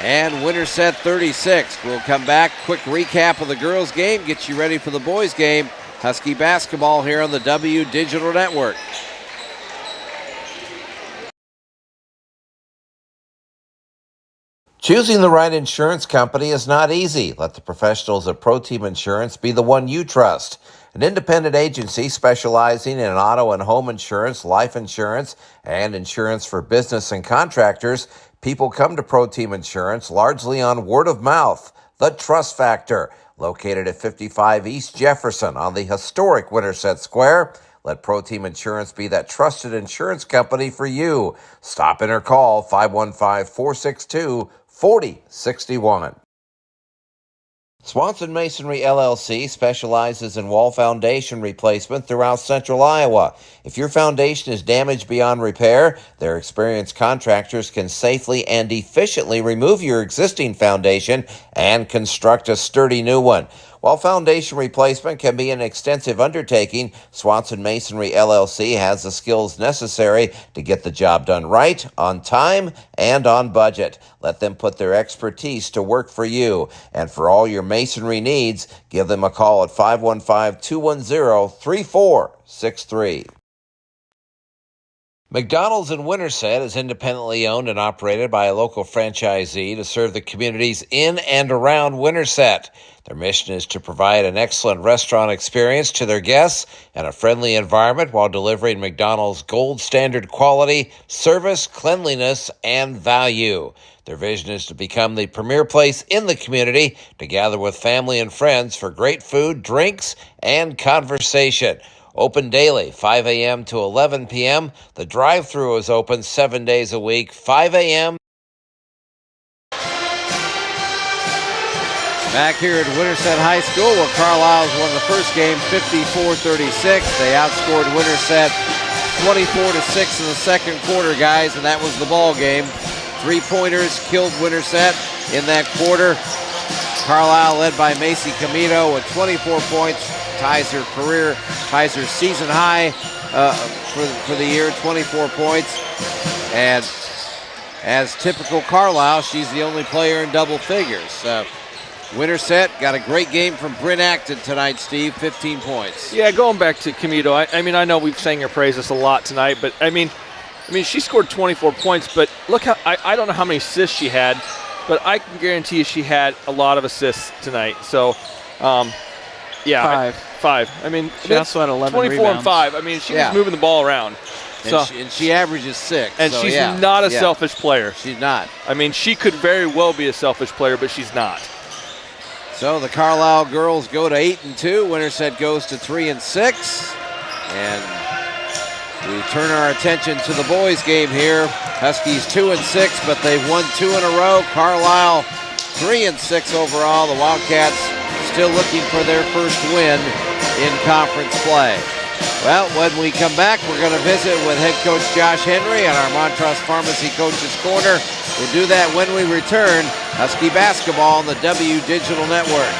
and Winterset 36. We'll come back, quick recap of the girls' game, get you ready for the boys' game. Husky basketball here on the W Digital Network. Choosing the right insurance company is not easy. Let the professionals at Pro Team Insurance be the one you trust. An independent agency specializing in auto and home insurance, life insurance, and insurance for business and contractors, people come to Pro Team Insurance largely on word of mouth. The Trust Factor, located at 55 East Jefferson on the historic Winterset Square. Let Pro Team Insurance be that trusted insurance company for you. Stop in or call 515-462-4061. Swanson Masonry LLC specializes in wall foundation replacement throughout central Iowa. If your foundation is damaged beyond repair, their experienced contractors can safely and efficiently remove your existing foundation and construct a sturdy new one. While foundation replacement can be an extensive undertaking, Swanson Masonry LLC has the skills necessary to get the job done right, on time, and on budget. Let them put their expertise to work for you. And for all your masonry needs, give them a call at 515-210-3463. McDonald's in Winterset is independently owned and operated by a local franchisee to serve the communities in and around Winterset. Their mission is to provide an excellent restaurant experience to their guests and a friendly environment while delivering McDonald's gold standard quality, service, cleanliness, and value. Their vision is to become the premier place in the community to gather with family and friends for great food, drinks, and conversation. Open daily, 5 a.m. to 11 p.m. The drive-thru is open 7 days a week, 5 a.m. Back here at Winterset High School, where Carlisle's won the first game 54-36. They outscored Winterset 24-6 in the second quarter, guys, and that was the ball game. 3-pointers killed Winterset in that quarter. Carlisle led by Macy Camito with 24 points. Ties her season high for the year, 24 points. And as typical Carlisle, she's the only player in double figures. Winterset got a great game from Bryn Acton tonight, Steve, 15 points. Yeah, going back to Camito, I know we've sang her praises a lot tonight, but I mean, she scored 24 points, but look how, I don't know how many assists she had, but I can guarantee you she had a lot of assists tonight. So, yeah. Five. I mean, she also had 11 24 rebounds. and 5. I mean, she was moving the ball around. And she averages 6. And so she's not a selfish player. She's not. I mean, she could very well be a selfish player, but she's not. So the Carlisle girls go to 8-2. Winterset goes to 3-6. And we turn our attention to the boys' game here. Huskies 2-6, but they've won 2 in a row. Carlisle 3-6 overall. The Wildcats still looking for their first win in conference play. Well, when we come back, we're going to visit with head coach Josh Henry on our Montrose Pharmacy Coaches Corner. We'll do that when we return. Husky basketball on the W Digital Network.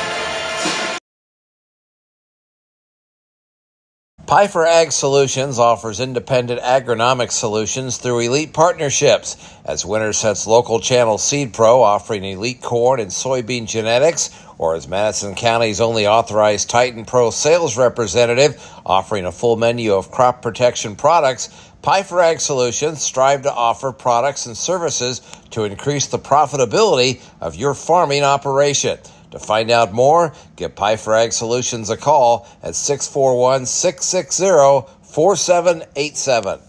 Pifer Ag Solutions offers independent agronomic solutions through elite partnerships, as Winterset's local channel Seed Pro offering elite corn and soybean genetics, or as Madison County's only authorized Titan Pro sales representative offering a full menu of crop protection products. Pifer Ag Solutions strive to offer products and services to increase the profitability of your farming operation. To find out more, give Pifer Ag Solutions a call at 641-660-4787.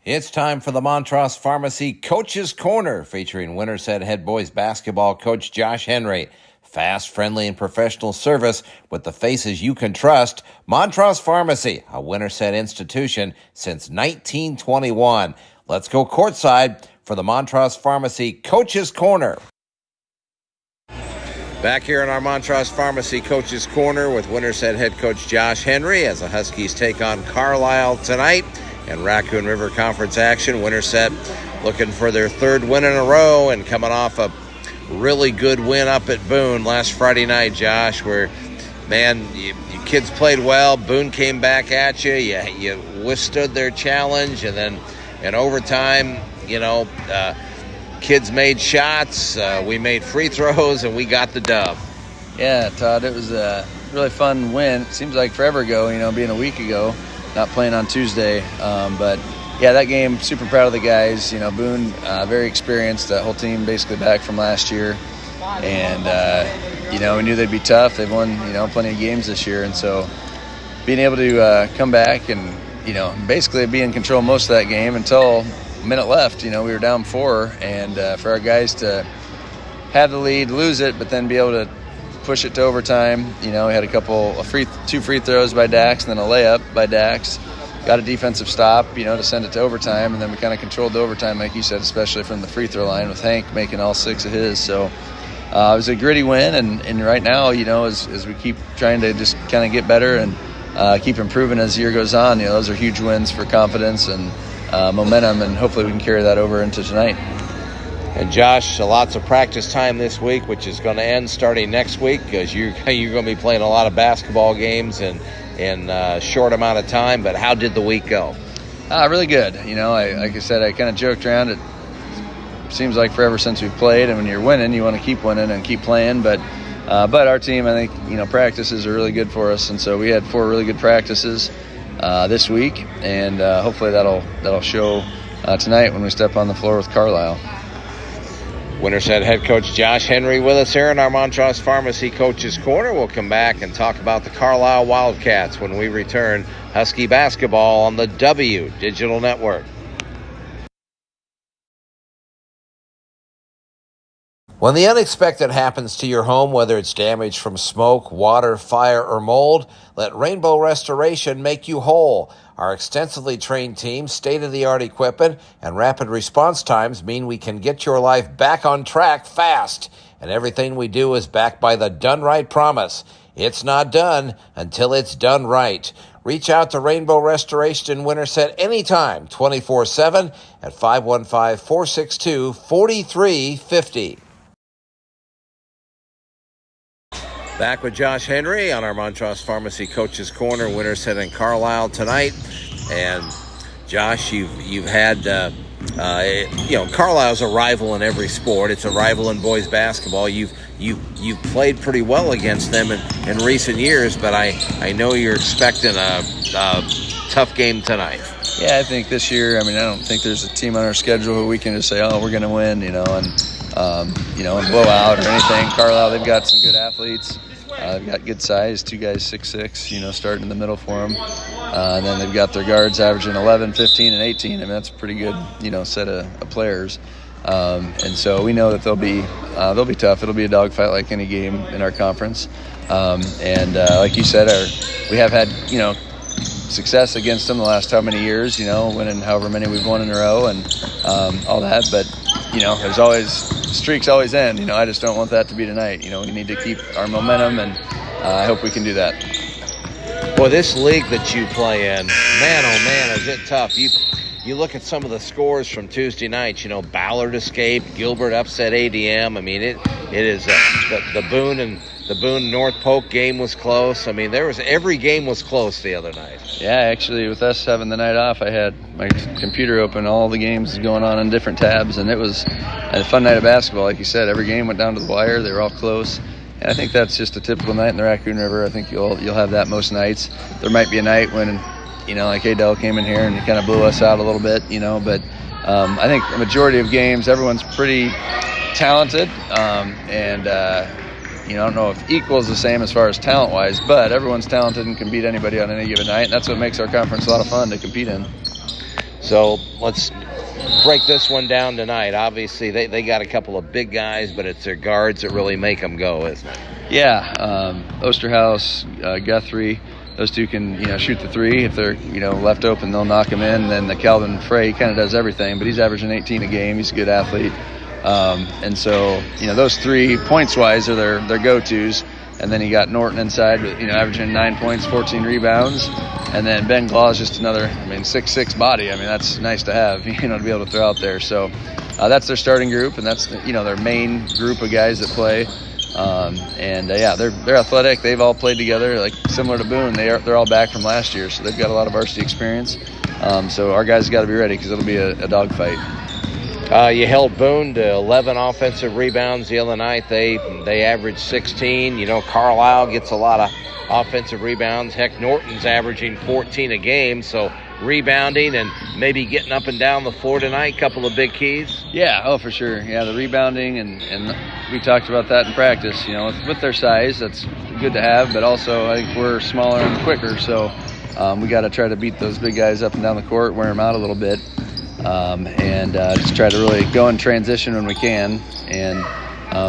It's time for the Montrose Pharmacy Coaches Corner, featuring Winterset head boys basketball coach Josh Henry. Fast, friendly, and professional service with the faces you can trust. Montrose Pharmacy, a Winterset institution since 1921. Let's go courtside for the Montrose Pharmacy Coaches Corner. Back here in our Montrose Pharmacy Coaches Corner with Winterset head coach Josh Henry as the Huskies take on Carlisle tonight in Raccoon River Conference action. Winterset looking for their third win in a row and coming off a really good win up at Boone last Friday night, Josh, where, man, you kids played well. Boone came back at you. You withstood their challenge, and then in overtime, kids made shots. We made free throws, and we got the dub. Yeah, Todd, it was a really fun win. It seems like forever ago, being a week ago, not playing on Tuesday. But, yeah, that game, super proud of the guys. Boone, very experienced, that whole team basically back from last year. And, we knew they'd be tough. They've won, plenty of games this year. And so being able to come back and, basically be in control most of that game until a minute left. We were down 4. And for our guys to have the lead, lose it, but then be able to push it to overtime. We had two free throws by Dax and then a layup by Dax. Got a defensive stop, to send it to overtime, and then we kind of controlled the overtime, like you said, especially from the free throw line with Hank making all 6 of his. So it was a gritty win, and right now, as we keep trying to just kind of get better and keep improving as the year goes on, those are huge wins for confidence and momentum, and hopefully we can carry that over into tonight. And Josh, lots of practice time this week, which is going to end starting next week, because you're going to be playing a lot of basketball games in a short amount of time. But how did the week go? Really good. Like I said, I kind of joked around. It seems like forever since we've played, and when you're winning, you want to keep winning and keep playing. But our team, I think, practices are really good for us, and so we had 4 really good practices. this week, and hopefully that'll show tonight when we step on the floor with Carlisle. Winterset head coach Josh Henry with us here in our Montrose Pharmacy Coach's Corner. We'll come back and talk about the Carlisle Wildcats when we return. Husky basketball on the W Digital Network. When the unexpected happens to your home, whether it's damage from smoke, water, fire, or mold, let Rainbow Restoration make you whole. Our extensively trained team, state-of-the-art equipment, and rapid response times mean we can get your life back on track fast. And everything we do is backed by the Done Right promise. It's not done until it's done right. Reach out to Rainbow Restoration in Winterset anytime, 24/7 at 515-462-4350. Back with Josh Henry on our Montrose Pharmacy Coach's Corner, Winterset and Carlisle tonight. And Josh, you've had Carlisle's a rival in every sport. It's a rival in boys basketball. You've played pretty well against them in recent years, but I know you're expecting a tough game tonight. Yeah, I think this year, I don't think there's a team on our schedule who we can just say, oh, we're going to win, and blow out or anything. Carlisle, they've got some good athletes. They've got good size, two guys 6'6", starting in the middle for them. And then they've got their guards averaging 11, 15, and 18. That's a pretty good, set of players. And so we know that they'll be tough. It'll be a dogfight like any game in our conference. Like you said, we have had, success against them the last how many years, winning however many we've won in a row and all that. But, there's always, streaks always end. I just don't want that to be tonight. We need to keep our momentum, and I hope we can do that. Well, this league that you play in, man, oh man, is it tough. You look at some of the scores from Tuesday night. Ballard escaped, Gilbert upset ADM. It is the Boone and the Boone North Polk game was close. Every game was close the other night. Yeah, actually, with us having the night off, I had my computer open, all the games going on different tabs, and it was a fun night of basketball. Like you said, every game went down to the wire. They were all close. And I think that's just a typical night in the Raccoon River. I think you'll have that most nights. There might be a night when, like Adele came in here and kind of blew us out a little bit, but I think the majority of games, everyone's pretty talented, I don't know if equal is the same as far as talent-wise, but everyone's talented and can beat anybody on any given night, and that's what makes our conference a lot of fun to compete in. So let's break this one down tonight. Obviously, they got a couple of big guys, but it's their guards that really make them go, isn't it? Yeah, Osterhaus, Guthrie, those two can, shoot the three. If they're, left open, they'll knock them in. Then the Calvin Frey kind of does everything, but he's averaging 18 a game. He's a good athlete. And so, those 3 points-wise are their go-tos. And then you got Norton inside, averaging 9 points, 14 rebounds. And then Ben Glaw is just another, 6'6" body. That's nice to have, to be able to throw out there. So that's their starting group, and that's, their main group of guys that play. They're athletic. They've all played together, like similar to Boone. They're all back from last year, so they've got a lot of varsity experience. So our guys got to be ready because it'll be a dogfight. You held Boone to 11 offensive rebounds the other night. They averaged 16. Carlisle gets a lot of offensive rebounds. Heck, Norton's averaging 14 a game. So rebounding and maybe getting up and down the floor tonight, couple of big keys. Yeah, for sure. Yeah, the rebounding, and we talked about that in practice. With their size, that's good to have, but also I think we're smaller and quicker, so we got to try to beat those big guys up and down the court, wear them out a little bit. Just try to really go in transition when we can. And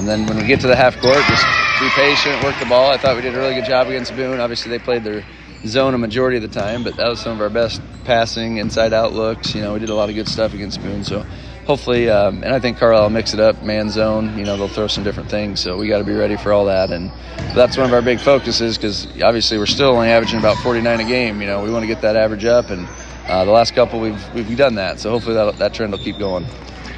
then when we get to the half court, just be patient, work the ball. I thought we did a really good job against Boone. Obviously, they played their zone a majority of the time, but that was some of our best passing, inside-out looks. We did a lot of good stuff against Boone. So hopefully, and I think Carlisle will mix it up, man zone. They'll throw some different things. So we got to be ready for all that. And that's one of our big focuses because obviously we're still only averaging about 49 a game. We want to get that average up, and the last couple we've done that, so hopefully that trend will keep going.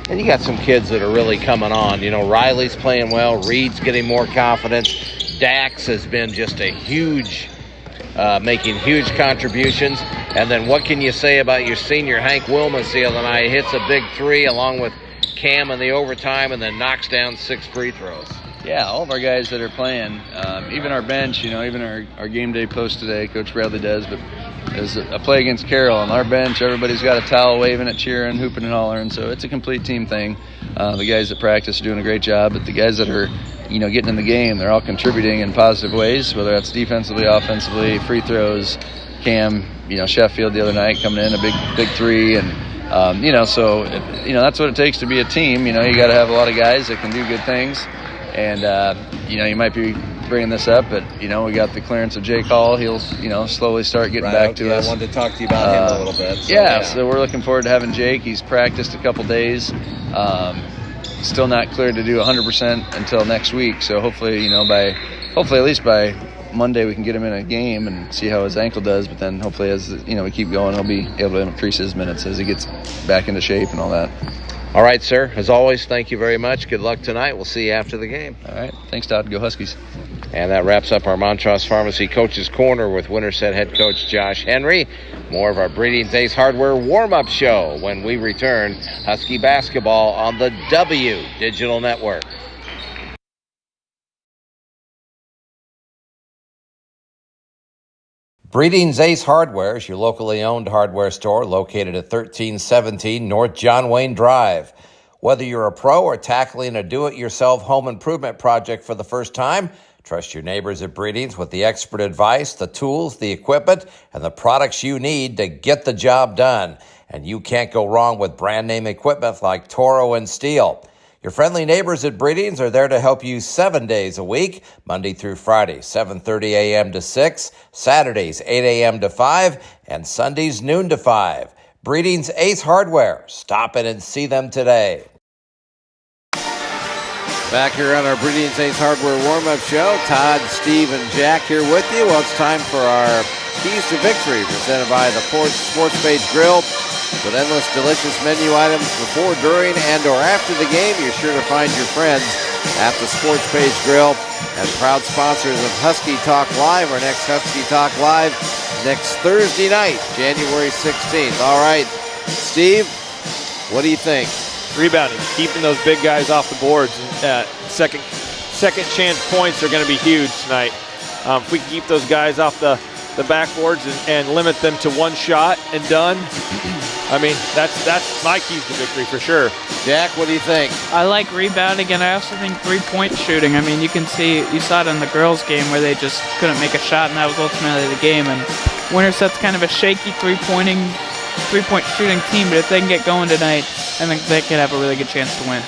And you got some kids that are really coming on. Riley's playing well, Reed's getting more confidence. Dax has been just a huge, making huge contributions. And then what can you say about your senior Hank Wilmus the other night? Hits a big 3 along with Cam in the overtime and then knocks down 6 free throws. Yeah, all of our guys that are playing, even our bench, even our game day post today, Coach Bradley does, but is a play against Carroll. On our bench, everybody's got a towel waving it, cheering, hooping and hollering. So it's a complete team thing. The guys that practice are doing a great job, but the guys that are, getting in the game, they're all contributing in positive ways, whether that's defensively, offensively, free throws. Cam, Sheffield the other night coming in, a big three, and so that's what it takes to be a team. You got to have a lot of guys that can do good things, and you might be bringing this up, but we got the clearance of Jake Hall. He'll slowly start getting back to us. I wanted to talk to you about him a little bit. So we're looking forward to having Jake. He's practiced a couple days. Still not cleared to do 100% until next week. So hopefully, at least by Monday we can get him in a game and see how his ankle does. But then hopefully as we keep going, he'll be able to increase his minutes as he gets back into shape and all that. All right, sir. As always, thank you very much. Good luck tonight. We'll see you after the game. All right. Thanks, Todd. Go Huskies. And that wraps up our Montrose Pharmacy Coach's Corner with Winterset head coach Josh Henry. More of our Breeding's Ace Hardware warm-up show when we return. Husky basketball on the W Digital Network. Breeding's Ace Hardware is your locally owned hardware store located at 1317 North John Wayne Drive. Whether you're a pro or tackling a do-it-yourself home improvement project for the first time, trust your neighbors at Breeding's with the expert advice, the tools, the equipment, and the products you need to get the job done. And you can't go wrong with brand name equipment like Toro and Steel. Your friendly neighbors at Breeding's are there to help you 7 days a week, Monday through Friday, 7:30 a.m. to 6, Saturdays 8 a.m. to 5, and Sundays noon to 5. Breeding's Ace Hardware. Stop in and see them today. Back here on our Breeding's Ace Hardware warm-up show, Todd, Steve, and Jack here with you. Well, it's time for our Keys to Victory, presented by the Sports Page Grill. With endless delicious menu items before, during, and or after the game, you're sure to find your friends at the Sports Page Grill. And proud sponsors of Husky Talk Live, our next Husky Talk Live next Thursday night, January 16th. All right, Steve, what do you think? Rebounding, keeping those big guys off the boards. Second chance points are going to be huge tonight. If we can keep those guys off the backboards and limit them to one shot and done, I mean, that's my keys to victory for sure. Jack, what do you think? I like rebounding, and I also think three-point shooting. I mean, you saw it in the girls' game where they just couldn't make a shot, and that was ultimately the game. And Winterset's kind of a shaky three-point shooting team, but if they can get going tonight, I think they could have a really good chance to win.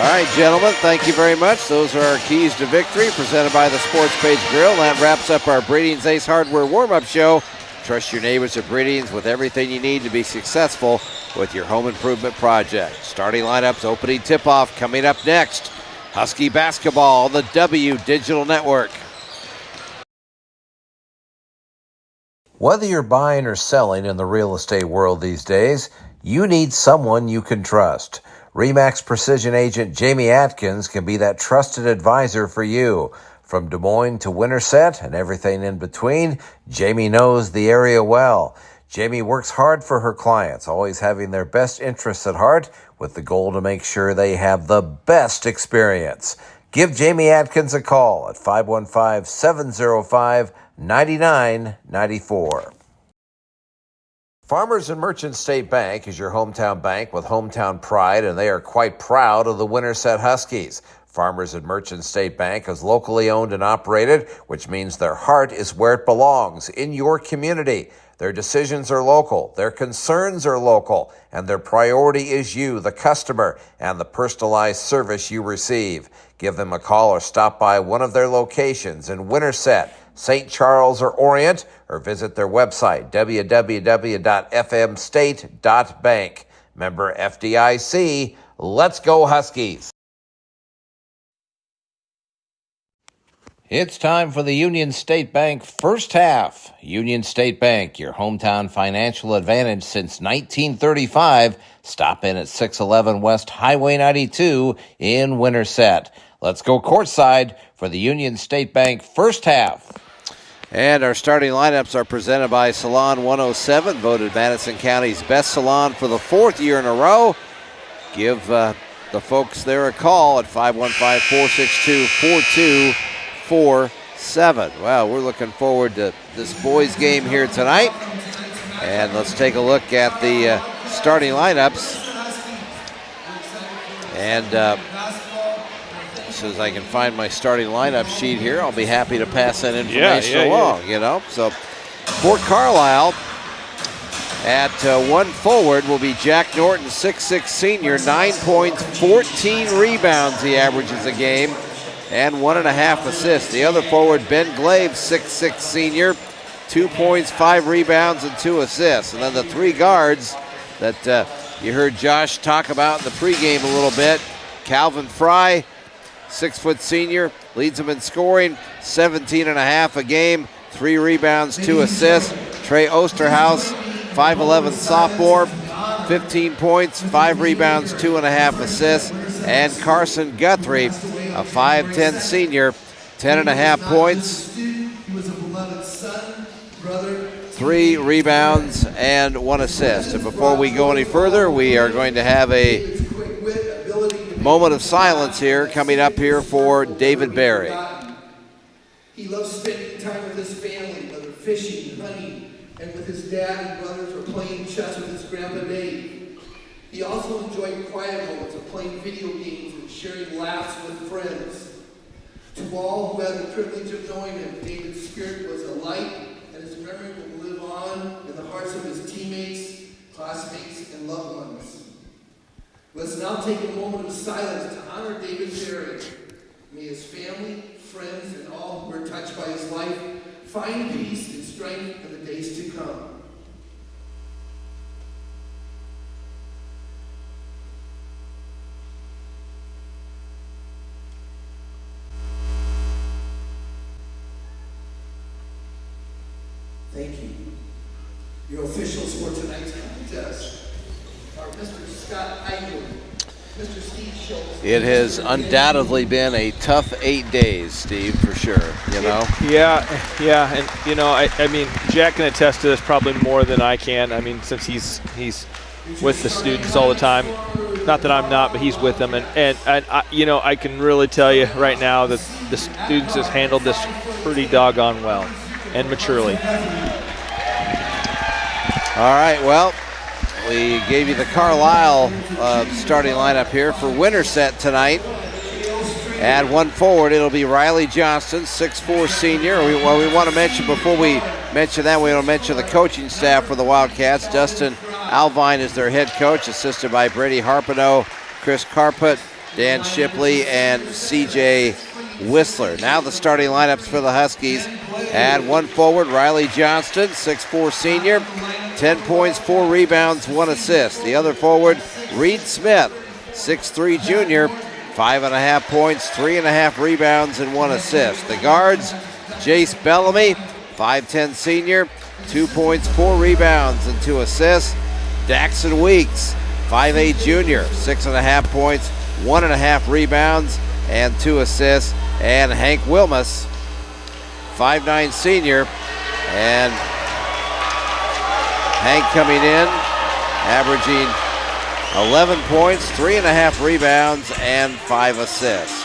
All right, gentlemen, thank you very much. Those are our keys to victory presented by the Sports Page Grill. That wraps up our Breeding's Ace Hardware warm-up show. Trust your neighbors at Breeding's with everything you need to be successful with your home improvement project. Starting lineups, opening tip-off coming up next. Husky basketball on the W Digital Network. Whether you're buying or selling in the real estate world these days, you need someone you can trust. RE/MAX Precision Agent Jamie Atkins can be that trusted advisor for you. From Des Moines to Winterset and everything in between, Jamie knows the area well. Jamie works hard for her clients, always having their best interests at heart, with the goal to make sure they have the best experience. Give Jamie Atkins a call at 515-705-9994. Farmers and Merchant State Bank is your hometown bank with hometown pride, and they are quite proud of the Winterset Huskies. Farmers and Merchant State Bank is locally owned and operated, which means their heart is where it belongs, in your community. Their decisions are local, their concerns are local, and their priority is you, the customer, and the personalized service you receive. Give them a call or stop by one of their locations in Winterset, St. Charles, or Orient, or visit their website, www.fmstate.bank. Member FDIC, let's go Huskies. It's time for the Union State Bank first half. Union State Bank, your hometown financial advantage since 1935. Stop in at 611 West Highway 92 in Winterset. Let's go courtside for the Union State Bank first half. And our starting lineups are presented by Salon 107, voted Madison County's best salon for the fourth year in a row. Give the folks there a call at 515-462-4247. Well, we're looking forward to this boys game here tonight. And let's take a look at the starting lineups. And as soon as I can find my starting lineup sheet here, I'll be happy to pass that information along, you know. So for Carlisle, at one forward will be Jack Norton, 6'6" senior, 9 points, 14 rebounds he averages a game, and 1.5 assists. The other forward, Ben Glave, 6'6" senior, 2 points, 5 rebounds, and 2 assists. And then the three guards that you heard Josh talk about in the pregame a little bit. Calvin Fry, 6' senior, leads them in scoring, 17.5 a game, 3 rebounds, 2 assists. Trey Osterhaus, 5'11" sophomore, 15 points, 5 rebounds, 2.5 assists. And Carson Guthrie, a 5'10" senior, 10.5 points, 3 rebounds, and 1 assist. And before we go any further, we are going to have a moment of silence here coming up here for David Berry. He loves spending time with his family, whether fishing, hunting, and with his dad and brothers, or playing chess with his grandpa Dave. He also enjoyed quiet moments of playing video games and sharing laughs with friends. To all who had the privilege of knowing him, David's spirit was a light, and his memory will live on in the hearts of his teammates, classmates, and loved ones. Let's now take a moment of silence to honor David Berry. May his family, friends, and all who were touched by his life find peace and strength in the days to come. Thank you. Your officials for tonight's contest are Mr. Scott Eichel, Mr. Steve Schultz. It has undoubtedly been a tough 8 days, Steve, for sure, you know? Yeah, and you know, I mean, Jack can attest to this probably more than I can. I mean, since he's with the students all the time. Not that I'm not, but he's with them, and I, you know, I can really tell you right now that the students has handled this pretty doggone well and maturely. All right, well, we gave you the Carlisle starting lineup here for Winterset tonight. At one forward, it'll be Riley Johnston, 6'4" senior. We want to mention, before we mention that, we want to mention the coaching staff for the Wildcats. Dustin Alvine is their head coach, assisted by Brady Harpino, Chris Carpet, Dan Shipley, and CJ Whistler. Now the starting lineups for the Huskies. At one forward, Riley Johnston, 6'4" senior, 10 points, 4 rebounds, 1 assist. The other forward, Reed Smith, 6'3" junior, 5.5 points, 3.5 rebounds, and 1 assist. The guards, Jace Bellamy, 5'10" senior, 2 points, 4 rebounds, and 2 assists. Daxon Weeks, 5'8" junior, 6.5 points, 1.5 rebounds, and 2 assists. And Hank Wilmus, 5'9" senior, and Hank coming in, averaging 11 points, 3.5 rebounds, and 5 assists.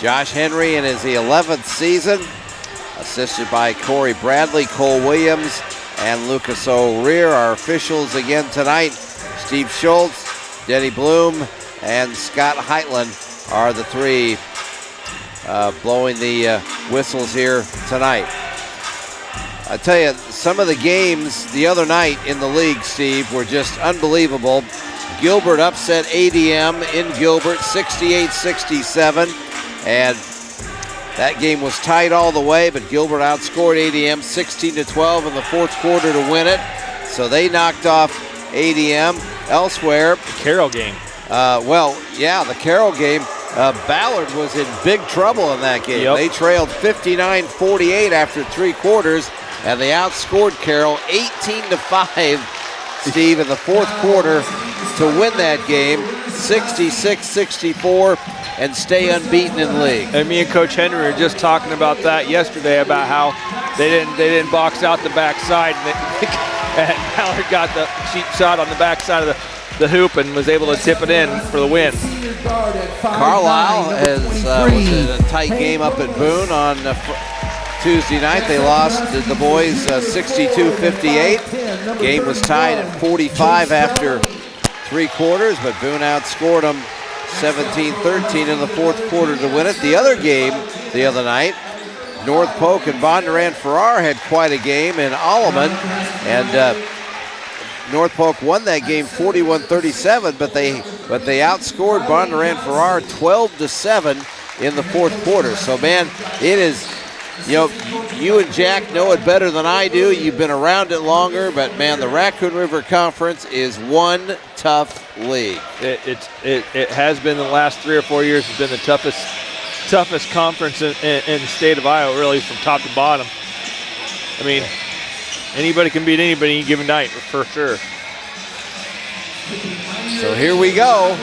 Josh Henry in his 11th season, assisted by Corey Bradley, Cole Williams, and Lucas O'Rear. Our officials again tonight, Steve Schultz, Denny Bloom, and Scott Heitland are the three blowing the whistles here tonight. I tell you, some of the games the other night in the league, Steve, were just unbelievable. Gilbert upset ADM in Gilbert, 68-67, and that game was tight all the way, but Gilbert outscored ADM 16-12 in the fourth quarter to win it. So they knocked off ADM. Elsewhere, the Carroll game. The Carroll game. Ballard was in big trouble in that game. Yep. They trailed 59-48 after 3 quarters, and they outscored Carroll 18-5, Steve, in the fourth quarter to win that game, 66-64, and stay unbeaten in the league. And me and Coach Henry were just talking about that yesterday, about how they didn't box out the backside, and Ballard got the cheap shot on the backside of the hoop and was able to tip it in for the win. Carlisle was in a tight game up at Boone on Tuesday night. They lost the boys 62-58. Game was tied at 45 after 3 quarters, but Boone outscored them 17-13 in the 4th quarter to win it. The other game the other night, North Polk and Bondurant Farrar had quite a game in Alleman, and North Polk won that game 41-37, but they outscored Bondurant Farrar 12-7 in the 4th quarter. So man, it is, you and Jack know it better than I do. You've been around it longer, but man, the Raccoon River Conference is one tough league. It has been the last 3 or 4 years. It's been the toughest conference in the state of Iowa, really, from top to bottom. I mean, anybody can beat anybody any given night, for sure. So here we go.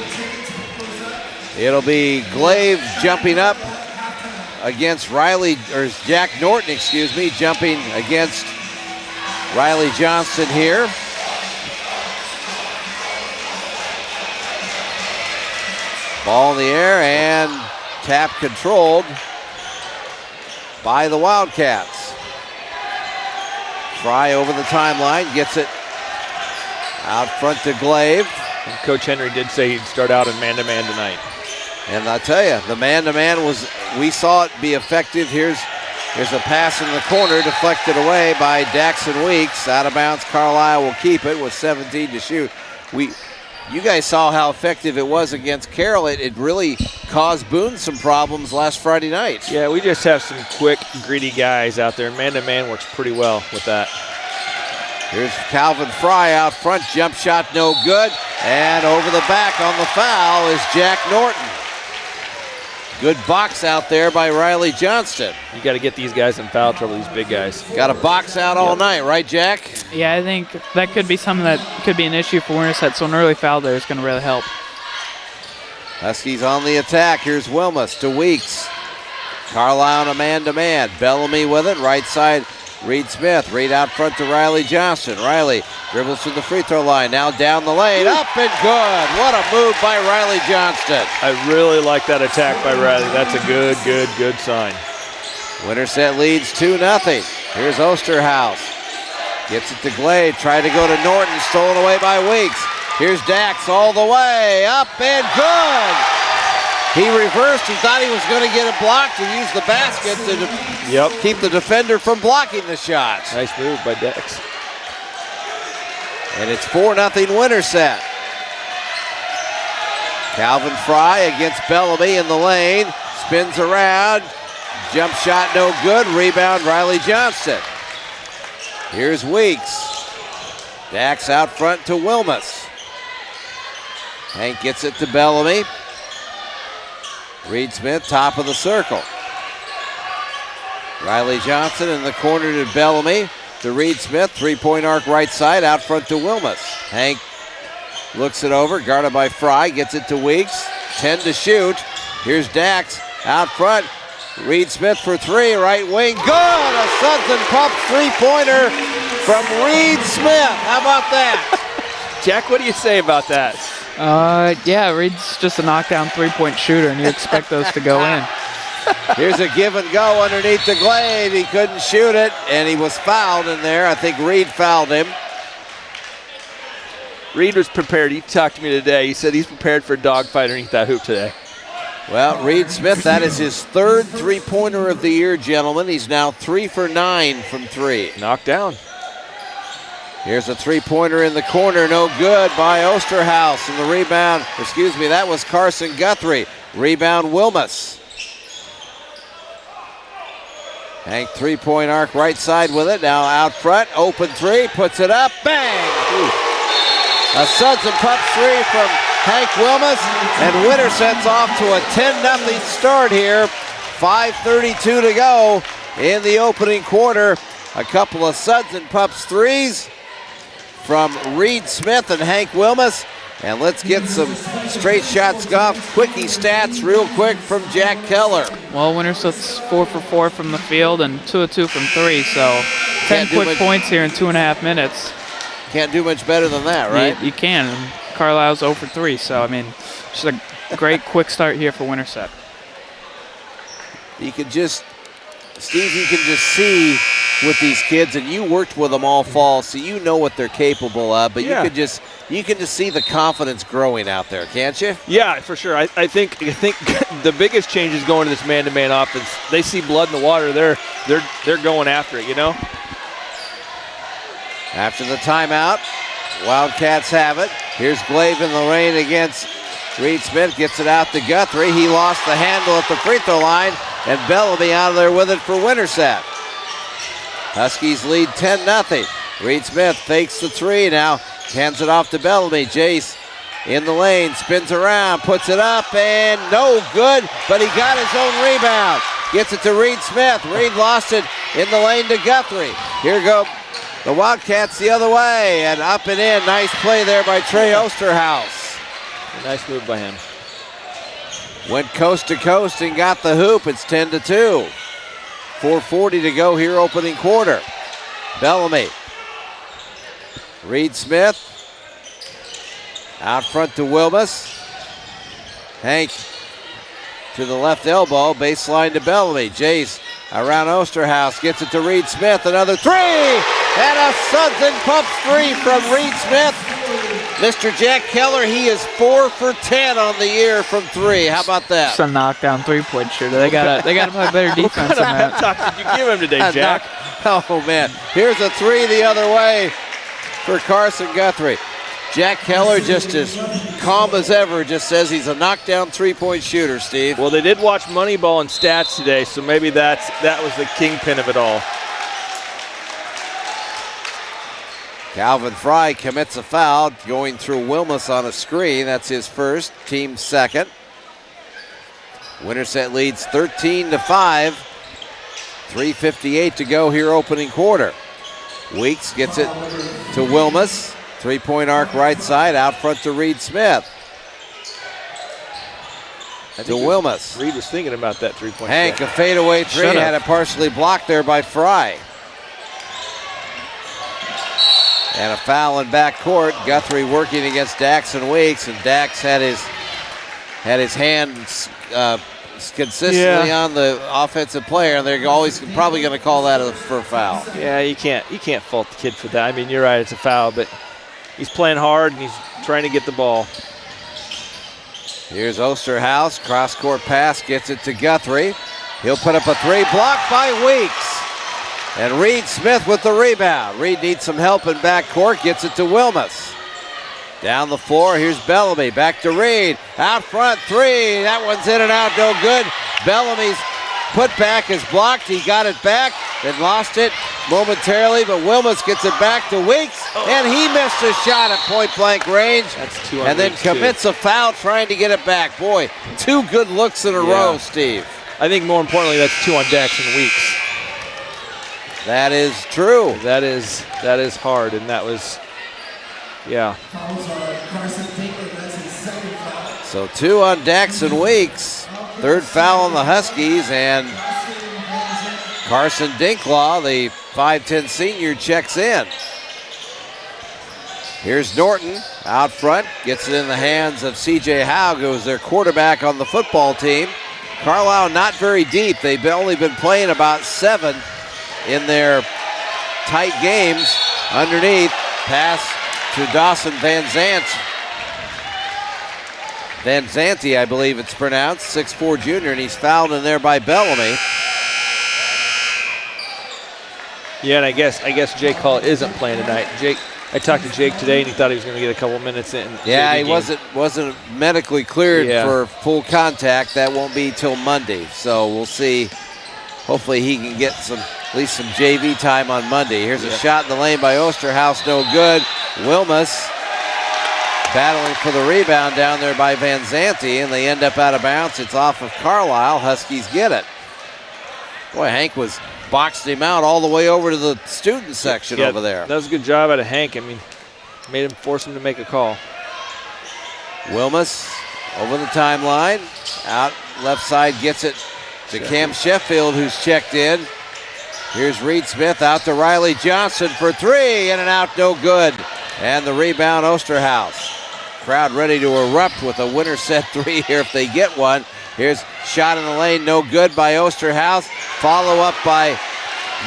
It'll be Glaive jumping up against Riley, or Jack Norton, excuse me, jumping against Riley Johnston here. Ball in the air and tap controlled by the Wildcats. Fry over the timeline, gets it out front to Glaive. And Coach Henry did say he'd start out in man-to-man tonight. And I tell you, the man-to-man was, we saw it be effective. Here's a pass in the corner, deflected away by Daxon Weeks. Out of bounds, Carlisle will keep it with 17 to shoot. You guys saw how effective it was against Carroll. It really caused Boone some problems last Friday night. Yeah, we just have some quick, greedy guys out there. Man-to-man works pretty well with that. Here's Calvin Fry out front. Jump shot no good. And over the back on the foul is Jack Norton. Good box out there by Riley Johnston. You got to get these guys in foul trouble, these big guys. Got a box out all night, right, Jack? Yeah, I think that could be something that could be an issue for Winterset, so an early foul there is going to really help. Huskies on the attack. Here's Wilmus to Weeks. Carlisle on a man-to-man. Bellamy with it. Right side, Reed Smith. Reed out front to Riley Johnston. Riley dribbles to the free throw line. Now down the lane. Up and good. What a move by Riley Johnston. I really like that attack by Riley. That's a good sign. Winterset leads 2-0. Here's Osterhaus. Gets it to Glade. Tried to go to Norton. Stolen away by Weeks. Here's Dax all the way. Up and good. He reversed. He thought he was going to get it blocked and use the basket to keep the defender from blocking the shot. Nice move by Dax. And it's 4-0 Winterset. Calvin Fry against Bellamy in the lane. Spins around. Jump shot no good. Rebound Riley Johnston. Here's Weeks. Dax out front to Wilmus. Hank gets it to Bellamy. Reed Smith, top of the circle. Riley Johnston in the corner to Bellamy. To Reed Smith, three-point arc right side, out front to Wilmus. Hank looks it over, guarded by Fry, gets it to Weeks. 10 to shoot. Here's Dax out front. Reed Smith for three, right wing. Good! A Suds and Pups three-pointer from Reed Smith. How about that? Jack, what do you say about that? Yeah, Reed's just a knockdown three-point shooter, and you expect those to go in. Here's a give and go underneath the Glade. He couldn't shoot it, and he was fouled in there. I think Reed fouled him. Reed was prepared. He talked to me today. He said he's prepared for a dogfight underneath that hoop today. Well, Reed Smith, that is his third three-pointer of the year, gentlemen. He's now 3 for 9 from three. Knocked down. Here's a three-pointer in the corner, no good by Osterhaus. And the rebound, that was Carson Guthrie. Rebound Wilmus. Hank three-point arc right side with it. Now out front, open three, puts it up, bang! Ooh. A Suds and Pups three from Hank Wilmus, and Winterset's off to a 10-0 start here. 5:32 to go in the opening quarter. A couple of Suds and Pups threes from Reed Smith and Hank Wilmus. And let's get some straight shots golf quickie stats real quick from Jack Keller. Well, Winterset's 4 for 4 from the field and 2 of 2 from three, so 10 quick points here in 2.5 minutes. Can't do much better than that, right? You can. And Carlisle's 0 for 3, so I mean, just a great quick start here for Winterset. You can just, Steve, you can just see with these kids, and you worked with them all fall, so you know what they're capable of. But you can just see the confidence growing out there, can't you? Yeah, for sure. I think the biggest change is going to this man-to-man offense. They see blood in the water. They're going after it, you know. After the timeout, Wildcats have it. Here's Glavin Lorraine against Reed Smith. Gets it out to Guthrie. He lost the handle at the free throw line, and Bellamy out of there with it for Winterset. Huskies lead 10-0. Reed Smith fakes the three now. Hands it off to Bellamy. Jace in the lane, spins around, puts it up, and no good, but he got his own rebound. Gets it to Reed Smith. Reed lost it in the lane to Guthrie. Here go the Wildcats the other way, and up and in. Nice play there by Trey Osterhaus. Nice move by him. Went coast to coast and got the hoop. It's 10-2. 4:40 to go here, opening quarter. Bellamy. Reed Smith. Out front to Wilmus. Hank to the left elbow. Baseline to Bellamy. Jace around Osterhaus. Gets it to Reed Smith. Another three. And a Suds and Pups three from Reed Smith. Mr. Jack Keller, he is 4 for 10 on the year from three. How about that? It's a knockdown three-point shooter. They gotta play better defense than that. What kind of did you give him today, Jack? Oh, man. Here's a three the other way for Carson Guthrie. Jack Keller, just as calm as ever, just says he's a knockdown three-point shooter, Steve. Well, they did watch Moneyball and stats today, so maybe that was the kingpin of it all. Calvin Fry commits a foul, going through Wilmus on a screen. That's his first, team second. Winterset leads 13-5. 3:58 to go here, opening quarter. Weeks gets it to Wilmus. Three-point arc right side, out front to Reed Smith. To Wilmus. Reed was thinking about that three-point Hank, shot. a fadeaway three, had it partially blocked there by Fry. And a foul in backcourt. Guthrie working against Dax and Weeks, and Dax had his hands consistently on the offensive player, and they're always probably going to call that for a foul. Yeah, you can't fault the kid for that. I mean, you're right, it's a foul, but he's playing hard and he's trying to get the ball. Here's Osterhaus, cross-court pass, gets it to Guthrie. He'll put up a three, blocked by Weeks. And Reed Smith with the rebound. Reed needs some help in backcourt, gets it to Wilmus. Down the floor, here's Bellamy, back to Reed. Out front, three, that one's in and out, no good. Bellamy's putback is blocked, he got it back, then lost it momentarily, but Wilmus gets it back to Weeks, and he missed a shot at point-blank range. That's two on and then Weeks, commits a foul trying to get it back. Boy, two good looks in a row, Steve. I think more importantly, that's two on Dax and Weeks. That is true. That is hard, and that was, yeah. So two on Dax and Weeks. Third foul on the Huskies, and Carson Dinklaw, the 5'10 senior, checks in. Here's Norton out front, gets it in the hands of C.J. Haug, who's their quarterback on the football team. Carlisle not very deep. They've only been playing about 7 in their tight games. Underneath, pass to Dawson Van Zanti, I believe it's pronounced, 6'4 junior, and he's fouled in there by Bellamy. Yeah, and I guess Jake Hall isn't playing tonight. I talked to Jake today, and he thought he was going to get a couple minutes in. Yeah, he wasn't medically cleared for full contact. That won't be till Monday, so we'll see. Hopefully he can get at least some JV time on Monday. Here's a shot in the lane by Osterhaus, no good. Wilmus battling for the rebound down there by Van Zanti, and they end up out of bounds. It's off of Carlisle. Huskies get it. Boy, Hank was boxed him out all the way over to the student section over there. That was a good job out of Hank. I mean, made him force him to make a call. Wilmus over the timeline. Out left side, gets it to Cam Sheffield, who's checked in. Here's Reed Smith out to Riley Johnson for three. In and out, no good. And the rebound, Osterhaus. Crowd ready to erupt with a Winterset three here if they get one. Here's shot in the lane, no good by Osterhaus. Follow up by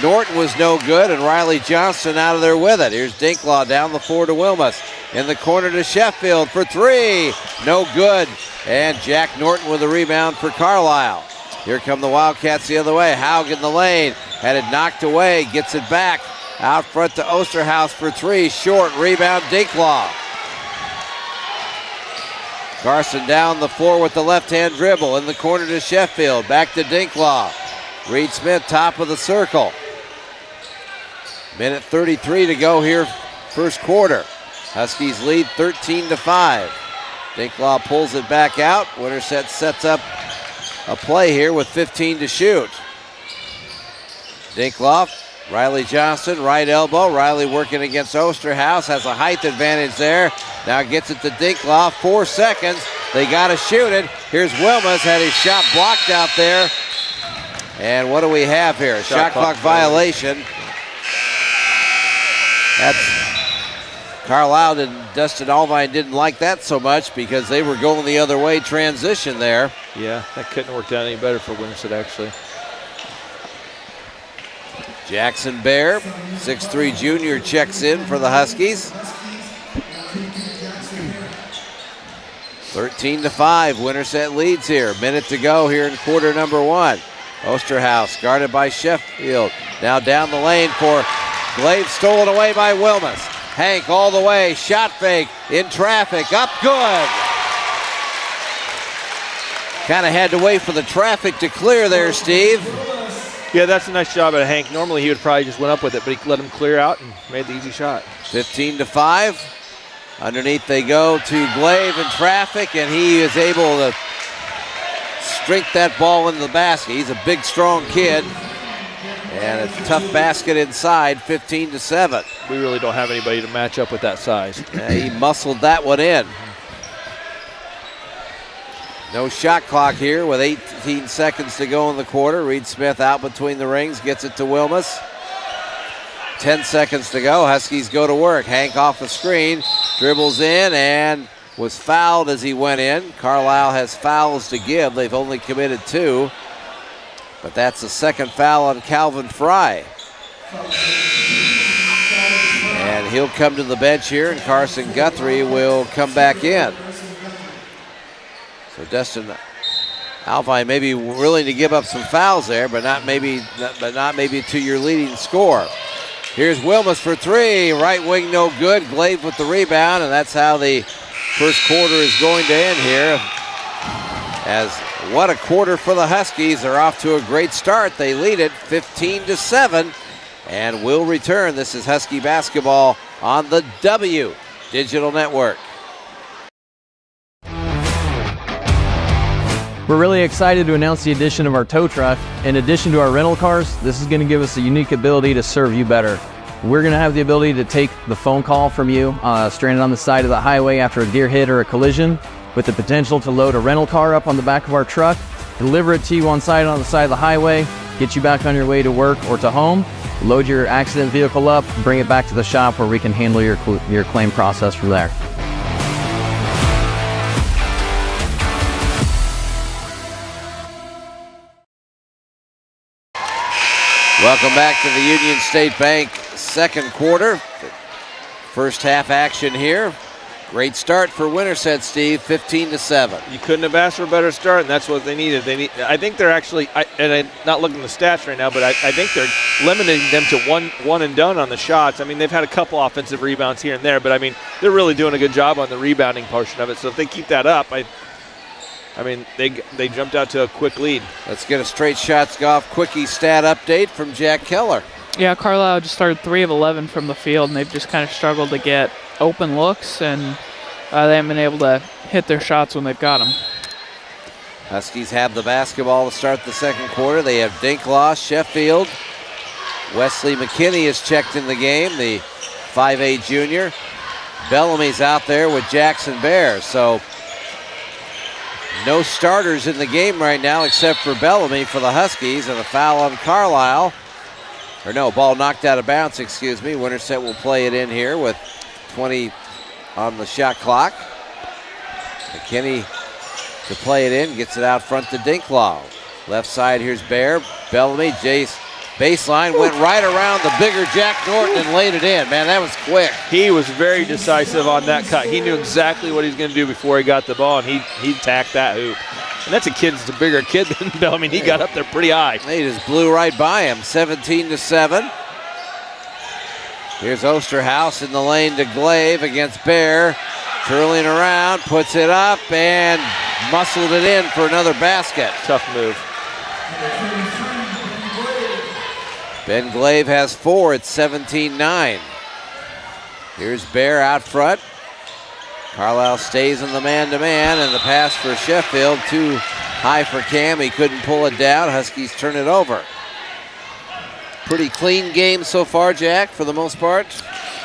Norton was no good, and Riley Johnson out of there with it. Here's Dinklaw down the floor to Wilmus. In the corner to Sheffield for three. No good. And Jack Norton with a rebound for Carlisle. Here come the Wildcats the other way. Haug in the lane. Had it knocked away. Gets it back. Out front to Osterhaus for three. Short. Rebound Dinklaw. Carson down the floor with the left-hand dribble. In the corner to Sheffield. Back to Dinklaw. Reed Smith, top of the circle. Minute 33 to go here, first quarter. Huskies lead 13-5. Dinklaw pulls it back out. Winterset sets up a play here with 15 to shoot. Dinklaw, Riley Johnson, right elbow. Riley working against Osterhaus, has a height advantage there. Now gets it to Dinklaw, 4 seconds. They got to shoot it. Here's Wilmus, had his shot blocked out there. And what do we have here? Shot clock violation. That's Carlisle and Dustin Alvine didn't like that so much because they were going the other way transition there. Yeah, that couldn't have worked out any better for Winterset, actually. Jackson Bear, 6'3" junior, checks in for the Huskies. 13-5, Winterset leads here. Minute to go here in quarter number one. Osterhaus guarded by Sheffield. Now down the lane for Glaive, stolen away by Wilmus. Hank all the way, shot fake, in traffic, up good. Kind of had to wait for the traffic to clear there, Steve. Yeah, that's a nice job at Hank. Normally he would probably just went up with it, but he let him clear out and made the easy shot. 15-5. Underneath they go to Glaive in traffic, and he is able to strike that ball into the basket. He's a big, strong kid. And a tough basket inside, 15-7. We really don't have anybody to match up with that size. Yeah, he muscled that one in. No shot clock here with 18 seconds to go in the quarter. Reed Smith out between the rings, gets it to Wilmus. 10 seconds to go. Huskies go to work. Hank off the screen, dribbles in and was fouled as he went in. Carlisle has fouls to give. They've only committed 2. But that's the second foul on Calvin Fry. And he'll come to the bench here, and Carson Guthrie will come back in. So Dustin Alvine may be willing to give up some fouls there, but not maybe to your leading scorer. Here's Wilmus for three. Right wing no good. Glaive with the rebound, and that's how the first quarter is going to end here. As what a quarter for the Huskies. They're off to a great start. They lead it 15-7 and will return. This is Husky basketball on the W Digital Network. We're really excited to announce the addition of our tow truck. In addition to our rental cars, this is going to give us a unique ability to serve you better. We're going to have the ability to take the phone call from you stranded on the side of the highway after a deer hit or a collision, with the potential to load a rental car up on the back of our truck, deliver it to you on the side of the highway, get you back on your way to work or to home, load your accident vehicle up, bring it back to the shop where we can handle your claim process from there. Welcome back to the Union State Bank second quarter. First half action here. Great start for Winterset, Steve, 15-7. You couldn't have asked for a better start, and that's what they needed. I think they're actually, and I'm not looking at the stats right now, but I think they're limiting them to one and done on the shots. I mean, they've had a couple offensive rebounds here and there, but I mean, they're really doing a good job on the rebounding portion of it. So if they keep that up, I mean, they jumped out to a quick lead. Let's get a straight shots golf quickie stat update from Jack Keller. Yeah, Carlisle just started 3 of 11 from the field, and they've just kind of struggled to get open looks, and they haven't been able to hit their shots when they've got them. Huskies have the basketball to start the second quarter. They have Dinklaw, Sheffield. Wesley McKinney is checked in the game, the 5'8" junior. Bellamy's out there with Jackson Bear, so no starters in the game right now except for Bellamy for the Huskies, and a foul on Carlisle. Or no, ball knocked out of bounds, excuse me. Winterset will play it in here with 20 on the shot clock. McKinney to play it in, gets it out front to Dinklaw. Left side, here's Bear. Bellamy, Jace Baseline went right around the bigger Jack Norton and laid it in. Man, that was quick. He was very decisive on that cut. He knew exactly what he was going to do before he got the ball, and he tacked that hoop. And that's a bigger kid than Bellamy. He got up there pretty high. They just blew right by him, 17-7. Here's Osterhaus in the lane to Glaive against Bear. Curling around, puts it up, and muscled it in for another basket. Tough move. Ben Glaive has 4. It's 17-9. Here's Bear out front. Carlisle stays in the man-to-man, and the pass for Sheffield too high for Cam. He couldn't pull it down. Huskies turn it over. Pretty clean game so far, Jack, for the most part.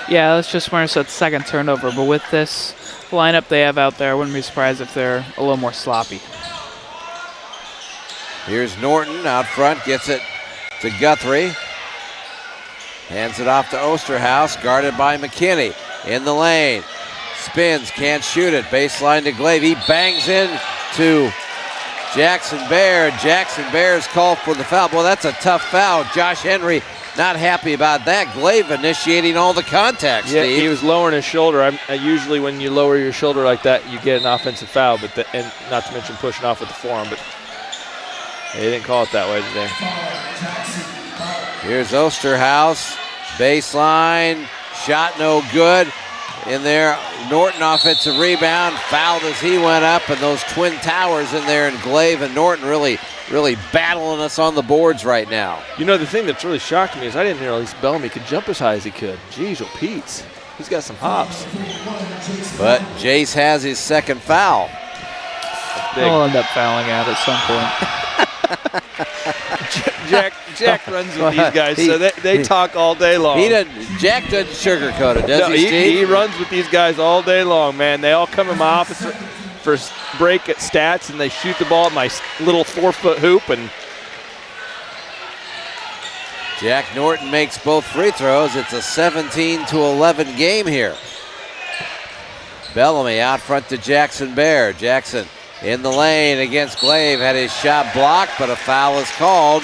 Yeah, that's just Winterset's second turnover, but with this lineup they have out there, I wouldn't be surprised if they're a little more sloppy. Here's Norton out front, gets it to Guthrie. Hands it off to Osterhaus, guarded by McKinney. In the lane, spins, can't shoot it. Baseline to Glaive, he bangs in to Jackson Bear. Jackson Bear's called for the foul. Boy, that's a tough foul. Josh Henry not happy about that. Glaive initiating all the contact, Yeah, Steve. he was lowering his shoulder. Usually when you lower your shoulder like that, you get an offensive foul, and not to mention pushing off with the forearm, but they didn't call it that way today. Here's Osterhaus, baseline, shot no good. In there, Norton offensive rebound, fouled as he went up, and those twin towers in there, and Glaive and Norton really battling us on the boards right now. You know, the thing that's really shocked me is I didn't realize Bellamy could jump as high as he could. Jeez, oh Pete, he's got some hops. But Jace has his second foul. I'll end up fouling out at some point. Jack runs with these guys, so they talk all day long. Jack doesn't sugarcoat it, does he, Steve? He runs with these guys all day long, man. They all come in my office for break at stats, and they shoot the ball at my little 4-foot hoop. And Jack Norton makes both free throws. It's a 17-11 game here. Bellamy out front to Jackson Bear. Jackson in the lane against Glaive, had his shot blocked, but a foul is called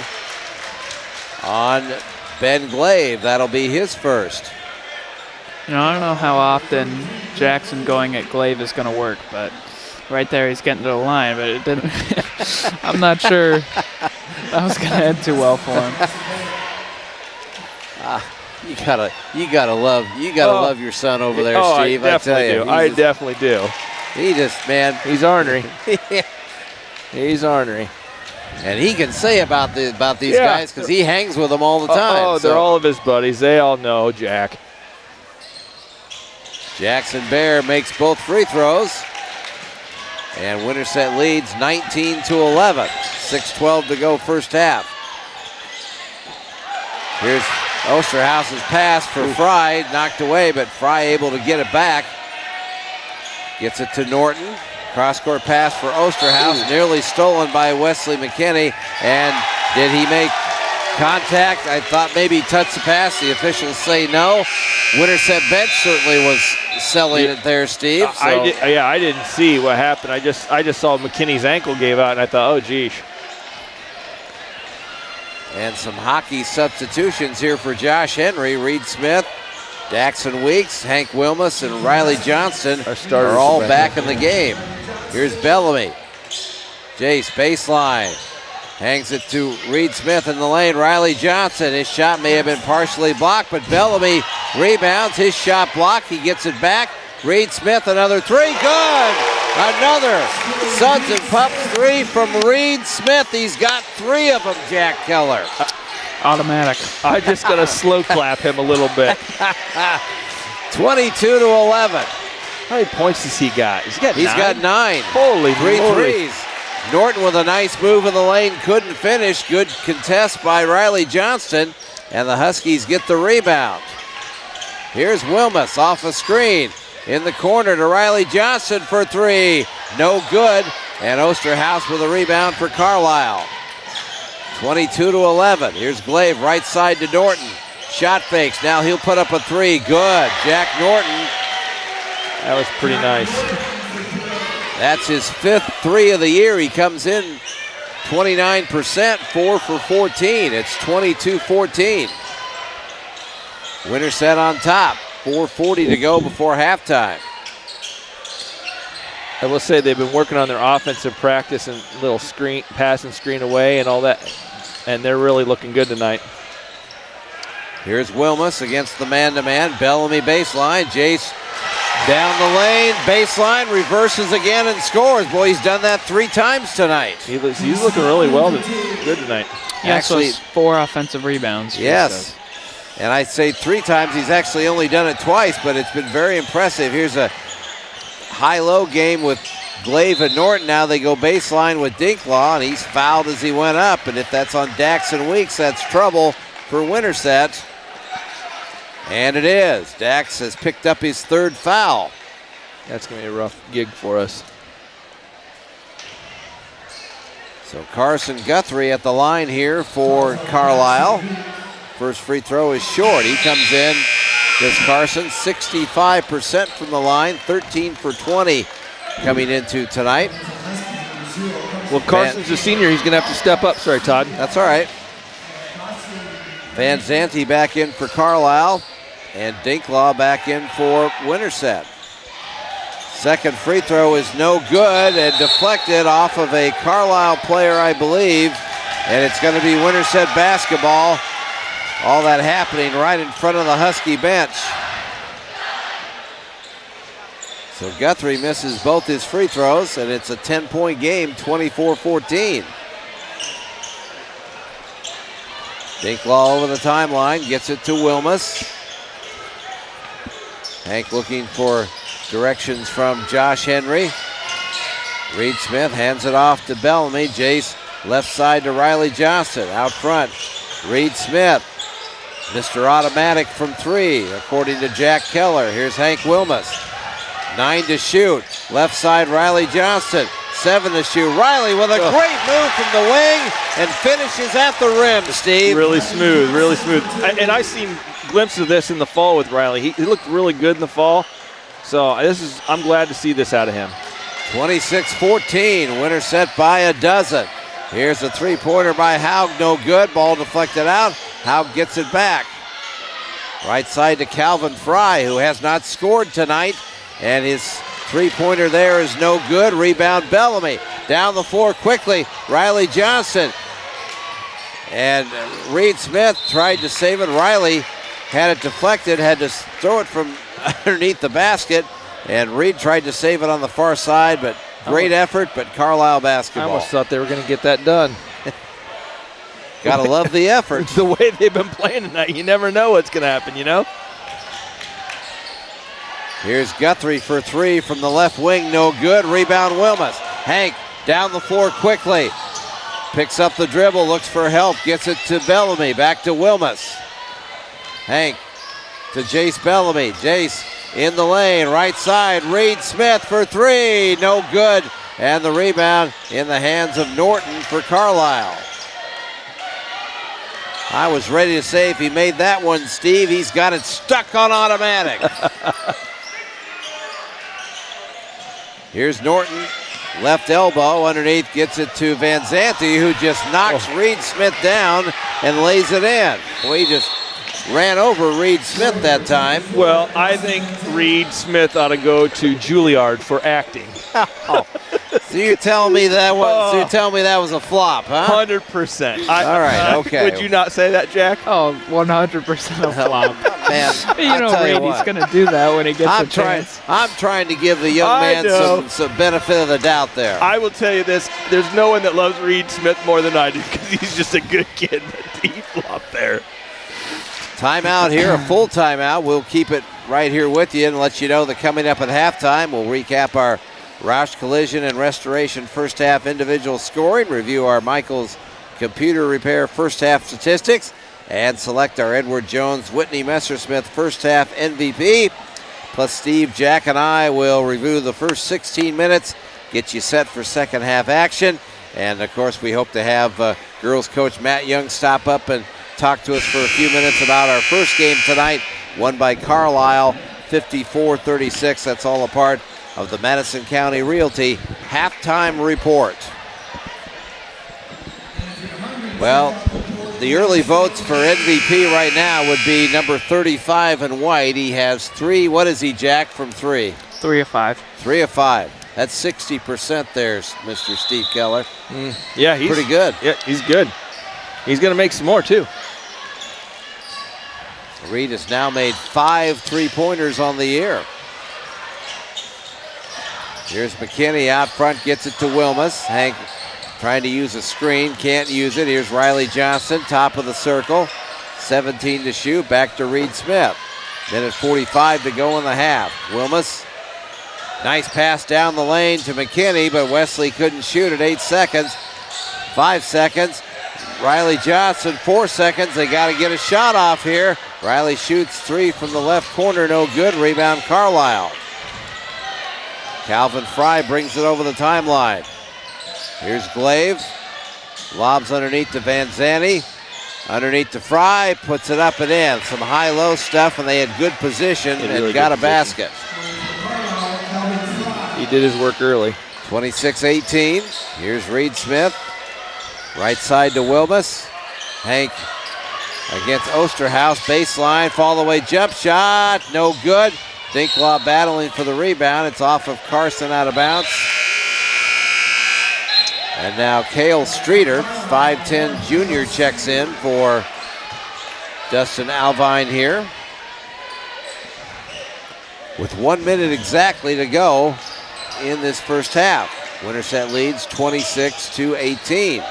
on Ben Glaive. That'll be his first. You know, I don't know how often Jackson going at Glaive is going to work, but right there he's getting to the line, but it didn't. I'm not sure that was going to end too well for him. You gotta love your son over there, Steve. I definitely do. He just, man, he's ornery. He's ornery. And he can say about these guys because he hangs with them all the time. They're all of his buddies. They all know Jack. Jackson Bear makes both free throws. And Winterset leads 19-11. 6:12 to go first half. Here's Osterhaus's pass for Fry, knocked away, but Fry able to get it back. Gets it to Norton. Cross-court pass for Osterhaus, nearly stolen by Wesley McKinney. And did he make contact? I thought maybe he touched the pass. The officials say no. Winterset bench certainly was selling it there, Steve. I didn't see what happened. I just saw McKinney's ankle gave out, and I thought, oh, geez. And some hockey substitutions here for Josh Henry. Reed Smith, Daxon Weeks, Hank Wilmus, and Riley Johnston are all back in the game. Here's Bellamy. Jace, baseline. Hangs it to Reed Smith in the lane. Riley Johnson, his shot may have been partially blocked, but Bellamy rebounds. His shot blocked. He gets it back. Reed Smith, another three. Good! Another Suds and Pups three from Reed Smith. He's got 3 of them, Jack Keller. Automatic. I just got to slow clap him a little bit. 22-11. How many points does he got? He's got 9. Holy 3 moly. threes. Norton with a nice move in the lane, couldn't finish. Good contest by Riley Johnston, and the Huskies get the rebound. Here's Wilmus off a screen. In the corner to Riley Johnston for 3. No good. And Osterhaus with a rebound for Carlisle. 22-11. Here's Glaive right side to Norton. Shot fakes. Now he'll put up a 3. Good. Jack Norton. That was pretty nice. That's his 5th 3 of the year. He comes in 29%, 4 for 14. It's 22-14. Winterset on top. 4:40 to go before halftime. I will say they've been working on their offensive practice and little screen, pass and screen away and all that, and they're really looking good tonight. Here's Wilmus against the man-to-man. Bellamy baseline. Jace down the lane. Baseline, reverses again and scores. Boy, he's done that 3 times tonight. He's looking really good tonight. He actually has 4 offensive rebounds. Yes. And I say 3 times. He's actually only done it twice, but it's been very impressive. Here's a high-low game with Glaive and Norton. Now they go baseline with Dinklaw, and he's fouled as he went up. And if that's on Dax and Weeks, that's trouble for Winterset. And it is. Dax has picked up his 3rd foul. That's going to be a rough gig for us. So Carson Guthrie at the line here for Carlisle. First free throw is short. He comes in, this Carson, 65% from the line, 13 for 20 coming into tonight. Well, Carson's a senior. He's going to have to step up. Sorry, Todd. That's all right. Van Zanti back in for Carlisle, and Dinklaw back in for Winterset. Second free throw is no good and deflected off of a Carlisle player, I believe, and it's going to be Winterset basketball. All that happening right in front of the Husky bench. So Guthrie misses both his free throws, and it's a 10-point game, 24-14. Dinklaw over the timeline, gets it to Wilmus. Hank looking for directions from Josh Henry. Reed Smith hands it off to Bellamy. Jace left side to Riley Johnson. Out front, Reed Smith. Mr. Automatic from 3, according to Jack Keller. Here's Hank Wilmus. 9 to shoot. Left side, Riley Johnson. 7 to shoot. Riley with a great move from the wing and finishes at the rim, Steve. Really smooth, really smooth. And I've seen glimpses of this in the fall with Riley. He looked really good in the fall. So I'm glad to see this out of him. 26-14, Winterset by a dozen. Here's a 3-pointer by Haug, no good. Ball deflected out. Haug gets it back. Right side to Calvin Fry, who has not scored tonight. And his 3-pointer there is no good. Rebound Bellamy. Down the floor quickly, Riley Johnson. And Reed Smith tried to save it. Riley had it deflected, had to throw it from underneath the basket. And Reed tried to save it on the far side, but great effort, but Carlisle basketball. I almost thought they were going to get that done. Gotta love the effort. The way they've been playing tonight, you never know what's going to happen, you know? Here's Guthrie for 3 from the left wing, no good. Rebound Wilmus. Hank down the floor quickly. Picks up the dribble, looks for help, gets it to Bellamy, back to Wilmus. Hank to Jace Bellamy. Jace in the lane, right side, Reed Smith for 3, no good. And the rebound in the hands of Norton for Carlisle. I was ready to say if he made that one, Steve, he's got it stuck on automatic. Here's Norton, left elbow underneath, gets it to Van Zanti, who just knocks Reed Smith down and lays it in. Boy, he just ran over Reed Smith that time. Well, I think Reed Smith ought to go to Juilliard for acting. So you're telling me that was a flop, huh? 100%. All right, okay. Would you not say that, Jack? Oh, 100% a flop. Man, You know Reedy's going to do that when he gets a chance. I'm trying to give the young man some benefit of the doubt there. I will tell you this. There's no one that loves Reed Smith more than I do because he's just a good kid, but he flopped there. Timeout here, a full timeout. We'll keep it right here with you and let you know that coming up at halftime, we'll recap our Roush Collision and Restoration first half individual scoring, review our Michaels Computer Repair first half statistics, and select our Edward Jones Whitney Messersmith first half MVP. Plus Steve, Jack, and I will review the first 16 minutes, get you set for second half action. And of course, we hope to have girls coach Matt Young stop up and talk to us for a few minutes about our first game tonight, won by Carlisle 54-36. That's all a part of the Madison County Realty halftime report. Well, the early votes for MVP right now would be number 35 in white. He has 3. What is he, Jack, from 3? 3 of 5. 3 of 5. That's 60% there, Mr. Steve Keller. Yeah, he's pretty good. Yeah, he's good. He's going to make some more, too. Reed has now made 5 3-pointers on the year. Here's McKinney out front, gets it to Wilmus. Hank trying to use a screen, can't use it. Here's Riley Johnson, top of the circle. 17 to shoot, back to Reed Smith. Minute 45 to go in the half. Wilmus, nice pass down the lane to McKinney, but Wesley couldn't shoot at 8 seconds. 5 seconds. Riley Johnson, 4 seconds. They got to get a shot off here. Riley shoots 3 from the left corner, no good. Rebound Carlisle. Calvin Fry brings it over the timeline. Here's Glaive. Lobs underneath to Van Zandt. Underneath to Fry, puts it up and in. Some high-low stuff, and they had good position and got a basket. He did his work early. 26-18. Here's Reed Smith. Right side to Wilmus. Hank against Osterhaus. Baseline, fall away jump shot. No good. Dinklaw battling for the rebound. It's off of Carson out of bounds. And now Cale Streeter, 5'10 junior, checks in for Dustin Alvine here. With 1 minute exactly to go in this first half. Winterset leads 26-18.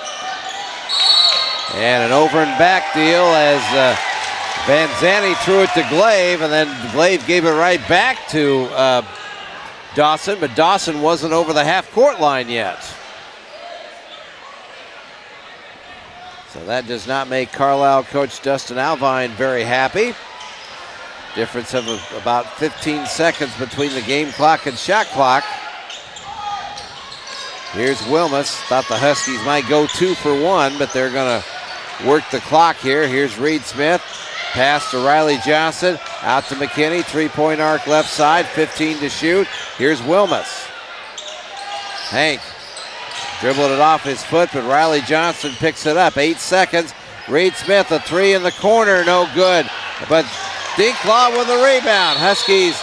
And an over and back deal as Van Zandt threw it to Glaive, and then Glaive gave it right back to Dawson, but Dawson wasn't over the half-court line yet. So that does not make Carlisle coach Dustin Alvine very happy. Difference of about 15 seconds between the game clock and shot clock. Here's Wilmus. Thought the Huskies might go 2 for 1, but they're going to work the clock here. Here's Reed Smith. Pass to Riley Johnson. Out to McKinney. 3-point arc left side. 15 to shoot. Here's Wilmus. Hank dribbled it off his foot, but Riley Johnson picks it up. 8 seconds. Reed Smith, a 3 in the corner. No good. But Dinklaw with a rebound. Huskies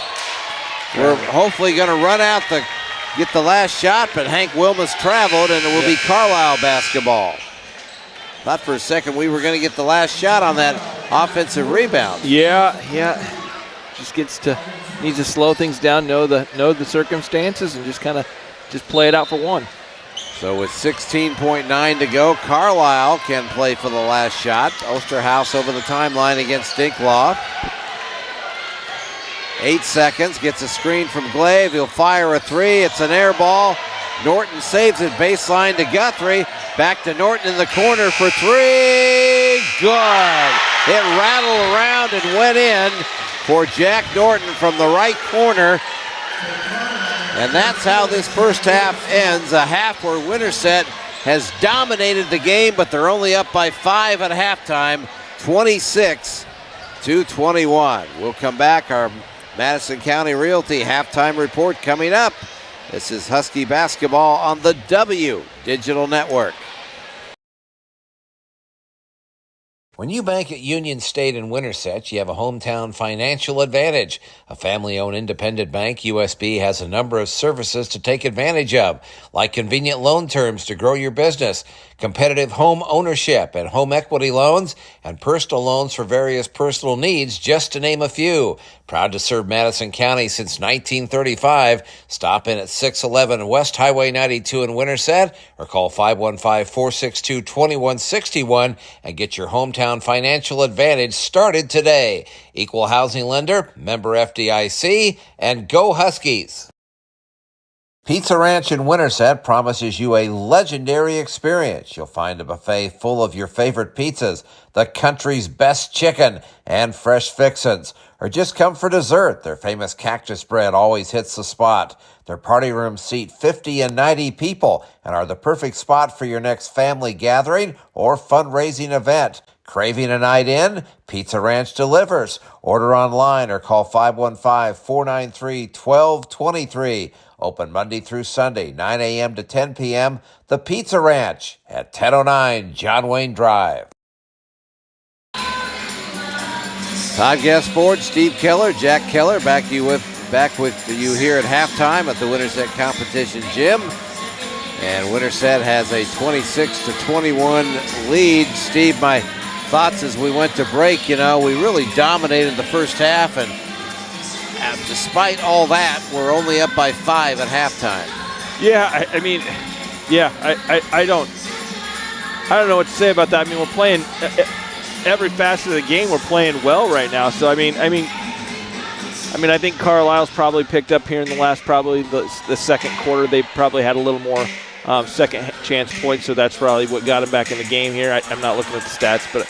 were hopefully going to run out get the last shot, but Hank Wilmus traveled, and it will be Carlisle basketball. Thought for a second we were going to get the last shot on that offensive rebound. Yeah. Just needs to slow things down, know the circumstances, and just play it out for one. So with 16.9 to go, Carlisle can play for the last shot. Osterhaus over the timeline against Dinklaw. 8 seconds, gets a screen from Glaive. He'll fire a 3. It's an air ball. Norton saves it, baseline to Guthrie. Back to Norton in the corner for 3. Good. It rattled around and went in for Jack Norton from the right corner. And that's how this first half ends. A half where Winterset has dominated the game, but they're only up by 5 at halftime, 26-21. We'll come back. Our Madison County Realty halftime report coming up. This is Husky basketball on the W Digital Network. When you bank at Union State in Winterset, you have a hometown financial advantage. A family-owned independent bank, USB has a number of services to take advantage of, like convenient loan terms to grow your business, competitive home ownership and home equity loans, and personal loans for various personal needs, just to name a few. Proud to serve Madison County since 1935. Stop in at 611 West Highway 92 in Winterset or call 515-462-2161 and get your hometown financial advantage started today. Equal housing lender, member FDIC, and go Huskies. Pizza Ranch in Winterset promises you a legendary experience. You'll find a buffet full of your favorite pizzas, the country's best chicken, and fresh fixins. Or just come for dessert. Their famous cactus bread always hits the spot. Their party rooms seat 50 and 90 people and are the perfect spot for your next family gathering or fundraising event. Craving a night in? Pizza Ranch delivers. Order online or call 515-493-1223. Open Monday through Sunday, 9 a.m. to 10 p.m. The Pizza Ranch at 1009 John Wayne Drive. Todd Gaspard, Steve Keller, Jack Keller, back with you here at halftime at the Winterset Competition Gym. And Winterset has a 26-21 lead. Steve, my thoughts as we went to break, we really dominated the first half, and despite all that, we're only up by 5 at halftime. Yeah, I don't know what to say about that. I mean, we're playing every facet of the game. We're playing well right now. So I think Carlisle's probably picked up here in the last the second quarter. They probably had a little more second chance points, so that's probably what got them back in the game here. I'm not looking at the stats, but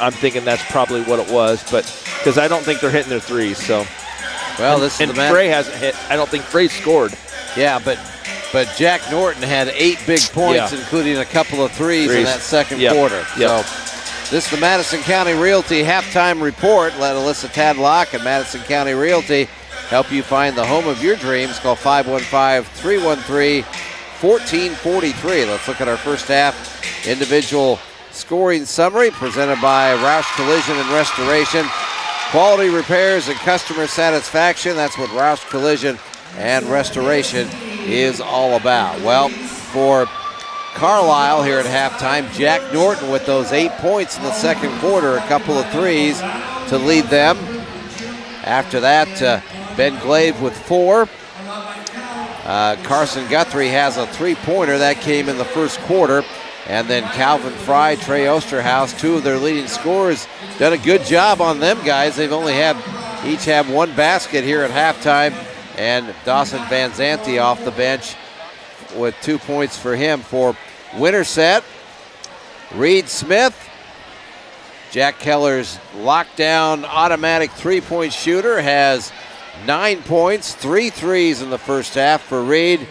I'm thinking that's probably what it was. But because I don't think they're hitting their threes, so. Well, Frey hasn't hit. I don't think Frey scored. Yeah, but Jack Norton had 8 big points, including a couple of threes in that second quarter. Yep. So this is the Madison County Realty halftime report. Let Alyssa Tadlock and Madison County Realty help you find the home of your dreams. Call 515-313-1443. Let's look at our first half individual scoring summary presented by Roush Collision and Restoration. Quality repairs and customer satisfaction, that's what Roush Collision and Restoration is all about. Well, for Carlisle here at halftime, Jack Norton with those 8 points in the second quarter, a couple of threes to lead them. After that, Ben Glaive with 4. Carson Guthrie has a 3-pointer. That came in the first quarter. And then Calvin Fry, Trey Osterhaus, 2 of their leading scorers, done a good job on them guys. They've only each have 1 basket here at halftime. And Dawson Van Zanti off the bench with 2 points for him. For Winterset, Reed Smith, Jack Keller's lockdown automatic 3-point shooter, has 9 points, 3 threes in the first half for Reed.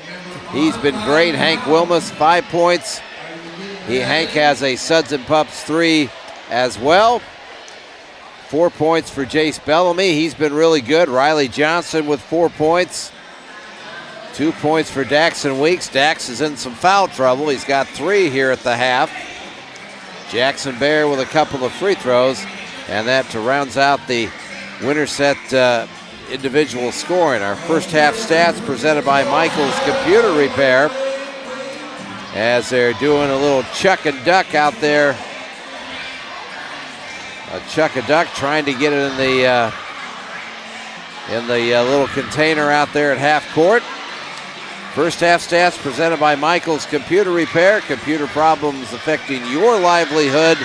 He's been great. Hank Wilmus, 5 points. Hank has a Suds and Pups 3 as well. 4 points for Jace Bellamy. He's been really good. Riley Johnson with 4 points. 2 points for Daxon Weeks. Dax is in some foul trouble. He's got 3 here at the half. Jackson Bear with a couple of free throws. And that rounds out the Winterset individual scoring. Our first half stats presented by Michael's Computer Repair, as they're doing a little chuck and duck out there. A chuck and duck, trying to get it in the little container out there at half court. First half stats presented by Michael's Computer Repair. Computer problems affecting your livelihood.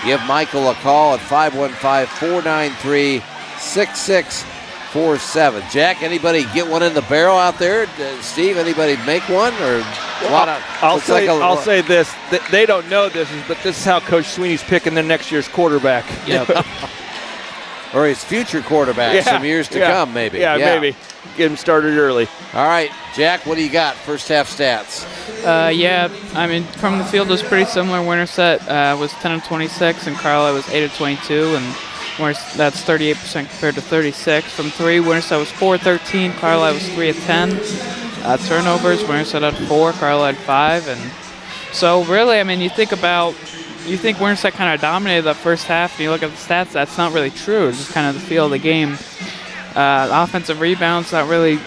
Give Michael a call at 515-493-6647. Jack, anybody get one in the barrel out there? Steve, anybody make one? Or I'll say this. They don't know this, but this is how Coach Sweeney's picking their next year's quarterback. Yep. Or his future quarterback, some years to come, maybe. Yeah, maybe. Get him started early. All right, Jack, what do you got? First half stats. From the field it was pretty similar. Winterset was 10 of 26, and Carlisle was 8 of 22, and that's 38% compared to 36. From 3, Winterset was 4 of 13, Carlisle was 3 of 10. Turnovers, Winterset had 4, Carlisle had 5, and so really, you think Winterset kind of dominated that first half, and you look at the stats, that's not really true. It's just kind of the feel of the game. Offensive rebounds, not really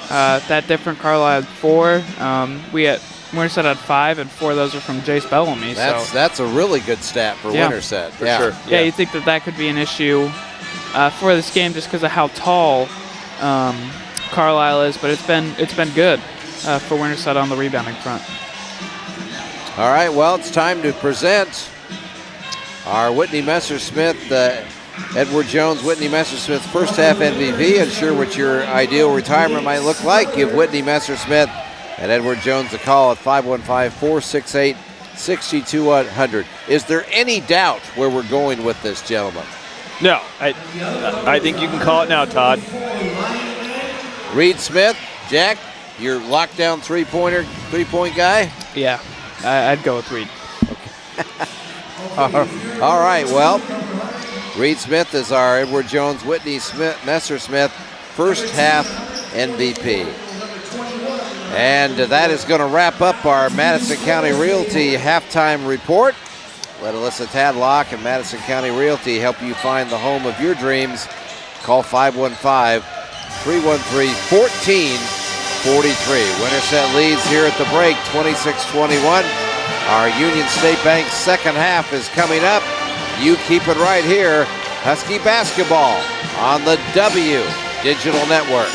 that different. Carlisle had 4. Winterset had 5, and 4 of those are from Jace Bellamy. That's a really good stat for Winterset. For sure. Yeah, you think that could be an issue for this game just because of how tall Carlisle is, but it's been good for Winterset on the rebounding front. All right, well, it's time to present our Whitney Messersmith, Edward Jones Whitney Messersmith first half MVP. Unsure what your ideal retirement might look like? Give Whitney Messersmith and Edward Jones a call at 515-468-6200. Is there any doubt where we're going with this, gentlemen? No, I think you can call it now, Todd. Reed Smith, Jack, your lockdown three-point guy? Yeah, I'd go with Reed. All right, well, Reed Smith is our Edward Jones Whitney Messersmith first half MVP. And that is going to wrap up our Madison County Realty halftime report. Let Alyssa Tadlock and Madison County Realty help you find the home of your dreams. Call 515-313-1443. Winterset leads here at the break, 26-21. Our Union State Bank second half is coming up. You keep it right here. Husky basketball on the W Digital Network.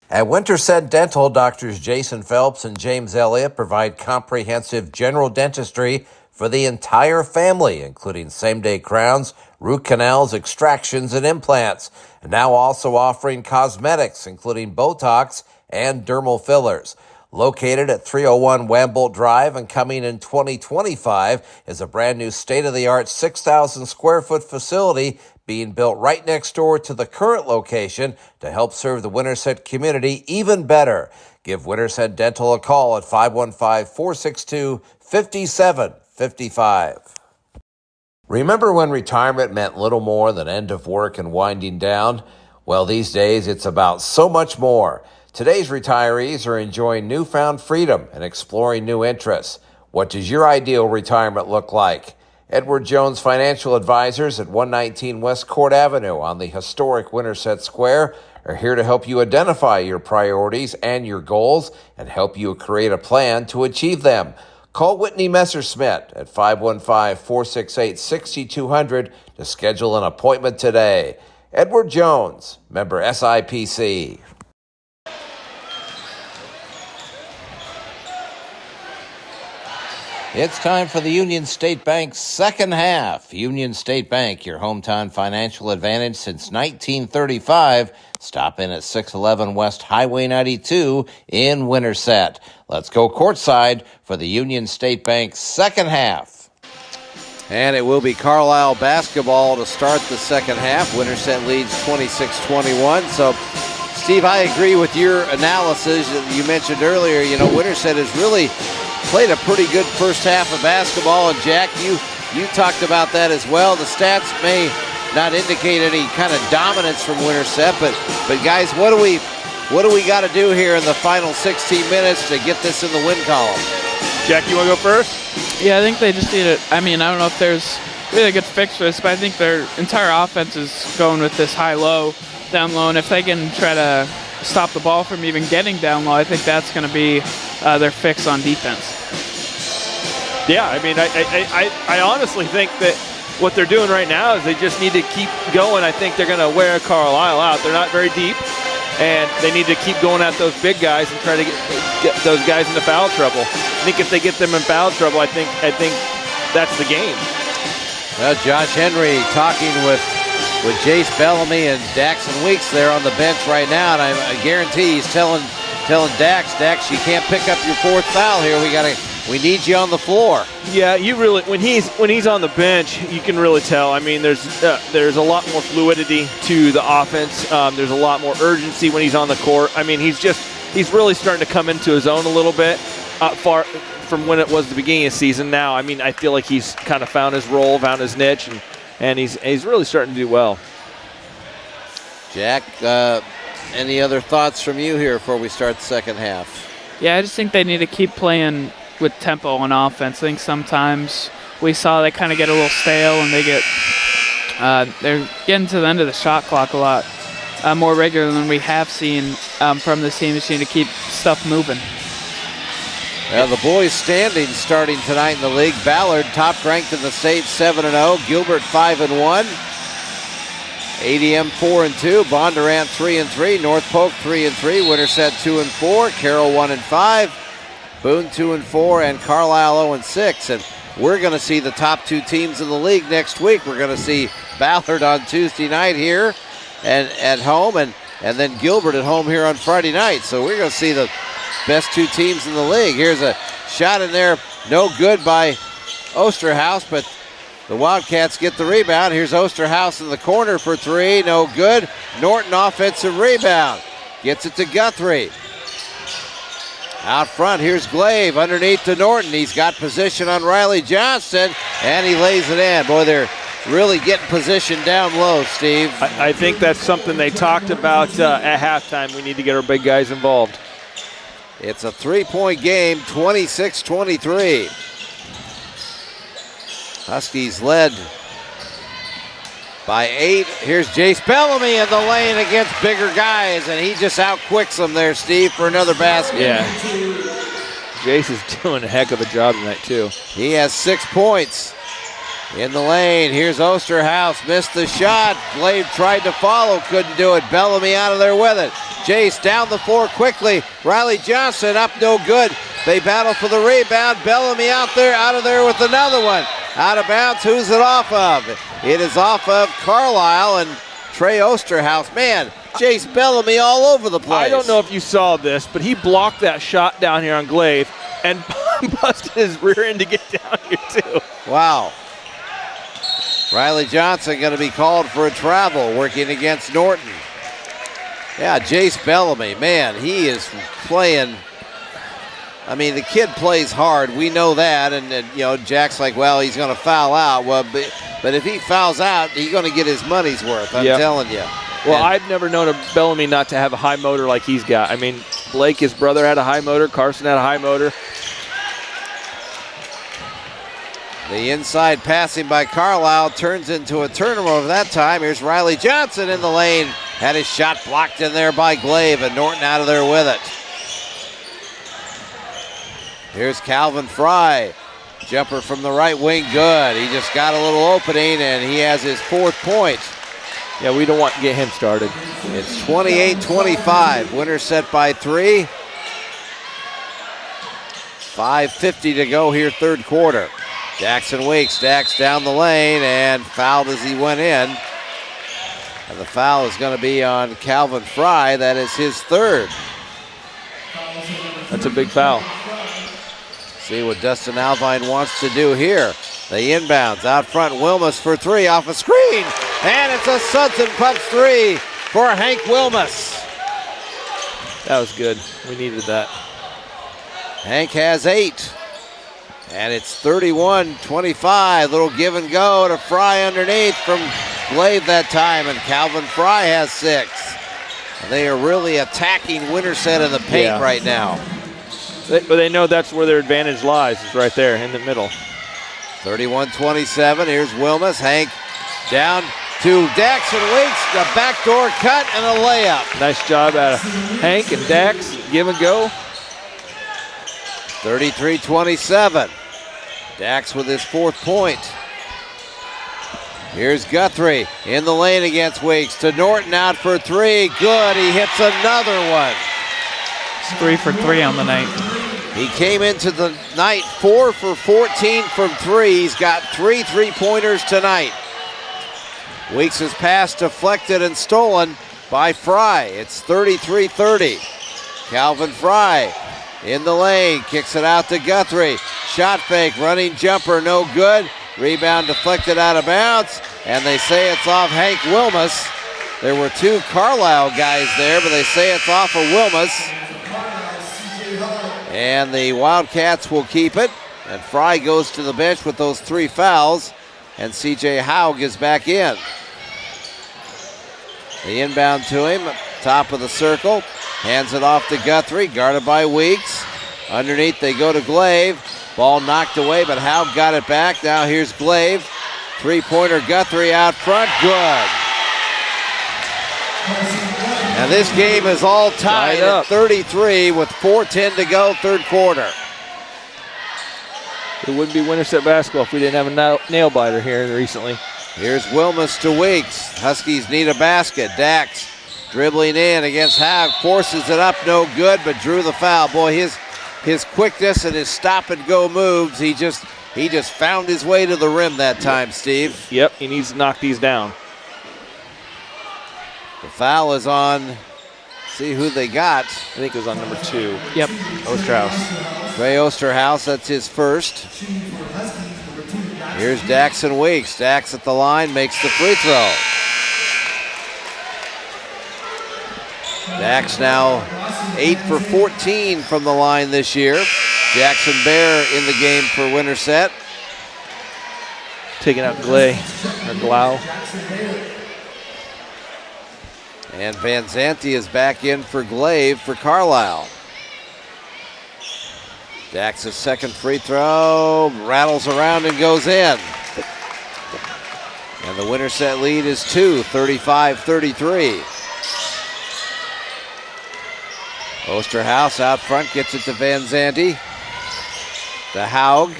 At Winterset Dental, Doctors Jason Phelps and James Elliott provide comprehensive general dentistry for the entire family, including same-day crowns, root canals, extractions, and implants. And now also offering cosmetics, including Botox and dermal fillers. Located at 301 Wambolt Drive and coming in 2025 is a brand new state-of-the-art 6,000 square foot facility being built right next door to the current location to help serve the Winterset community even better. Give Winterset Dental a call at 515-462-5755. Remember when retirement meant little more than end of work and winding down? Well, these days it's about so much more. Today's retirees are enjoying newfound freedom and exploring new interests. What does your ideal retirement look like? Edward Jones Financial Advisors at 119 West Court Avenue on the historic Winterset Square are here to help you identify your priorities and your goals and help you create a plan to achieve them. Call Whitney Messerschmidt at 515-468-6200 to schedule an appointment today. Edward Jones, member SIPC. It's time for the Union State Bank second half. Union State Bank, your hometown financial advantage since 1935. Stop in at 611 West Highway 92 in Winterset. Let's go courtside for the Union State Bank second half. And it will be Carlisle basketball to start the second half. Winterset leads 26-21. So, Steve, I agree with your analysis that you mentioned earlier. You know, Winterset has really played a pretty good first half of basketball, and Jack, you talked about that as well. The stats may not indicate any kind of dominance from Winterset, but guys, what do we got to do here in the final 16 minutes to get this in the win column? Jack, you want to go first? Yeah, I think they just need it. I mean, I don't know if there's really a good fix for this, but I think their entire offense is going with this high-low, down-low, and if they can try to stop the ball from even getting down low, I think that's going to be their fix on defense. Yeah, I mean, I honestly think that what they're doing right now is they just need to keep going. I think they're going to wear Carlisle out. They're not very deep, and they need to keep going at those big guys and try to get those guys into foul trouble. I think if they get them in foul trouble, I think that's the game. Josh Henry talking with Jace Bellamy and Daxon Weeks there on the bench right now, and I guarantee he's telling Dax, you can't pick up your fourth foul here. We need you on the floor. Yeah, you really when he's on the bench, you can really tell. I mean, there's a lot more fluidity to the offense. There's a lot more urgency when he's on the court. I mean, he's really starting to come into his own a little bit, far from when it was the beginning of the season. Now, I mean, I feel like he's kind of found his role, found his niche, and he's really starting to do well. Jack, any other thoughts from you here before we start the second half? Yeah, I just think they need to keep playing with tempo on offense. I think sometimes we saw they kind of get a little stale and they're getting to the end of the shot clock a lot more regular than we have seen from this team. Just need to keep stuff moving. Well, the boys' standings starting tonight in the league. Ballard, top ranked in the state, 7-0. Gilbert, 5-1. ADM 4-2. Bondurant 3-3. North Polk 3-3. Winterset 2-4. Carroll 1-5. Boone 2-4, and Carlisle 0-6. And we're going to see the top two teams in the league next week. We're going to see Ballard on Tuesday night here and at home, and then Gilbert at home here on Friday night. So we're going to see the best two teams in the league. Here's a shot in there, no good by Osterhaus, but the Wildcats get the rebound. Here's Osterhaus in the corner for three, no good. Norton offensive rebound, gets it to Guthrie. Out front, here's Glaive underneath to Norton. He's got position on Riley Johnson, and he lays it in. Boy, they're really getting position down low, Steve. I think that's something they talked about at halftime. We need to get our big guys involved. It's a 3-point game, 26-23. Huskies led by 8. Here's Jace Bellamy in the lane against bigger guys, and he just outquicks them there, Steve, for another basket. Yeah. Jace is doing a heck of a job tonight, too. He has 6 points. In the lane, here's Osterhaus, missed the shot. Glaive tried to follow, couldn't do it. Bellamy out of there with it. Jace down the floor quickly. Riley Johnson up, no good. They battle for the rebound. Bellamy out of there with another one. Out of bounds, who's it off of? It is off of Carlisle and Trey Osterhaus. Man, Jace Bellamy all over the place. I don't know if you saw this, but he blocked that shot down here on Glaive and busted his rear end to get down here, too. Wow. Riley Johnson going to be called for a travel, working against Norton. Yeah, Jace Bellamy, man, he is playing. I mean, the kid plays hard. We know that. And you know, Jack's like, well, he's going to foul out. Well, but if he fouls out, he's going to get his money's worth. I'm telling you. Well, I've never known a Bellamy not to have a high motor like he's got. I mean, Blake, his brother, had a high motor. Carson had a high motor. The inside passing by Carlisle turns into a turnover that time. Here's Riley Johnson in the lane. Had his shot blocked in there by Glaive, and Norton out of there with it. Here's Calvin Fry. Jumper from the right wing, good. He just got a little opening, and he has his 4th point. Yeah, we don't want to get him started. It's 28-25. Winterset by 3. 5:50 to go here, third quarter. Jackson Weeks, Dax down the lane and fouled as he went in. And the foul is going to be on Calvin Fry. That is his 3rd. That's a big foul. See what Dustin Alvine wants to do here. They inbounds out front. Wilmus for 3 off a screen. And it's a Suds and Pups 3 for Hank Wilmus. That was good. We needed that. Hank has 8. And it's 31-25. Little give and go to Fry underneath from Glaive that time. And Calvin Fry has 6. They are really attacking Winterset in the paint right now. But they know that's where their advantage lies, is right there in the middle. 31-27. Here's Wilmus. Hank down to Dax and Weeks. The backdoor cut and a layup. Nice job out of Hank and Dax. Give and go. 33-27. Dax with his 4th point. Here's Guthrie in the lane against Weeks. To Norton out for 3. Good. He hits another one. It's 3 for 3 on the night. He came into the night 4 for 14 from 3. He's got 3 3-pointers tonight. Weeks' pass deflected and stolen by Fry. It's 33-30. Calvin Fry in the lane, kicks it out to Guthrie. Shot fake, running jumper, no good. Rebound deflected out of bounds, and they say it's off Hank Wilmus. There were 2 Carlisle guys there, but they say it's off of Wilmus. And the Wildcats will keep it, and Fry goes to the bench with those 3 fouls, and C.J. Haug is back in. The inbound to him, top of the circle. Hands it off to Guthrie, guarded by Weeks. Underneath they go to Glaive. Ball knocked away, but Haug got it back. Now here's Glaive. 3-pointer Guthrie out front, good. And this game is all tied at 33 with 4:10 to go, third quarter. It wouldn't be Winterset basketball if we didn't have a nail biter here recently. Here's Wilmus to Weeks. Huskies need a basket. Dax dribbling in against Haug, forces it up, no good, but drew the foul. Boy, his quickness and his stop-and-go moves, he just found his way to the rim that time, Steve. Yep, he needs to knock these down. The foul is on, see who they got. I think it was on number 2. Yep. Osterhaus. Trey Osterhaus, that's his first. Here's Dax and Weeks. Dax at the line, makes the free throw. Dax now 8 for 14 from the line this year. Jackson Bear in the game for Winterset. taking out Glay or Glau. And Van Zanti is back in for Glaive for Carlisle. Dax's second free throw rattles around and goes in. And the Winterset lead is 2, 35-33. Osterhaus out front, gets it to Van Zanti. To Haug.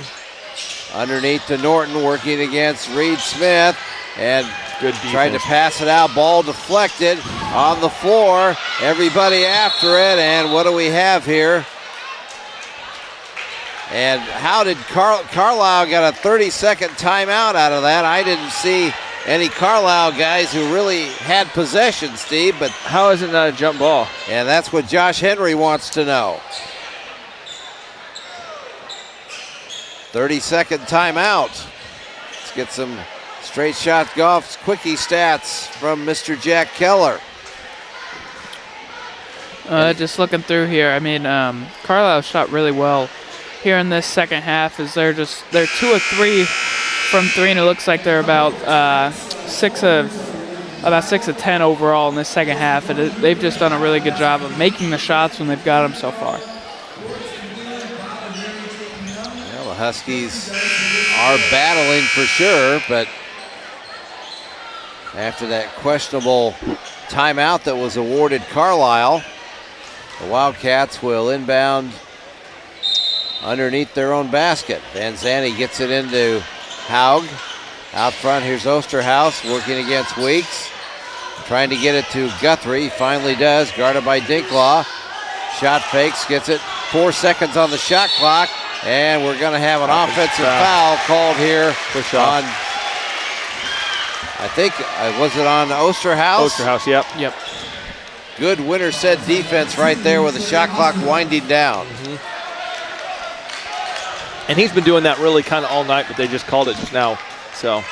Underneath to Norton, working against Reed Smith. And good defense. Tried to pass it out, ball deflected on the floor. Everybody after it, and what do we have here? And how did Carlisle got a 30-second timeout out of that? I didn't see any Carlisle guys who really had possession, Steve, but how isn't that a jump ball? And that's what Josh Henry wants to know. 30-second timeout. Let's get some straight shot golf quickie stats from Mr. Jack Keller. Just looking through here, I mean, Carlisle shot really well here in this second half. Is they're 2 of 3 from 3, and it looks like they're about 6 of 10 overall in this second half. And they've just done a really good job of making the shots when they've got them so far. Well, the Huskies are battling for sure, but after that questionable timeout that was awarded Carlisle, the Wildcats will inbound underneath their own basket. Van Zanti gets it into Haug. Out front, here's Osterhaus working against Weeks. Trying to get it to Guthrie. Finally does, guarded by Dinklaw. Shot fakes, gets it. 4 seconds on the shot clock, and we're going to have an offensive foul called here on, I think, was it on Osterhaus? Osterhaus, yep. Yep. Good Winterset defense right there with the shot clock winding down. Mm-hmm. And he's been doing that really kind of all night, but they just called it just now. So,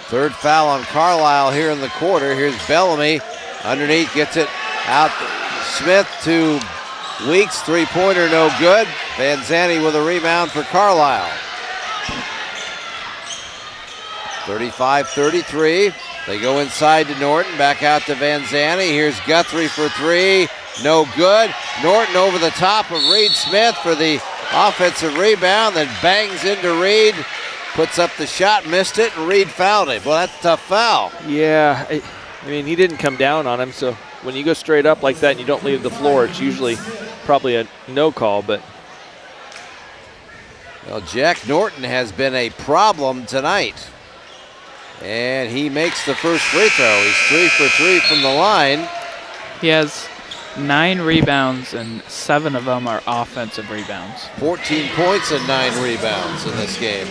third foul on Carlisle here in the quarter. Here's Bellamy underneath, gets it out. Smith to Weeks, three-pointer, no good. Van Zanti with a rebound for Carlisle. 35-33. They go inside to Norton, back out to Van Zanti. Here's Guthrie for 3, no good. Norton over the top of Reed Smith for the offensive rebound, then bangs into Reed, puts up the shot, missed it, and Reed fouled him. Well, that's a tough foul. Yeah, I mean, he didn't come down on him, so when you go straight up like that and you don't leave the floor, it's usually probably a no call, but. Well, Jack Norton has been a problem tonight. And he makes the first free throw. He's 3 for 3 from the line. He has 9 rebounds, and 7 of them are offensive rebounds. 14 points and 9 rebounds in this game.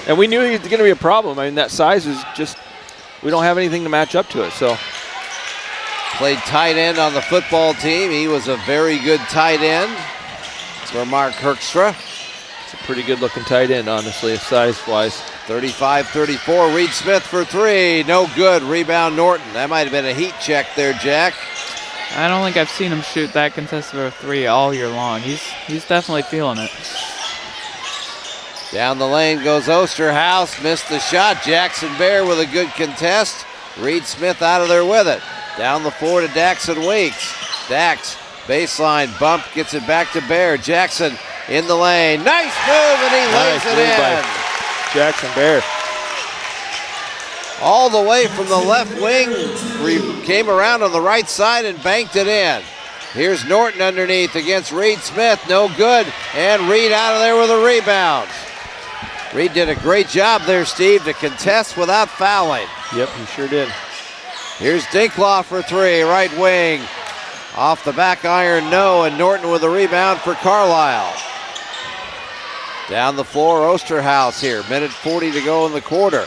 And we knew he was going to be a problem. I mean, that size is just, we don't have anything to match up to it, so. Played tight end on the football team. He was a very good tight end for Mark Herkstra. It's a pretty good looking tight end, honestly, size-wise. 35-34, Reed Smith for 3, no good. Rebound Norton. That might have been a heat check there, Jack. I don't think I've seen him shoot that contested of 3 all year long. He's definitely feeling it. Down the lane goes Osterhaus, missed the shot. Jackson Bear with a good contest. Reed Smith out of there with it. Down the floor to Dax and Weeks. Dax, baseline bump, gets it back to Bear. Jackson in the lane. Nice move, and he lays it in. Jackson Bear. All the way from the left wing, came around on the right side and banked it in. Here's Norton underneath against Reed Smith, no good, and Reed out of there with a rebound. Reed did a great job there, Steve, to contest without fouling. Yep, he sure did. Here's Dinklaw for 3, right wing. Off the back iron, no, and Norton with a rebound for Carlisle. Down the floor, Osterhaus here. Minute 40 to go in the quarter.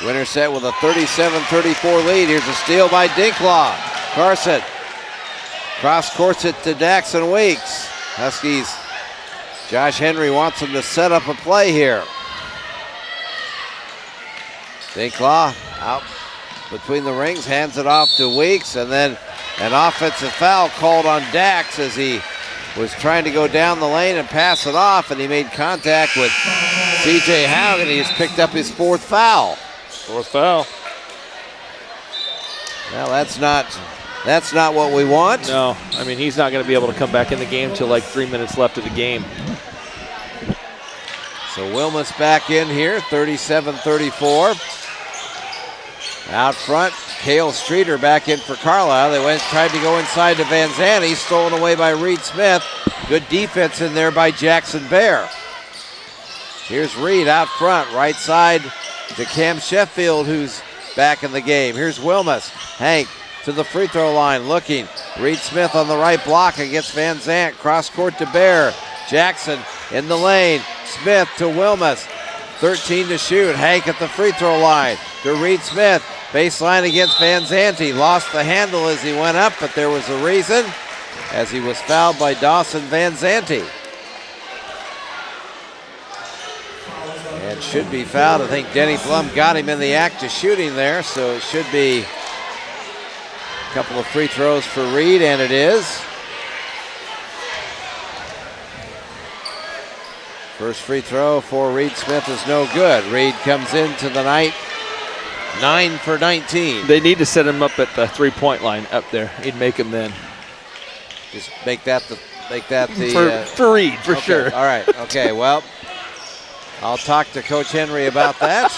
Winterset with a 37-34 lead. Here's a steal by Dinklaw. Carson cross-courts it to Dax and Weeks. Huskies, Josh Henry wants him to set up a play here. Dinklaw out between the rings, hands it off to Weeks, and then an offensive foul called on Dax as he was trying to go down the lane and pass it off, and he made contact with TJ Haugen, he has picked up his 4th foul. 4th foul. Well, that's not what we want. No, I mean, he's not going to be able to come back in the game till like 3 minutes left of the game. So Wilmus back in here, 37-34. Out front, Cale Streeter back in for Carlisle. They tried to go inside to Van Zandt. Stolen away by Reed Smith. Good defense in there by Jackson Bear. Here's Reed out front, right side to Cam Sheffield, who's back in the game. Here's Wilmus. Hank to the free throw line looking. Reed Smith on the right block against Van Zandt. Cross court to Bear. Jackson in the lane. Smith to Wilmus. 13 to shoot. Hank at the free throw line to Reed Smith. Baseline against Van Zandt. He lost the handle as he went up, but there was a reason, as he was fouled by Dawson Van Zandt. And should be fouled. I think Denny Blum got him in the act of shooting there, so it should be a couple of free throws for Reed, and it is. First free throw for Reed Smith is no good. Reed comes into the night 9 for 19. They need to set him up at the 3-point line up there. He'd make him then. Just make that the for Reed for okay, sure. All right. Okay. Well, I'll talk to Coach Henry about that.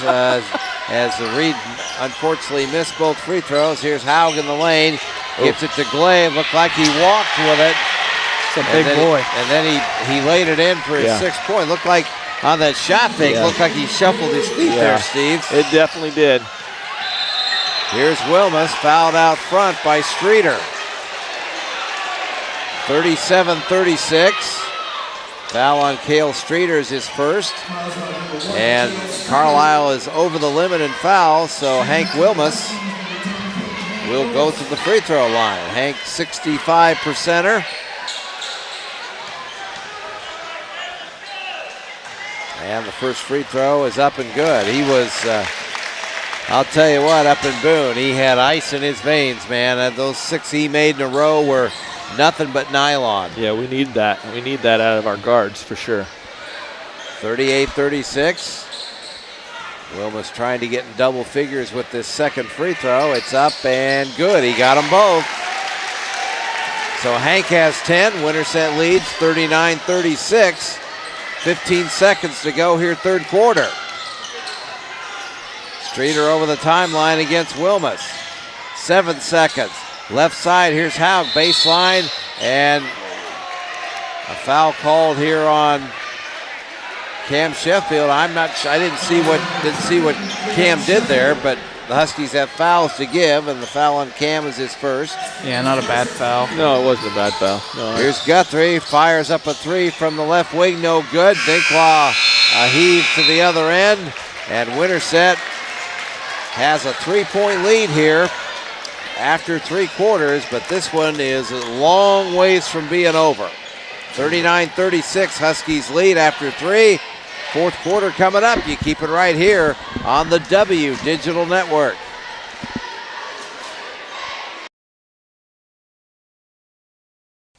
As the Reed unfortunately missed both free throws. Here's Haug in the lane. Gets it to Glaive. Looked like he walked with it. It's a big boy. And then he laid it in for his 6th point. Looked like on that shot fake, looked like he shuffled his feet there, Steve. It definitely did. Here's Wilmus, fouled out front by Streeter. 37-36. Foul on Cale Streeter is his first. And Carlisle is over the limit in fouls, so Hank Wilmus will go to the free throw line. Hank, 65%er. And the first free throw is up and good. He was, I'll tell you what, up in Boone, he had ice in his veins, man. And those 6 he made in a row were nothing but nylon. Yeah, we need that. We need that out of our guards for sure. 38-36. Wilmus trying to get in double figures with this second free throw. It's up and good. He got them both. So Hank has 10. Winterset leads 39-36. 15 seconds to go here, third quarter. Streeter over the timeline against Wilmus. 7 seconds. Left side, here's Haug, baseline, and a foul called here on Cam Sheffield. I didn't see what Cam did there, but the Huskies have fouls to give, and the foul on Cam is his first. Yeah, not a bad foul. No, it wasn't a bad foul. No. Here's Guthrie, fires up a 3 from the left wing, no good. Dinklaw a heave to the other end, and Winterset has a 3-point lead here after 3 quarters, but this one is a long ways from being over. 39-36, Huskies lead after 3. Fourth quarter coming up. You keep it right here on the W Digital Network.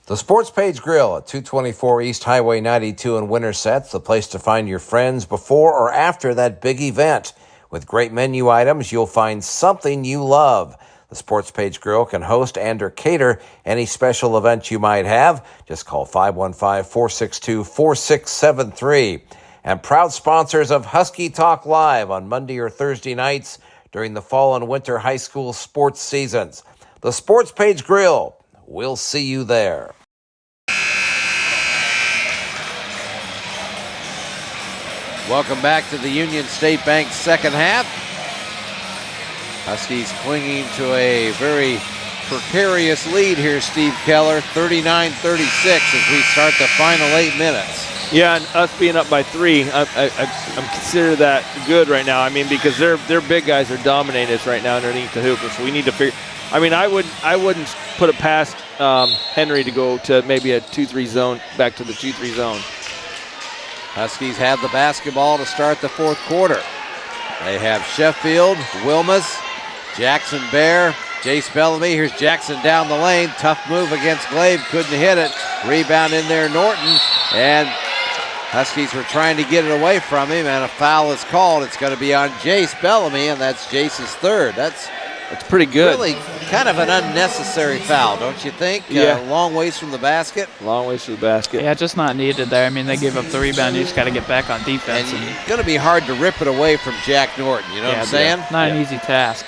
The Sports Page Grill at 224 East Highway 92 in Winterset's the place to find your friends before or after that big event. With great menu items, you'll find something you love. The Sports Page Grill can host and or cater any special event you might have. Just call 515-462-4673. And proud sponsors of Husky Talk Live on Monday or Thursday nights during the fall and winter high school sports seasons. The Sports Page Grill. We'll see you there. Welcome back to the Union State Bank second half. Huskies clinging to a very precarious lead here, Steve Keller, 39-36 as we start the final 8 minutes. Yeah, and us being up by 3, I'm consider that good right now. I mean, because their big guys are dominating us right now underneath the hoop, so we need to figure. I mean, I wouldn't put it past Henry to go to maybe a 2-3 zone, back to the 2-3 zone. Huskies have the basketball to start the fourth quarter. They have Sheffield, Wilmus, Jackson Bear, Jace Bellamy. Here's Jackson down the lane. Tough move against Glaive. Couldn't hit it. Rebound in there, Norton. And Huskies were trying to get it away from him, and a foul is called. It's going to be on Jace Bellamy, and that's Jace's third. That's pretty good. Really kind of an unnecessary foul, don't you think? Yeah. Long ways from the basket. Long ways to the basket. Yeah, just not needed there. I mean, they gave up the rebound. You just got to get back on defense. And it's going to be hard to rip it away from Jack Norton, you know what I'm saying? Not an easy task.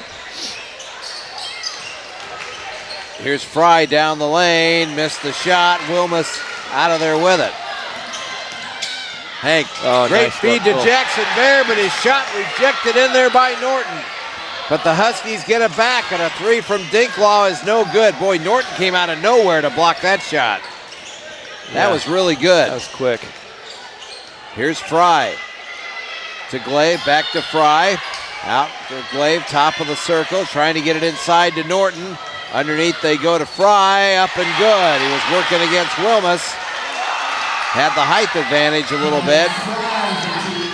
Here's Fry down the lane, missed the shot. Wilmus out of there with it. Hank, great nice feed to Jackson Bear, but his shot rejected in there by Norton. But the Huskies get it back, and a three from Dinklaw is no good. Boy, Norton came out of nowhere to block that shot. That was really good. That was quick. Here's Fry to Glaive, back to Fry. Out to Glaive, top of the circle, trying to get it inside to Norton. Underneath they go to Fry, up and good. He was working against Wilmus. Had the height advantage a little bit.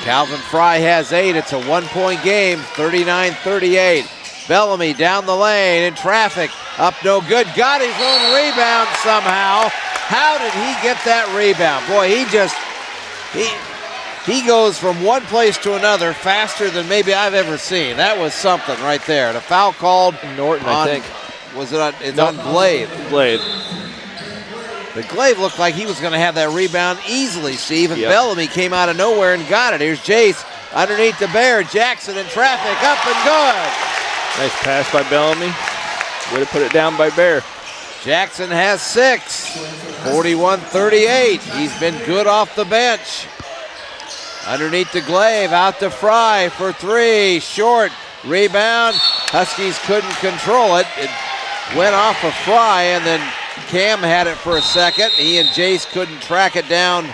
Calvin Fry has 8. It's a 1-point game, 39-38. Bellamy down the lane in traffic. Up no good. Got his own rebound somehow. How did he get that rebound? Boy, he goes from one place to another faster than maybe I've ever seen. That was something right there. And a foul called Norton, I think. Was it on? It's on Glaive. Glaive. But Glaive looked like he was going to have that rebound easily, Steve, and Bellamy came out of nowhere and got it. Here's Jace underneath the Bear. Jackson in traffic, up and good. Nice pass by Bellamy. Way to put it down by Bear. Jackson has 6, 41-38. He's been good off the bench. Underneath the Glaive, out to Fry for 3, short. Rebound, Huskies couldn't control it. It went off of Fry, and then Cam had it for a second. He and Jace couldn't track it down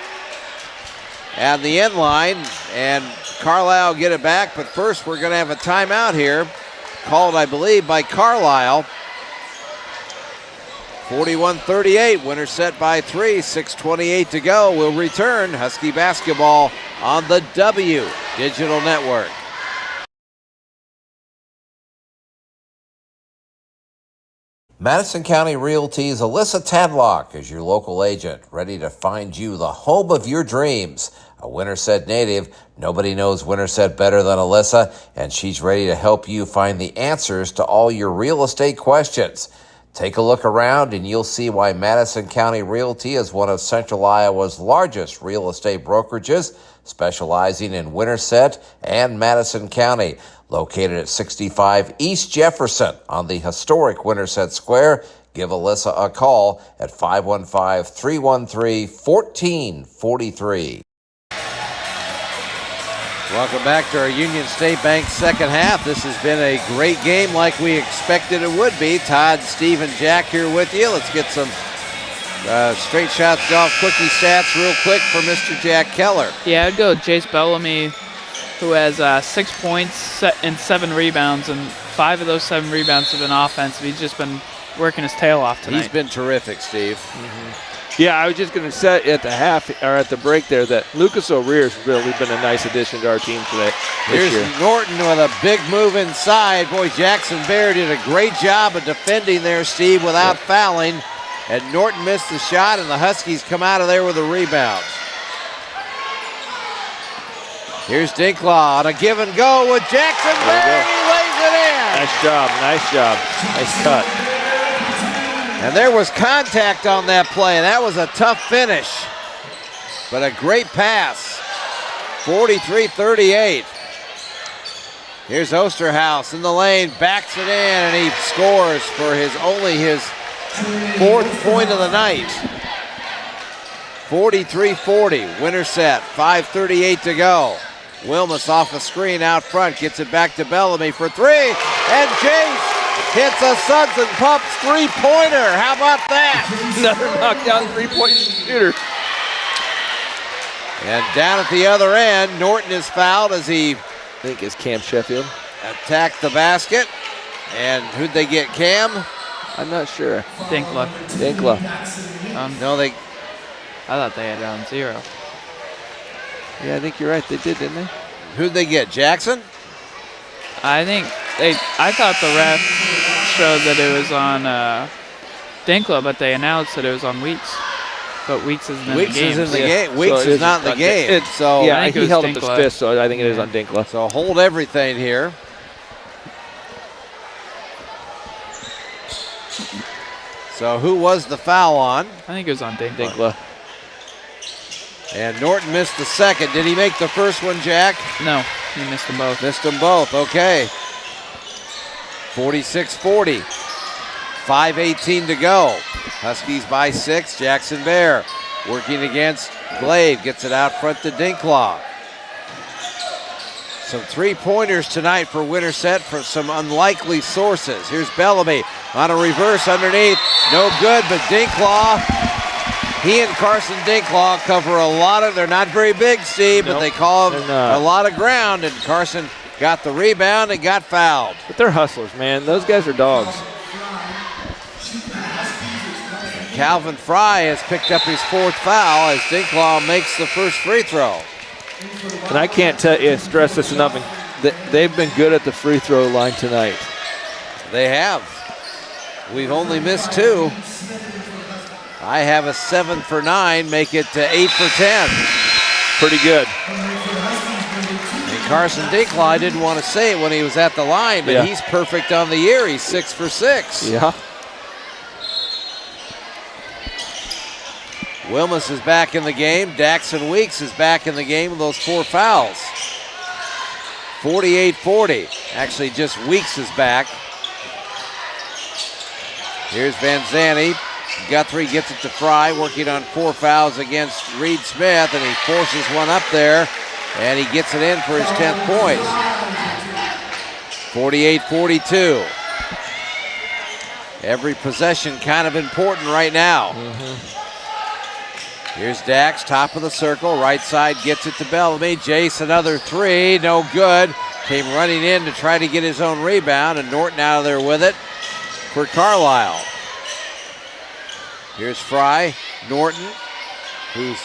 at the end line, and Carlisle get it back. But first, we're going to have a timeout here, called, I believe, by Carlisle. 41-38, Winterset by 3, 6:28 to go. We'll return Husky basketball on the W Digital Network. Madison County Realty's Alyssa Tadlock is your local agent, ready to find you the home of your dreams. A Winterset native, nobody knows Winterset better than Alyssa, and she's ready to help you find the answers to all your real estate questions. Take a look around and you'll see why Madison County Realty is one of Central Iowa's largest real estate brokerages, specializing in Winterset and Madison County. Located at 65 East Jefferson on the historic Winterset Square, give Alyssa a call at 515-313-1443. Welcome back to our Union State Bank second half. This has been a great game like we expected it would be. Todd, Steve, and Jack here with you. Let's get some straight shots golf quickie stats real quick for Mr. Jack Keller. Yeah, I'd go Jace Bellamy, who has 6 points and 7 rebounds, and 5 of those 7 rebounds have been offensive. He's just been working his tail off tonight. He's been terrific, Steve. Yeah, I was just going to say at the half or at the break there that Lucas O'Rear's really been a nice addition to our team today. Here's Norton with a big move inside. Boy, Jackson Bear did a great job of defending there, Steve, without fouling. And Norton missed the shot, and the Huskies come out of there with a rebound. Here's Dinklaw on a give and go with Jackson Bear. He lays it in. Nice job, nice job. Nice cut. And there was contact on that play. That was a tough finish, but a great pass. 43-38. Here's Osterhaus in the lane, backs it in, and he scores for only his 4th point of the night. 43-40, Winterset, 5:38 to go. Wilmus off a screen out front, gets it back to Bellamy for 3, and Jace hits a Suds and Pups 3-pointer. How about that? Another knockdown 3-point shooter. And down at the other end, Norton is fouled as he, I think it's Cam Sheffield, attacked the basket. And who'd they get, Cam? I'm not sure. Dinkla. No, I thought they had down 0. Yeah, I think you're right. They did, didn't they? Who'd they get, Jackson? I thought the ref showed that it was on Dinkla, but they announced that it was on Weeks. But Weeks isn't in Weeks the game. is in the so- game. Weeks So it is not in the game. So Yeah, I think it he was held up his Dinkla. fist, so I think it is on Dinkla. So hold everything here. So who was the foul on? I think it was on Dinkla. Dinkla. And Norton missed the second. Did he make the first one, Jack? No, he missed them both. Missed them both. Okay. 46-40. 5:18 to go. Huskies by 6. Jackson Bear working against Glade. Gets it out front to Dinklaw. Some three-pointers tonight for Winterset from some unlikely sources. Here's Bellamy on a reverse underneath. No good, but Dinklaw, he and Carson Dinklaw cover a lot of, they're not very big, Steve, but Nope, they call they're not. a lot of ground, and Carson got the rebound and got fouled. But they're hustlers, man. Those guys are dogs. Calvin Fry has picked up his 4th foul as Dinklaw makes the first free throw. And I can't stress this enough. They've been good at the free throw line tonight. They have. We've only missed 2. I have a 7 for 9, make it 8 for 10. Pretty good. And Carson Dinklaw, I didn't want to say it when he was at the line, but Yeah. he's perfect on the year. He's 6 for 6. Yeah. Wilmus is back in the game. Daxon Weeks is back in the game with those 4 fouls. 48-40. Actually, just Weeks is back. Here's Van Zandt. Guthrie gets it to Fry, working on 4 fouls against Reed Smith, and he forces one up there, and he gets it in for his 10th points. 48-42. Every possession kind of important right now. Here's Dax, top of the circle, right side gets it to Bellamy. Jace, another 3, no good. Came running in to try to get his own rebound, and Norton out of there with it for Carlisle. Here's Fry, Norton, who's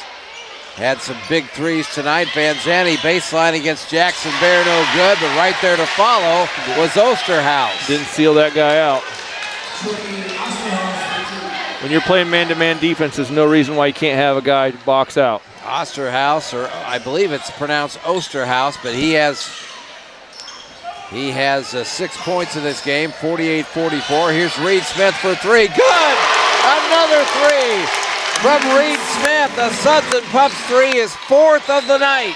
had some big 3s tonight. Van Zandt baseline against Jackson Bear, no good, but right there to follow was Osterhaus. Didn't seal that guy out. When you're playing man-to-man defense, there's no reason why you can't have a guy box out. Osterhaus, or I believe it's pronounced Osterhaus, but he has 6 points in this game, 48-44. Here's Reed Smith for 3, good! Another 3 from Reed Smith. The Suds and Pups 3 is 4th of the night.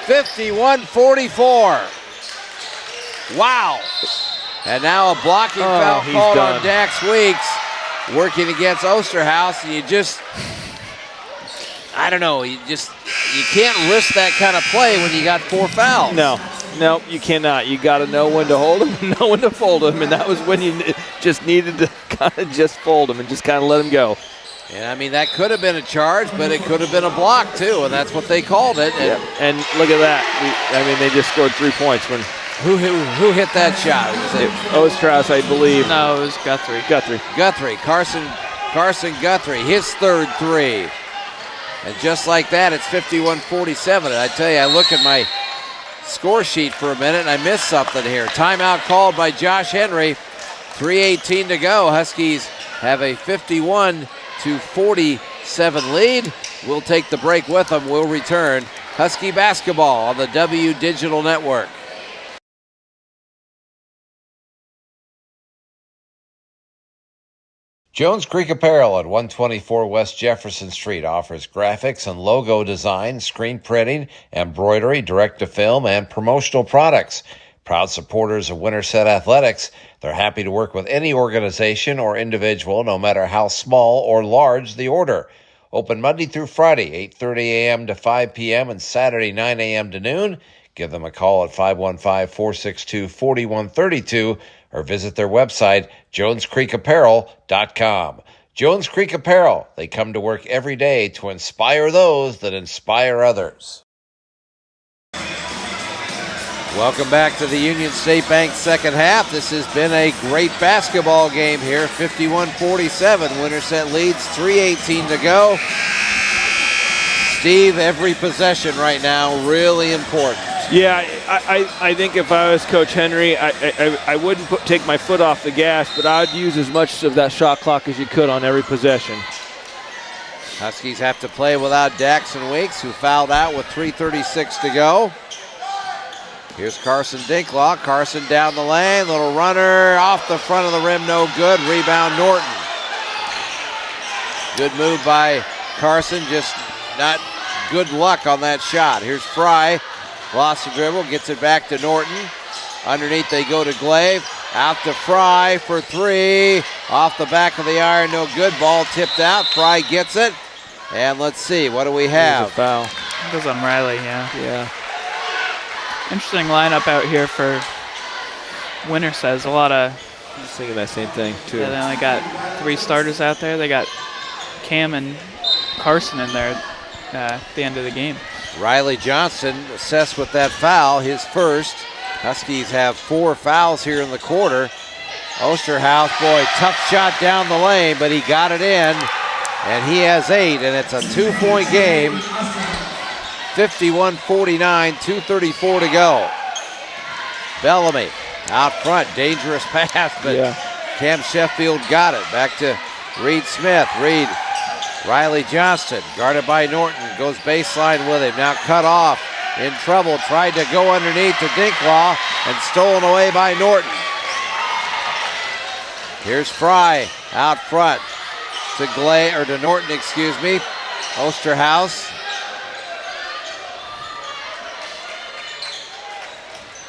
51-44. Wow. And now a blocking foul he's called done. on Dax Weeks, working against Osterhaus. And you just, I don't know, you can't risk that kind of play when you got 4 fouls. No, you cannot. You got to know when to hold him and know when to fold him, and that was when you just needed to kind of just fold him and just kind of let him go. And I mean, that could have been a charge, but it could have been a block too, and that's what they called it. And And look at that. They just scored 3 points. When who hit that shot? Was it Osterhaus, I believe. No, it was Guthrie. Guthrie, Carson Guthrie, his 3rd 3. And just like that, it's 51-47. And I tell you, I look at my score sheet for a minute and I missed something here. Timeout called by Josh Henry. 3:18 to go. Huskies have a 51-47 lead. We'll take the break with them. We'll return. Husky basketball on the W Digital Network. Jones Creek Apparel at 124 West Jefferson Street offers graphics and logo design, screen printing, embroidery, direct-to-film, and promotional products. Proud supporters of Winterset Athletics, they're happy to work with any organization or individual, no matter how small or large the order. Open Monday through Friday, 8:30 a.m. to 5 p.m. and Saturday, 9 a.m. to noon. Give them a call at 515-462-4132 or visit their website, jonescreekapparel.com. Jones Creek Apparel, they come to work every day to inspire those that inspire others. Welcome back to the Union State Bank second half. This has been a great basketball game here, 51-47. Winterset leads, 3:18 to go. Steve, every possession right now really important. Yeah, I think if I was Coach Henry, I wouldn't take my foot off the gas, but I would use as much of that shot clock as you could on every possession. Huskies have to play without Daxon Weeks, who fouled out with 3:36 to go. Here's Carson Dinklaw. Carson down the lane, little runner off the front of the rim, no good. Rebound Norton. Good move by Carson, just not good luck on that shot. Here's Fry, lost the dribble, gets it back to Norton. Underneath they go to Glaive, out to Fry for three. Off the back of the iron, no good. Ball tipped out, Fry gets it. And let's see, what do we have? A foul. It goes on Riley, yeah. Yeah. Interesting lineup out here for Winterset. A lot of. I was thinking that same thing, too. Yeah, they only got 3 starters out there. They got Cam and Carson in there at the end of the game. Riley Johnson assessed with that foul, his first. Huskies have 4 fouls here in the quarter. Osterhaus, boy, tough shot down the lane, but he got it in, and he has 8, and it's a 2-point game. 51-49, 2:34 to go. Bellamy out front, dangerous pass, but Cam Sheffield got it. Back to Reed Smith. Reed, Riley Johnston, guarded by Norton, goes baseline with him, now cut off, in trouble, tried to go underneath to Dinklaw, and stolen away by Norton. Here's Fry out front to Norton, excuse me. Osterhaus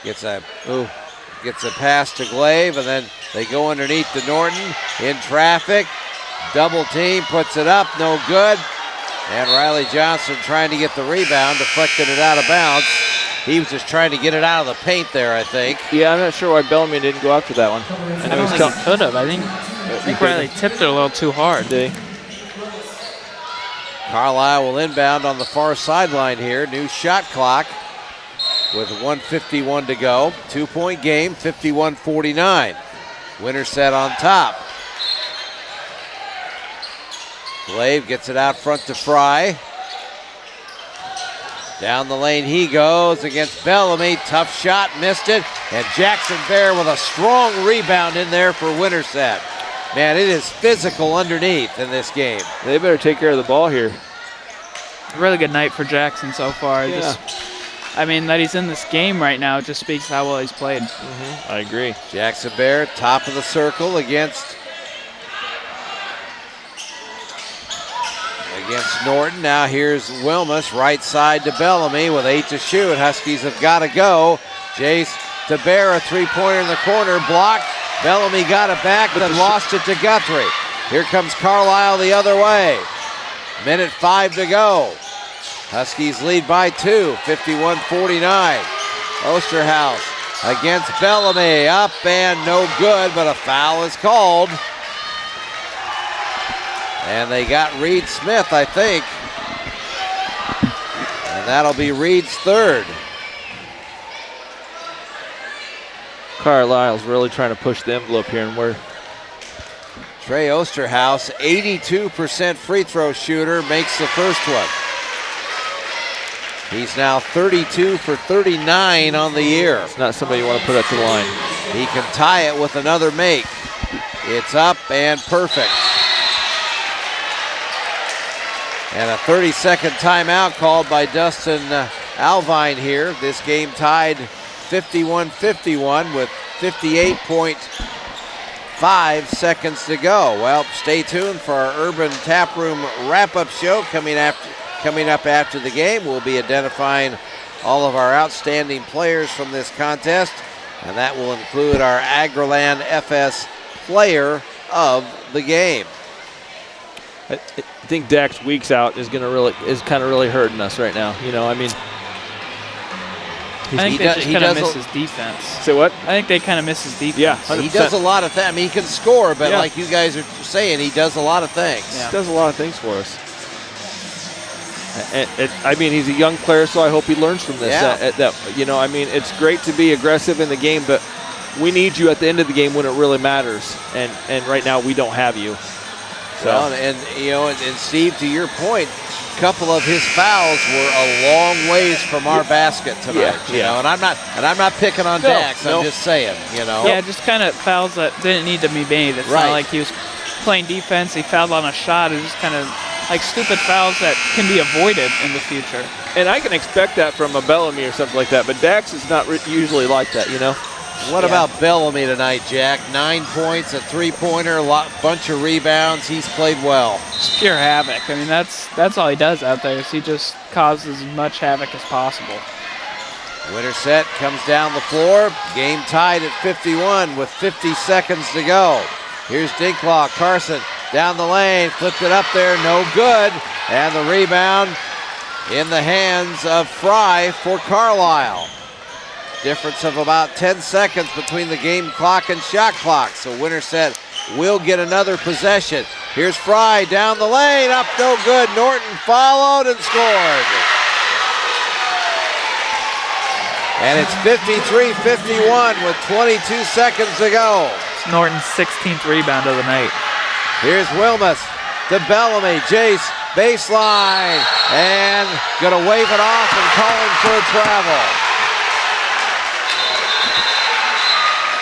gets a pass to Glaive, and then they go underneath to Norton in traffic. Double team, puts it up, no good. And Riley Johnson trying to get the rebound, deflected it out of bounds. He was just trying to get it out of the paint there, I think. Yeah, I'm not sure why Bellamy didn't go after that one. I don't think he could have. I think Riley tipped it a little too hard. Carlisle will inbound on the far sideline here. New shot clock with 1:51 to go. 2-point game, 51-49. Winterset on top. Glaive gets it out front to Fry. Down the lane he goes against Bellamy. Tough shot, missed it. And Jackson Bear with a strong rebound in there for Winterset. Man, it is physical underneath in this game. They better take care of the ball here. Really good night for Jackson so far. Yeah. That he's in this game right now just speaks how well he's played. I agree. Jackson Bear, top of the circle against Norton. Now here's Wilmus, right side to Bellamy with 8 to shoot. Huskies have got to go. Jace to Bear, a 3-pointer in the corner, blocked. Bellamy got it back, then lost it to Guthrie. Here comes Carlisle the other way. Minute 5 to go. Huskies lead by 2, 51-49. Osterhaus against Bellamy, up and no good, but a foul is called. And they got Reed Smith, I think. And that'll be Reed's third. Carlisle's really trying to push the envelope here, and we're Trey Osterhaus, 82% free throw shooter, makes the first one. He's now 32 for 39 on the year. It's not somebody you want to put up to the line. He can tie it with another make. It's up and perfect. And a 30-second timeout called by Dustin Alvine here. This game tied 51-51 with 58.5 seconds to go. Well, stay tuned for our Urban Taproom wrap-up show coming up after the game. We'll be identifying all of our outstanding players from this contest, and that will include our Agriland FS player of the game. I think Dax Weeks out is kind of really hurting us right now. I think they just kind of miss his defense. Say what? I think they kind of miss his defense. Yeah, 100%. He does a lot of things. He can score, but like you guys are saying, he does a lot of things. Yeah. He does a lot of things for us. He's a young player, so I hope he learns from this. It's great to be aggressive in the game, but we need you at the end of the game when it really matters. And right now we don't have you. So. Well, and Steve, to your point, a couple of his fouls were a long ways from our basket tonight. And I'm not picking on Dax. I'm just saying. Yeah, just kind of fouls that didn't need to be made. It's not like he was playing defense. He fouled on a shot. It just kind of like stupid fouls that can be avoided in the future. And I can expect that from a Bellamy or something like that, but Dax is not usually like that, you know? What about Bellamy tonight, Jack? 9 points, a three-pointer, bunch of rebounds. He's played well. It's pure havoc. I mean, that's all he does out there is he just causes as much havoc as possible. Winterset comes down the floor. Game tied at 51 with 50 seconds to go. Here's Dinklaw. Carson down the lane, flipped it up there, no good. And the rebound in the hands of Fry for Carlisle. Difference of about 10 seconds between the game clock and shot clock. So Winterset will get another possession. Here's Fry down the lane, up no good. Norton followed and scored. And it's 53-51 with 22 seconds to go. It's Norton's 16th rebound of the night. Here's Wilmus to Bellamy. Jace, baseline, and gonna wave it off and calling for a travel.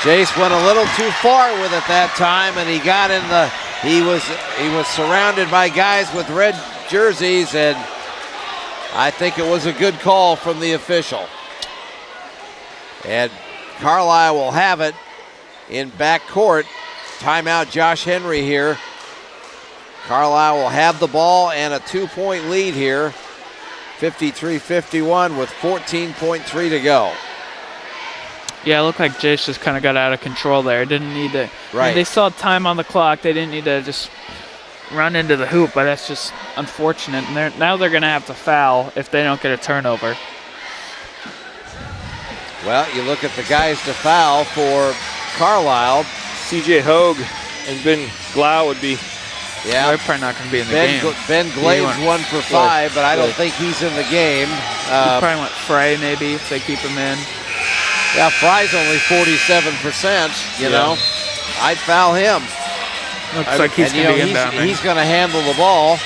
Jace went a little too far with it that time, and he got in the. He was surrounded by guys with red jerseys, and I think it was a good call from the official. And Carlisle will have it in backcourt. Timeout, Josh Henry here. Carlisle will have the ball and a 2-point lead here. 53-51 with 14.3 to go. Yeah, it looked like Jace just kind of got out of control there. Didn't need to. Right. They saw time on the clock. They didn't need to just run into the hoop, but that's just unfortunate. And now they're going to have to foul if they don't get a turnover. Well, you look at the guys to foul for Carlisle. CJ Hogue and Ben Glau would be. Yeah, they're probably not going to be in the game. Ben Glade's 1 for 5, but I don't think he's in the game. You probably want Frey maybe if they keep him in. Yeah, Fry's only 47%, you know. I'd foul him. Looks like he's going to be inbounding. He's going to handle the ball.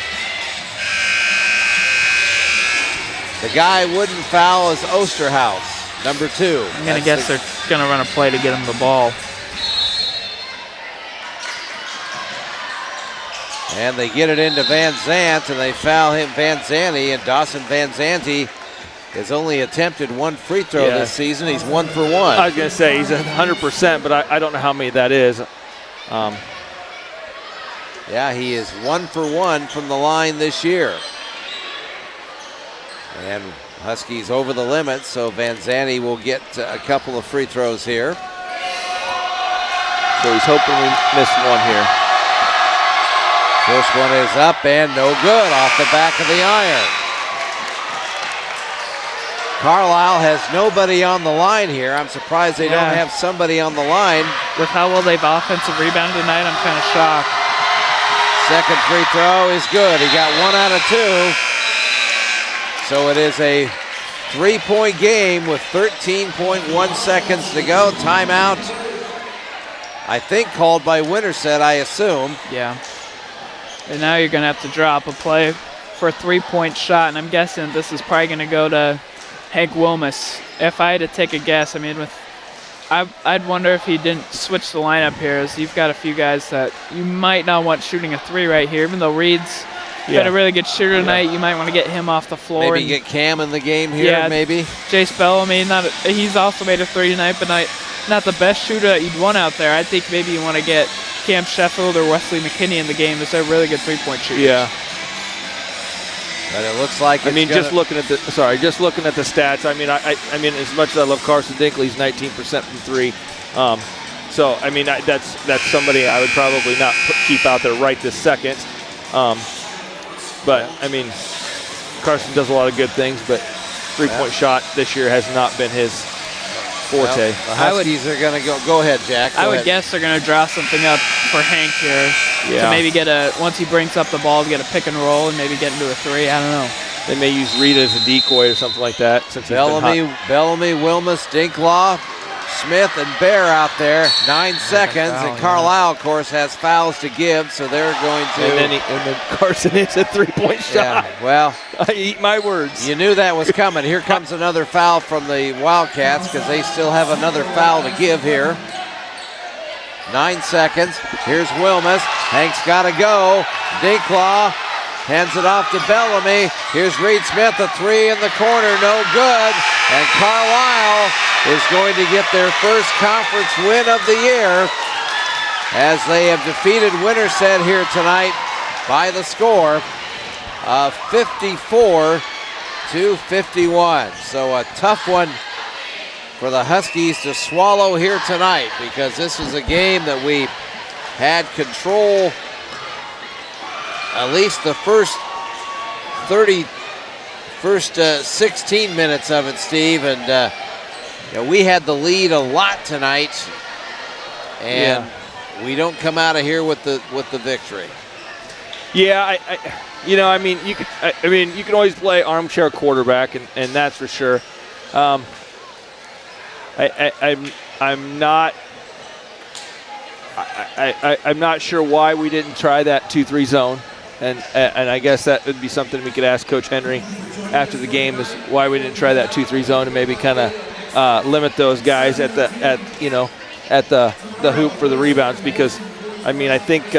The guy wouldn't foul is Osterhaus, number 2. I'm going to guess they're going to run a play to get him the ball. And they get it into Van Zant, and they foul him, Van Zanti, and Dawson Van Zanti has only attempted 1 free throw this season. He's 1 for 1. I was going to say he's 100%, but I don't know how many that is. Yeah, he is 1 for 1 from the line this year. And Huskies over the limit, so Van Zanti will get a couple of free throws here. So he's hoping we miss one here. First one is up and no good off the back of the iron. Carlisle has nobody on the line here. I'm surprised they don't have somebody on the line. With how well they've offensive rebounded tonight, I'm kind of shocked. Second free throw is good. He got 1 out of 2. So it is a 3-point game with 13.1 seconds to go. Timeout, I think called by Winterset, I assume. Yeah. And now you're going to have to drop a play for a 3-point shot, and I'm guessing this is probably going to go to Hank Wilmus. If I had to take a guess, I mean, I'd wonder if he didn't switch the lineup here, as you've got a few guys that you might not want shooting a 3 right here, even though Reed's got a really good shooter tonight. You might want to get him off the floor. Maybe get Cam in the game here, maybe. Jace Bellamy, he's also made a 3 tonight, but not the best shooter that you'd want out there. I think maybe you want to get Cam Sheffield or Wesley McKinney in the game. They're really good 3-point shooters. Yeah. But it looks like just looking at the stats. I mean, as much as I love Carson Dinkley, he's 19% from 3. So I mean, that's somebody I would probably not keep out there right this second. But I mean, Carson does a lot of good things, but 3-point shot this year has not been his forte. Well, the Huskies are going to go. Go ahead, Jack. I would guess they're going to draw something up for Hank here to maybe get once he brings up the ball, to get a pick and roll and maybe get into a 3. I don't know. They may use Reed as a decoy or something like that. Since Bellamy, Wilmus, Dinklaw, Smith, and Bear out there. 9 seconds, and Carlisle, of course, has fouls to give, so they're going to. And then Carson hits a 3-point shot. Yeah, well, I eat my words. You knew that was coming. Here comes another foul from the Wildcats because they still have another foul to give here. 9 seconds. Here's Wilmus. Hank's got to go. Dinklaw hands it off to Bellamy. Here's Reed Smith, a three in the corner, no good. And Carlisle is going to get their first conference win of the year as they have defeated Winterset here tonight by the score of 54-51. So a tough one for the Huskies to swallow here tonight, because this is a game that we had control at least the first 16 minutes of it, Steve, and we had the lead a lot tonight, and we don't come out of here with the victory. Yeah, you can always play armchair quarterback, and that's for sure. I'm not sure why we didn't try that 2-3 zone, and I guess that would be something we could ask Coach Henry after the game, is why we didn't try that 2-3 zone and maybe kind of limit those guys at the hoop for the rebounds, because I think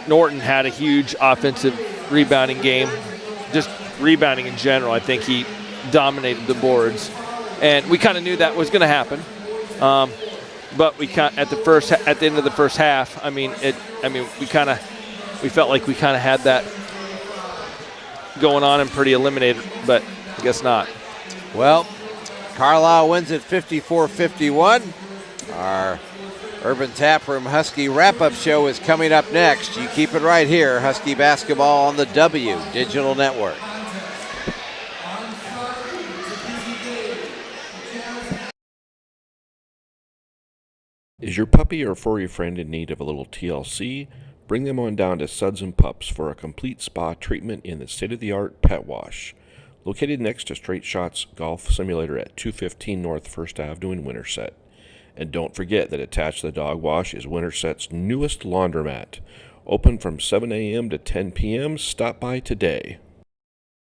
Norton had a huge offensive rebounding game, just rebounding in general. I think he dominated the boards, and we kind of knew that was going to happen. But we at the end of the first half, we felt like we kind of had that going on and pretty eliminated, but I guess not. Well, Carlisle wins it 54-51. Our Urban Taproom Husky wrap-up show is coming up next. You keep it right here. Husky basketball on the W Digital Network. Is your puppy or furry friend in need of a little TLC? Bring them on down to Suds and Pups for a complete spa treatment in the state-of-the-art pet wash. Located next to Straight Shots Golf Simulator at 215 North 1st Avenue in Winterset. And don't forget that attached to the dog wash is Winterset's newest laundromat. Open from 7 a.m. to 10 p.m. Stop by today.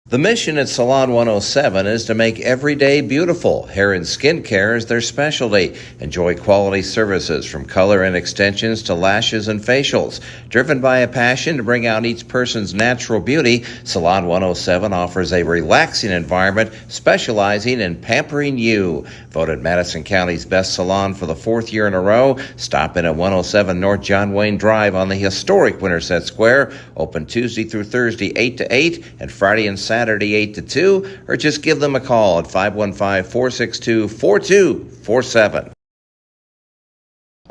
The mission at Salon 107 is to make every day beautiful. Hair and skin care is their specialty. Enjoy quality services from color and extensions to lashes and facials. Driven by a passion to bring out each person's natural beauty, Salon 107 offers a relaxing environment specializing in pampering you. Voted Madison County's best salon for the 4th year in a row. Stop in at 107 North John Wayne Drive on the historic Winterset Square. Open Tuesday through Thursday 8 to 8 and Friday and Saturday 8 to 2, or just give them a call at 515-462-4247.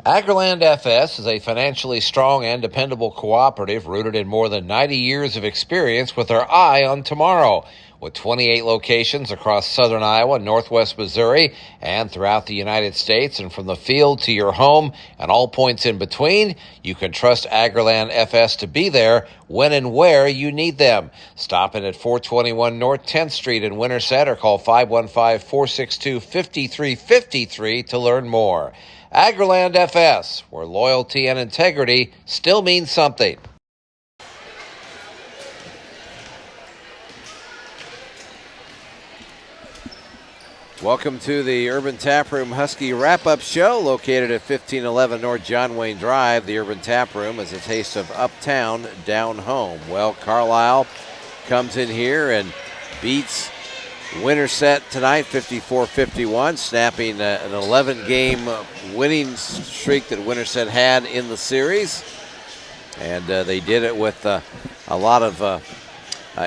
AgriLand FS is a financially strong and dependable cooperative rooted in more than 90 years of experience with their eye on tomorrow. With 28 locations across southern Iowa, northwest Missouri, and throughout the United States, and from the field to your home and all points in between, you can trust AgriLand FS to be there when and where you need them. Stop in at 421 North 10th Street in Winterset or call 515-462-5353 to learn more. AgriLand FS, where loyalty and integrity still mean something. Welcome to the Urban Taproom Husky wrap-up show, located at 1511 North John Wayne Drive. The Urban Taproom is a taste of uptown, down home. Well, Carlisle comes in here and beats Winterset tonight, 54-51, snapping an 11-game winning streak that Winterset had in the series. And they did it with a lot of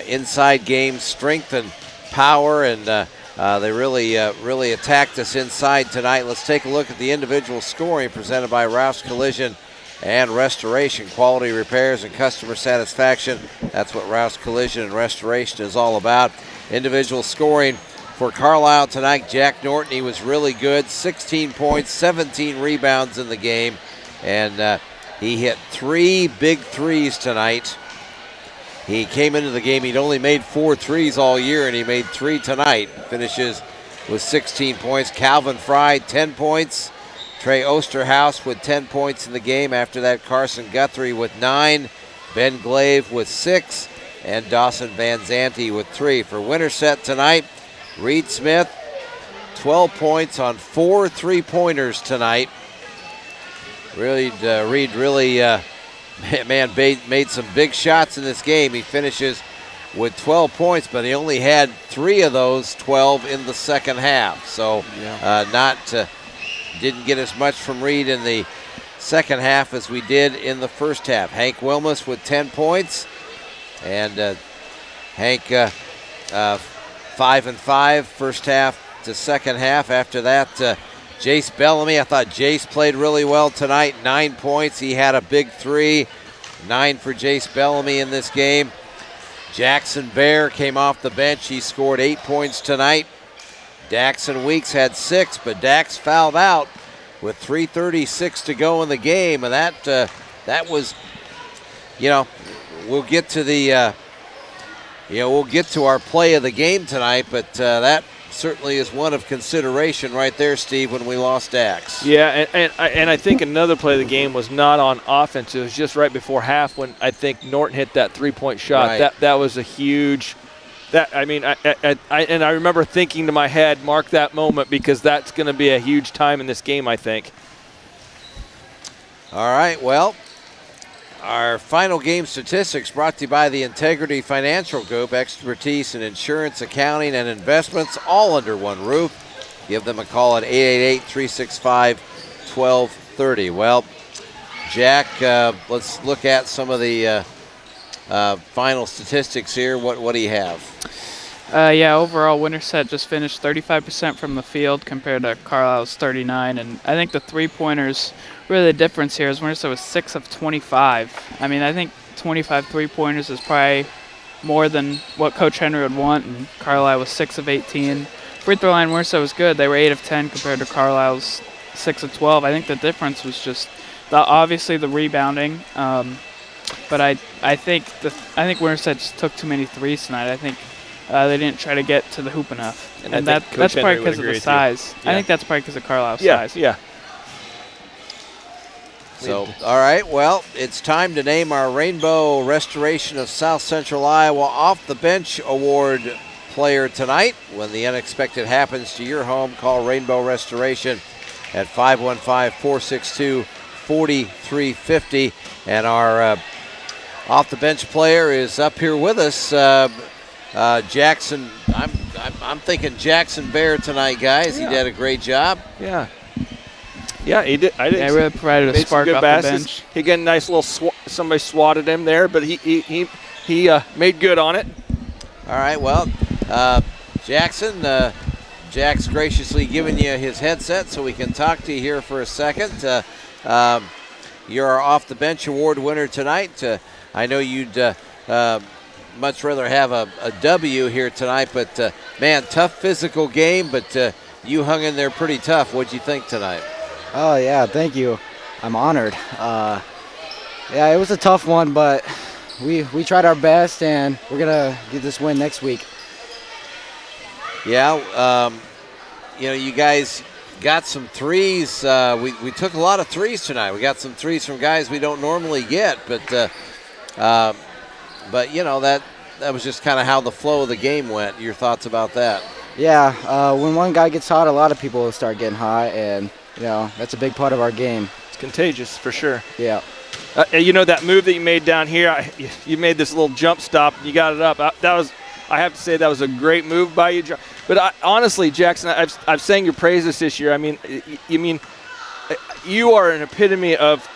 inside game strength and power, and they really attacked us inside tonight. Let's take a look at the individual scoring presented by Rouse Collision and Restoration. Quality repairs and customer satisfaction. That's what Rouse Collision and Restoration is all about. Individual scoring for Carlisle tonight, Jack Norton, he was really good. 16 points, 17 rebounds in the game. And he hit 3 big threes tonight. He came into the game, he'd only made 4 threes all year, and he made 3 tonight. Finishes with 16 points. Calvin Fry, 10 points. Trey Osterhaus with 10 points in the game. After that, Carson Guthrie with 9. Ben Glaive with 6. And Dawson Van Zandt with 3. For Winterset tonight, Reed Smith, 12 points on 4 3-pointers tonight. Reed really man, made some big shots in this game. He finishes with 12 points, but he only had 3 of those 12 in the second half. So didn't get as much from Reed in the second half as we did in the first half. Hank Wilmus with 10 points, and Hank 5 and 5 first half to second half. After that, Jace Bellamy, I thought Jace played really well tonight. 9 points. He had a big 3. 9 for Jace Bellamy in this game. Jackson Bear came off the bench. He scored 8 points tonight. Daxon Weeks had 6, but Dax fouled out with 3:36 to go in the game, and that was, we'll get to the, we'll get to our play of the game tonight, but that certainly is one of consideration right there, Steve, when we lost Dax. Yeah, and I think another play of the game was not on offense. It was just right before half when I think Norton hit that 3-point shot. Right. That was a huge. I remember thinking to my head, mark that moment, because that's going to be a huge time in this game, I think. All right, well, our final game statistics brought to you by the Integrity Financial Group, expertise in insurance, accounting, and investments, all under one roof. Give them a call at 888-365-1230. Well, Jack, let's look at some of the final statistics here. What do you have? Overall, Winterset just finished 35% from the field compared to Carlisle's 39%, and I think the three-pointers, really the difference here is Winterset was 6 of 25. I mean, I think 25 three-pointers is probably more than what Coach Henry would want, and Carlisle was 6 of 18. Free throw line, Winterset was good. They were 8 of 10 compared to Carlisle's 6 of 12. I think the difference was just obviously the rebounding. But I think Winterset just took too many threes tonight. I think they didn't try to get to the hoop enough, and that's probably because of the size. Yeah. I think that's probably because of Carlisle's size. Yeah. So, all right, well, it's time to name our Rainbow Restoration of South Central Iowa Off the Bench Award player tonight. When the unexpected happens to your home, call Rainbow Restoration at 515-462-4350, and our off the bench player is up here with us. Jackson, I'm thinking Jackson Bear tonight, guys. Yeah. He did a great job. Yeah, he did. He really provided a spark off the bench. He got a nice little somebody swatted him there, but he made good on it. All right, well, Jackson, Jack's graciously giving you his headset so we can talk to you here for a second. You're our off the bench award winner tonight. I know you'd much rather have a W here tonight, but man, tough physical game, but you hung in there pretty tough. What'd you think tonight? Oh, yeah, thank you. I'm honored. It was a tough one, but we tried our best, and we're going to get this win next week. Yeah, you guys got some threes. We took a lot of threes tonight. We got some threes from guys we don't normally get, but that was just kind of how the flow of the game went. Your thoughts about that? Yeah, when one guy gets hot, a lot of people will start getting hot, and that's a big part of our game. It's contagious for sure. Yeah. That move that you made down here, you made this little jump stop. You got it up. I have to say that was a great move by you. But honestly, Jackson, I've sang your praises this year. I mean, you are an epitome of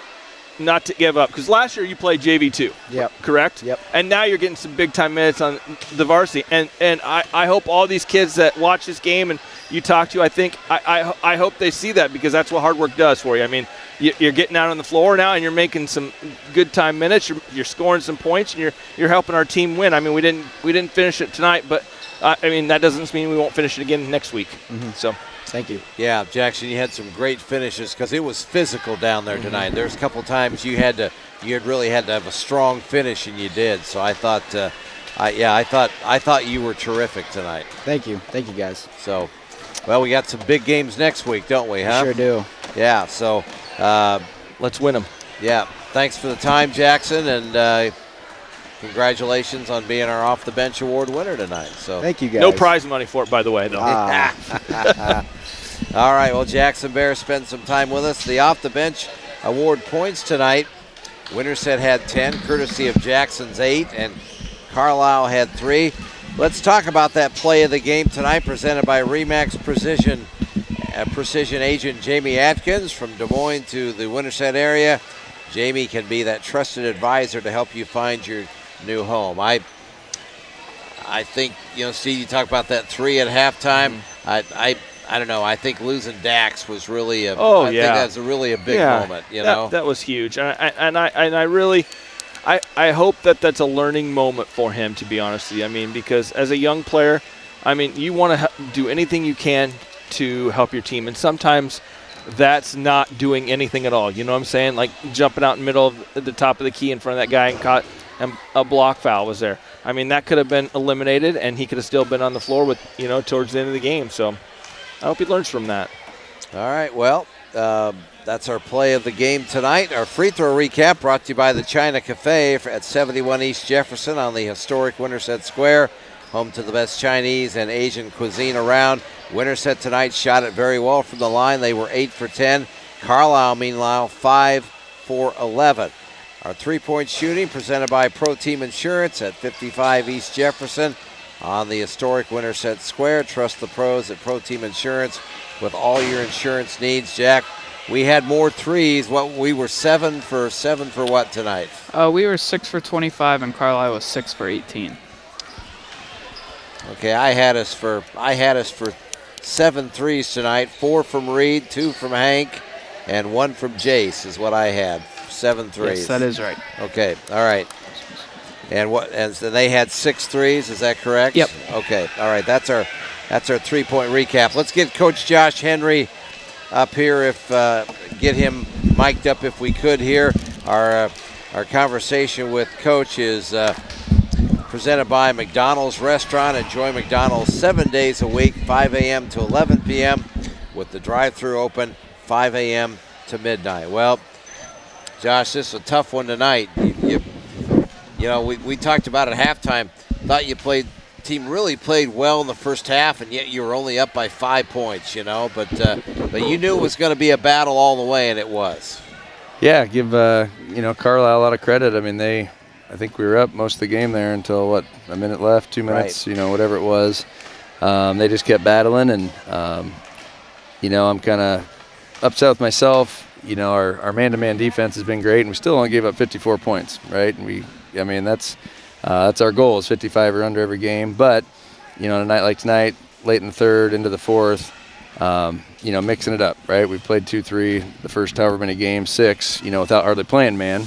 not to give up. Because last year you played JV2. Yep. Correct? Yep. And now you're getting some big time minutes on the varsity. And I hope all these kids that watch this game and you talk to, I hope they see that, because that's what hard work does for you. I mean, you're getting out on the floor now and you're making some good time minutes. You're scoring some points and you're helping our team win. I mean, we didn't finish it tonight, but that doesn't mean we won't finish it again next week. Mm-hmm. So. Thank you. Yeah, Jackson, you had some great finishes because it was physical down there tonight. Mm-hmm. There's a couple times you really had to have a strong finish, and you did. So I thought, I thought you were terrific tonight. Thank you, guys. So, well, we got some big games next week, don't we? Huh? We sure do. Yeah. So let's win them. Yeah. Thanks for the time, Jackson, and congratulations on being our off the bench award winner tonight. So thank you, guys. No prize money for it, by the way, though. All right, well, Jackson Bear spent some time with us. The off the bench award points tonight Winterset had 10, courtesy of Jackson's 8, and Carlisle had 3. Let's talk about that play of the game tonight, presented by Remax Precision Agent Jamie Atkins from Des Moines to the Winterset area. Jamie can be that trusted advisor to help you find your new home. I think, Steve, you talk about that 3 at halftime. I don't know. I think losing Dax was really I think that's really a big moment. That was huge, and I really hope that's a learning moment for him. To be honest with you, I mean, because as a young player, I mean, you want to do anything you can to help your team, and sometimes that's not doing anything at all. You know what I'm saying? Like jumping out in the middle of the top of the key in front of that guy and a block foul was there. I mean, that could have been eliminated, and he could have still been on the floor with towards the end of the game. So I hope he learns from that. All right, well, that's our play of the game tonight. Our free throw recap brought to you by the China Cafe at 71 East Jefferson on the historic Winterset Square, home to the best Chinese and Asian cuisine around. Winterset tonight shot it very well from the line. They were 8 for 10. Carlisle, meanwhile, 5 for 11. Our three-point shooting presented by Pro Team Insurance at 55 East Jefferson on the historic Winterset Square. Trust the pros at Pro Team Insurance with all your insurance needs. Jack, we had more threes. We were 7 for what tonight? We were 6 for 25, and Carlisle was 6 for 18. Okay, I had us for 7 threes tonight. 4 from Reed, 2 from Hank, and 1 from Jace is what I had. 7 threes. Yes, that is right. Okay, all right. And so they had 6 threes, is that correct? Yep. Okay, all right. That's our 3-point recap. Let's get Coach Josh Henry up here, get him mic'd up if we could here. Our conversation with Coach is presented by McDonald's Restaurant. Enjoy McDonald's 7 days a week, 5 a.m. to 11 p.m. with the drive-thru open 5 a.m. to midnight. Well, Josh, this is a tough one tonight. We talked about at halftime. Thought team really played well in the first half, and yet you were only up by 5 points. But you knew it was going to be a battle all the way, and it was. Yeah, give Carlisle a lot of credit. I mean, I think we were up most of the game there until a minute left, 2 minutes, right. Whatever it was. They just kept battling, and I'm kind of upset with myself. Our man-to-man defense has been great, and we still only gave up 54 points, right? And that's our goal is 55 or under every game. But, on a night like tonight, late in the third, into the fourth, mixing it up, right? We've played 2-3 the first however many games, 6, without hardly playing man.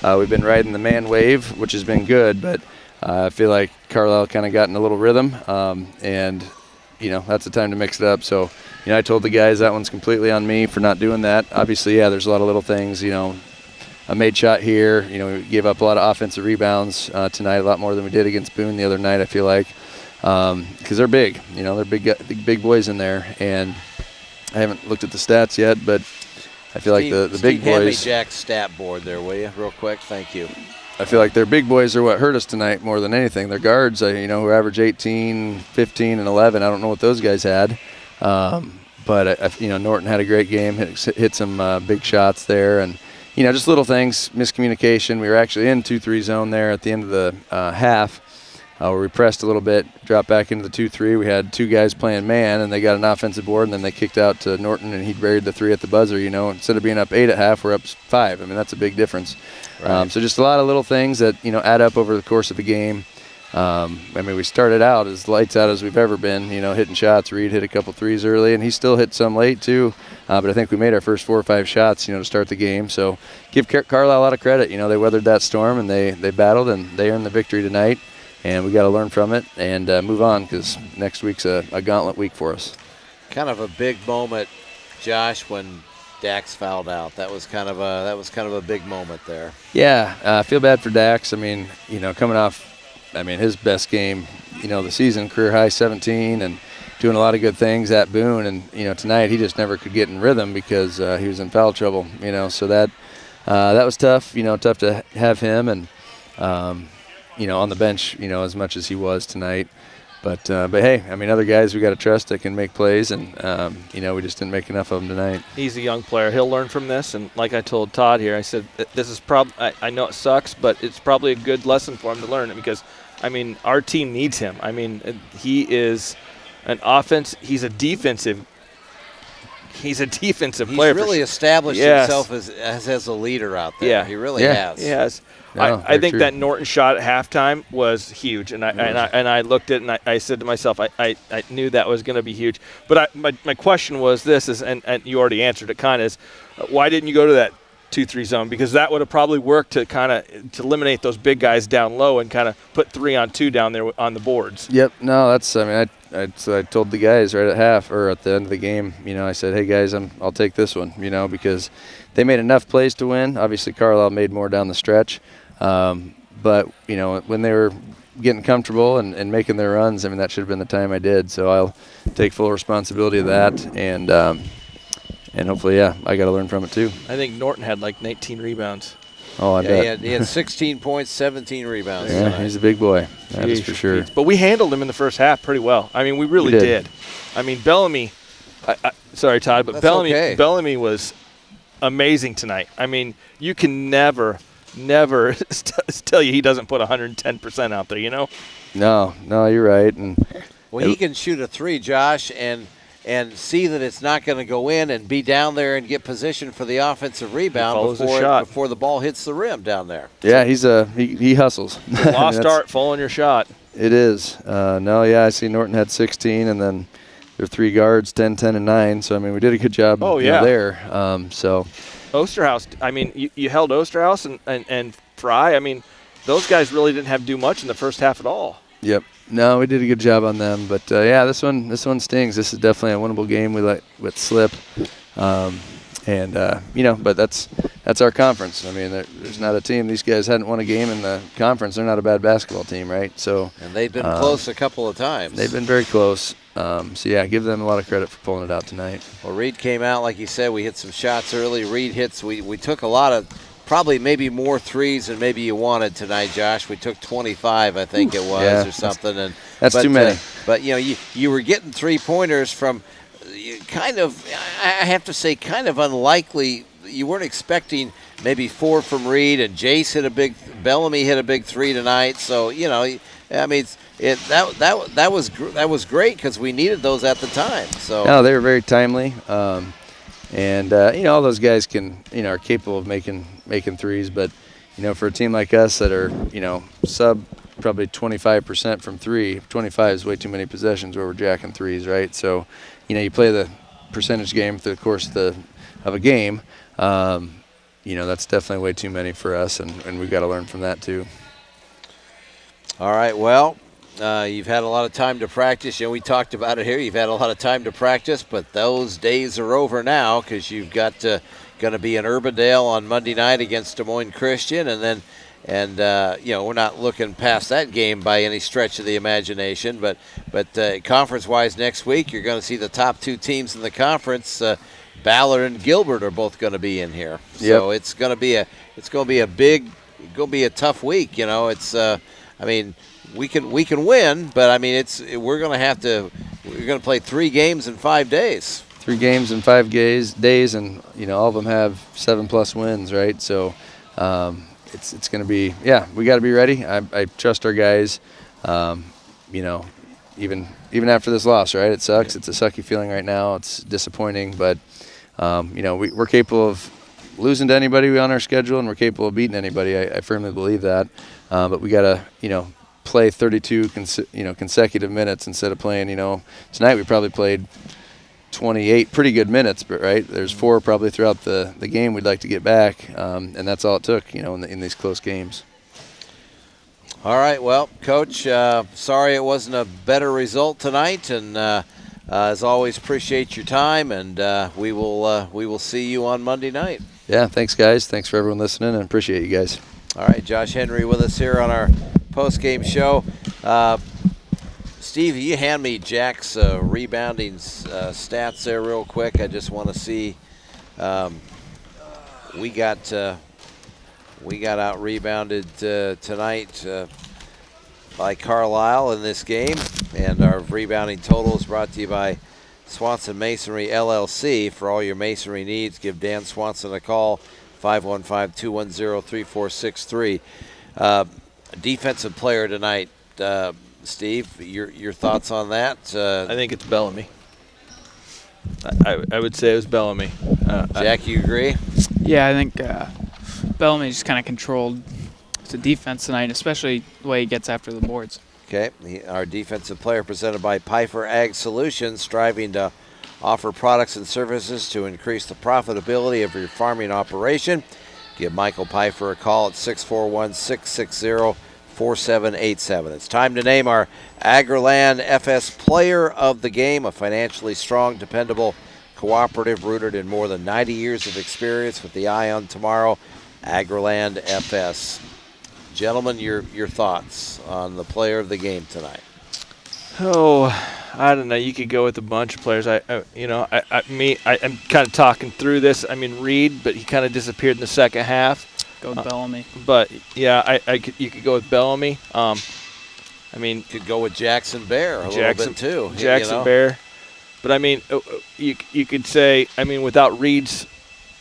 We've been riding the man wave, which has been good, but I feel like Carlisle kind of got in a little rhythm, and that's the time to mix it up. So, I told the guys that one's completely on me for not doing that. Obviously, there's a lot of little things, a made shot here. We gave up a lot of offensive rebounds tonight, a lot more than we did against Boone the other night, I feel like, because they're big. They're big boys in there, and I haven't looked at the stats yet, but I feel like the big boys. Hand me Jack's stat board there, will you, real quick? Thank you. I feel like their big boys are what hurt us tonight more than anything. Their guards, who average 18, 15, and 11. I don't know what those guys had. But Norton had a great game, hit some big shots there, and just little things, miscommunication. We were actually in 2-3 zone there at the end of the half, where we pressed a little bit, dropped back into the 2-3. We had 2 guys playing man, and they got an offensive board, and then they kicked out to Norton, and he buried the 3 at the buzzer. Instead of being up 8 at half, we're up 5. I mean, that's a big difference. Right. So just a lot of little things that add up over the course of a game. We started out as lights out as we've ever been, hitting shots. Reed hit a couple threes early, and he still hit some late too. But I think we made our first 4 or 5 shots, to start the game. So give Carlisle a lot of credit. They weathered that storm, and they battled, and they earned the victory tonight. And we got to learn from it and move on, because next week's a gauntlet week for us. Kind of a big moment, Josh, when Dax fouled out. That was kind of a big moment there. Yeah, I feel bad for Dax. Coming off. His best game, the season, career high 17, and doing a lot of good things at Boone. And, tonight he just never could get in rhythm because he was in foul trouble, So that was tough, tough to have him and, on the bench, as much as he was tonight. But hey, I mean, other guys we got to trust that can make plays, and we just didn't make enough of them tonight. He's a young player. He'll learn from this, and like I told Todd here, I said this is I know it sucks, but it's probably a good lesson for him to learn it because, I mean, our team needs him. I mean, he is an offense. He's a defensive player. He's really established himself as a leader out there. Yeah. He really has. He has. No, I think true. that Norton shot at halftime was huge, and I looked at it and I said to myself, I knew that was going to be huge. But my question was this and you already answered it kind of is, why didn't you go to that 2-3 zone? Because that would have probably worked to to eliminate those big guys down low and kind of put 3-on-2 down there on the boards. Yep. No, that's. I mean, I told the guys right at half or at the end of the game. I said, hey guys, I'll take this one. Because they made enough plays to win. Obviously, Carlisle made more down the stretch. But when they were getting comfortable and making their runs, I mean, that should have been the time I did. So I'll take full responsibility of that, and hopefully, I got to learn from it too. I think Norton had like 19 rebounds. Oh, I bet. He had 16 points, 17 rebounds. Yeah, he's a big boy. That is for sure. But we handled him in the first half pretty well. I mean, we really did. I mean, Bellamy. Sorry, Todd, but Bellamy was amazing tonight. I mean, you can never tell you he doesn't put 110% out there, No, you're right. And he can shoot a 3, Josh, and see that it's not going to go in and be down there and get position for the offensive rebound before the ball hits the rim down there. Yeah, he hustles. It's a lost art following your shot. It is. I see Norton had 16, and then there are 3 guards, 10, 10, and 9. So, I mean, we did a good job there. Osterhaus, I mean, you held Osterhaus and Fry. I mean, those guys really didn't have to do much in the first half at all. Yep. No, we did a good job on them. But, this one stings. This is definitely a winnable game. We let slip. But that's our conference. I mean, there's not a team. These guys hadn't won a game in the conference. They're not a bad basketball team, right? So. And they've been close a couple of times. They've been very close. Give them a lot of credit for pulling it out tonight. Well, Reed came out, like you said, we hit some shots early. Reed hits. We took a lot of, probably maybe more threes than maybe you wanted tonight, Josh. We took 25, I think it was, or something. That's too many. But, you were getting 3-pointers from kind of, I have to say, kind of unlikely. You weren't expecting maybe 4 from Reed, and Bellamy hit a big 3 tonight. So, I mean, that was great because we needed those at the time. So no, they were very timely, all those guys are capable of making threes. But for a team like us that are sub probably 25% from 3, 25 is way too many possessions where we're jacking threes, right? So you play the percentage game through the course of a game. That's definitely way too many for us, and we've got to learn from that too. All right, well, you've had a lot of time to practice. We talked about it here. You've had a lot of time to practice, but those days are over now because you've got going to be in Urbandale on Monday night against Des Moines Christian, and we're not looking past that game by any stretch of the imagination. But conference-wise next week, you're going to see the top 2 teams in the conference. Ballard and Gilbert are both going to be in here, so it's going to be a tough week. I mean, we can win, but I mean, we're going to play 3 games in 5 days. 3 games in 5 days, and all of them have 7+ wins, right? So it's going to be we got to be ready. I trust our guys. Even after this loss, right? It sucks. It's a sucky feeling right now. It's disappointing, but we're capable of losing to anybody on our schedule, and we're capable of beating anybody. I firmly believe that. But we got to, play 32 consecutive minutes instead of playing, tonight we probably played 28 pretty good minutes, but right, there's 4 probably throughout the game we'd like to get back, and that's all it took, in these close games. All right, well, Coach, sorry it wasn't a better result tonight, and as always, appreciate your time, and we will see you on Monday night. Yeah, thanks, guys. Thanks for everyone listening, and appreciate you guys. All right, Josh Henry with us here on our post-game show. Steve, you hand me Jack's rebounding stats there real quick. I just want to see. We got out-rebounded tonight by Carlisle in this game. And our rebounding total is brought to you by Swanson Masonry LLC. For all your masonry needs, give Dan Swanson a call, 515-210-3463. Defensive player tonight, Steve, your thoughts on that? I think it's Bellamy. I would say it was Bellamy. Jack, you agree? Yeah, I think Bellamy just kind of controlled the defense tonight, especially the way he gets after the boards. Okay, our defensive player presented by Pifer Ag Solutions, striving to offer products and services to increase the profitability of your farming operation. Give Michael Pifer a call at 641-660-4787. It's time to name our Agrland FS Player of the Game, a financially strong, dependable cooperative rooted in more than 90 years of experience with the eye on tomorrow. Agrland FS. Gentlemen, your thoughts on the player of the game tonight? Oh, I don't know. You could go with a bunch of players. I'm kind of talking through this. I mean, Reed, but he kind of disappeared in the second half. Go with Bellamy. But yeah, you could go with Bellamy. Could go with Jackson Bear a little bit too. Jackson Bear. But I mean, you could say, without Reed's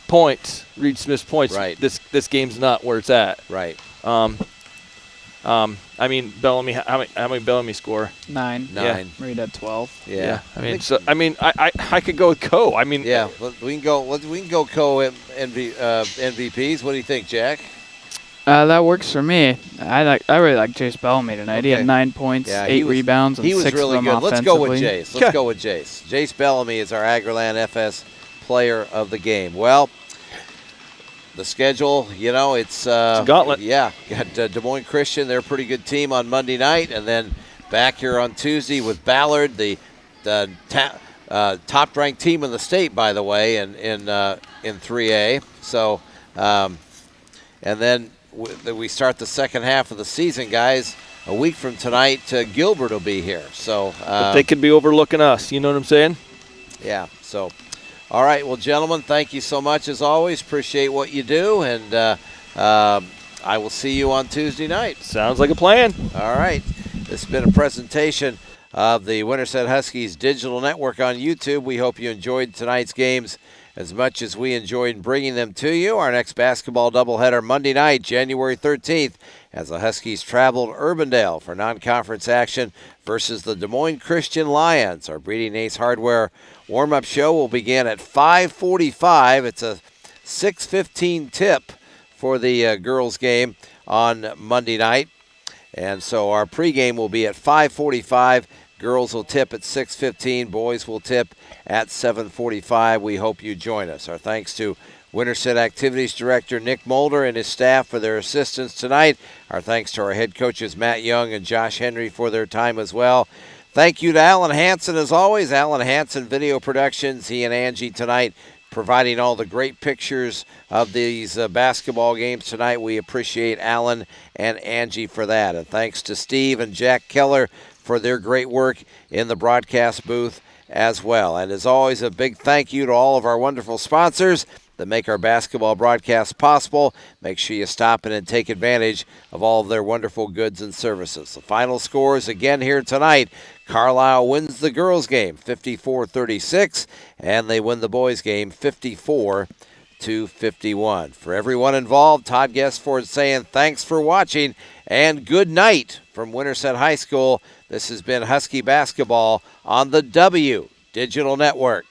Smith's points, right. This game's not where it's at. Right. Bellamy. How many Bellamy score? 9. Yeah. Reed had 12. Yeah. I could go with Co. Yeah. We can go Co MVPs. What do you think, Jack? That works for me. I really like Jace Bellamy tonight. Okay. He had 9 points, 8 rebounds, and 6 He was really good. Let's go with Jace. Jace Bellamy is our Agrland FS Player of the Game. Well, the schedule, it's a gauntlet. Yeah, got Des Moines Christian. They're a pretty good team on Monday night, and then back here on Tuesday with Ballard, the top-ranked team in the state, by the way, in 3A. So, and then we start the second half of the season, guys. A week from tonight, Gilbert will be here. So but they could be overlooking us. You know what I'm saying? Yeah. So. All right, well, gentlemen, thank you so much as always. Appreciate what you do, and I will see you on Tuesday night. Sounds like a plan. All right. This has been a presentation of the Winterset Huskies Digital Network on YouTube. We hope you enjoyed tonight's games as much as we enjoyed bringing them to you. Our next basketball doubleheader Monday night, January 13th, as the Huskies travel to Urbandale for non-conference action versus the Des Moines Christian Lions. Our Breeding Ace Hardware warm-up show will begin at 5:45. It's a 6:15 tip for the girls' game on Monday night. And so our pregame will be at 5:45. Girls will tip at 6:15. Boys will tip at 7:45. We hope you join us. Our thanks to Winterset Activities Director Nick Mulder and his staff for their assistance tonight. Our thanks to our head coaches Matt Young and Josh Henry for their time as well. Thank you to Alan Hansen as always. Alan Hansen Video Productions. He and Angie tonight providing all the great pictures of these basketball games tonight. We appreciate Alan and Angie for that. And thanks to Steve and Jack Keller for their great work in the broadcast booth as well. And as always, a big thank you to all of our wonderful sponsors that make our basketball broadcast possible. Make sure you stop in and take advantage of all of their wonderful goods and services. The final scores again here tonight. Carlisle wins the girls' game 54-36, and they win the boys' game 54-51. For everyone involved, Todd Guestford saying thanks for watching and good night from Winterset High School. This has been Husky Basketball on the W Digital Network.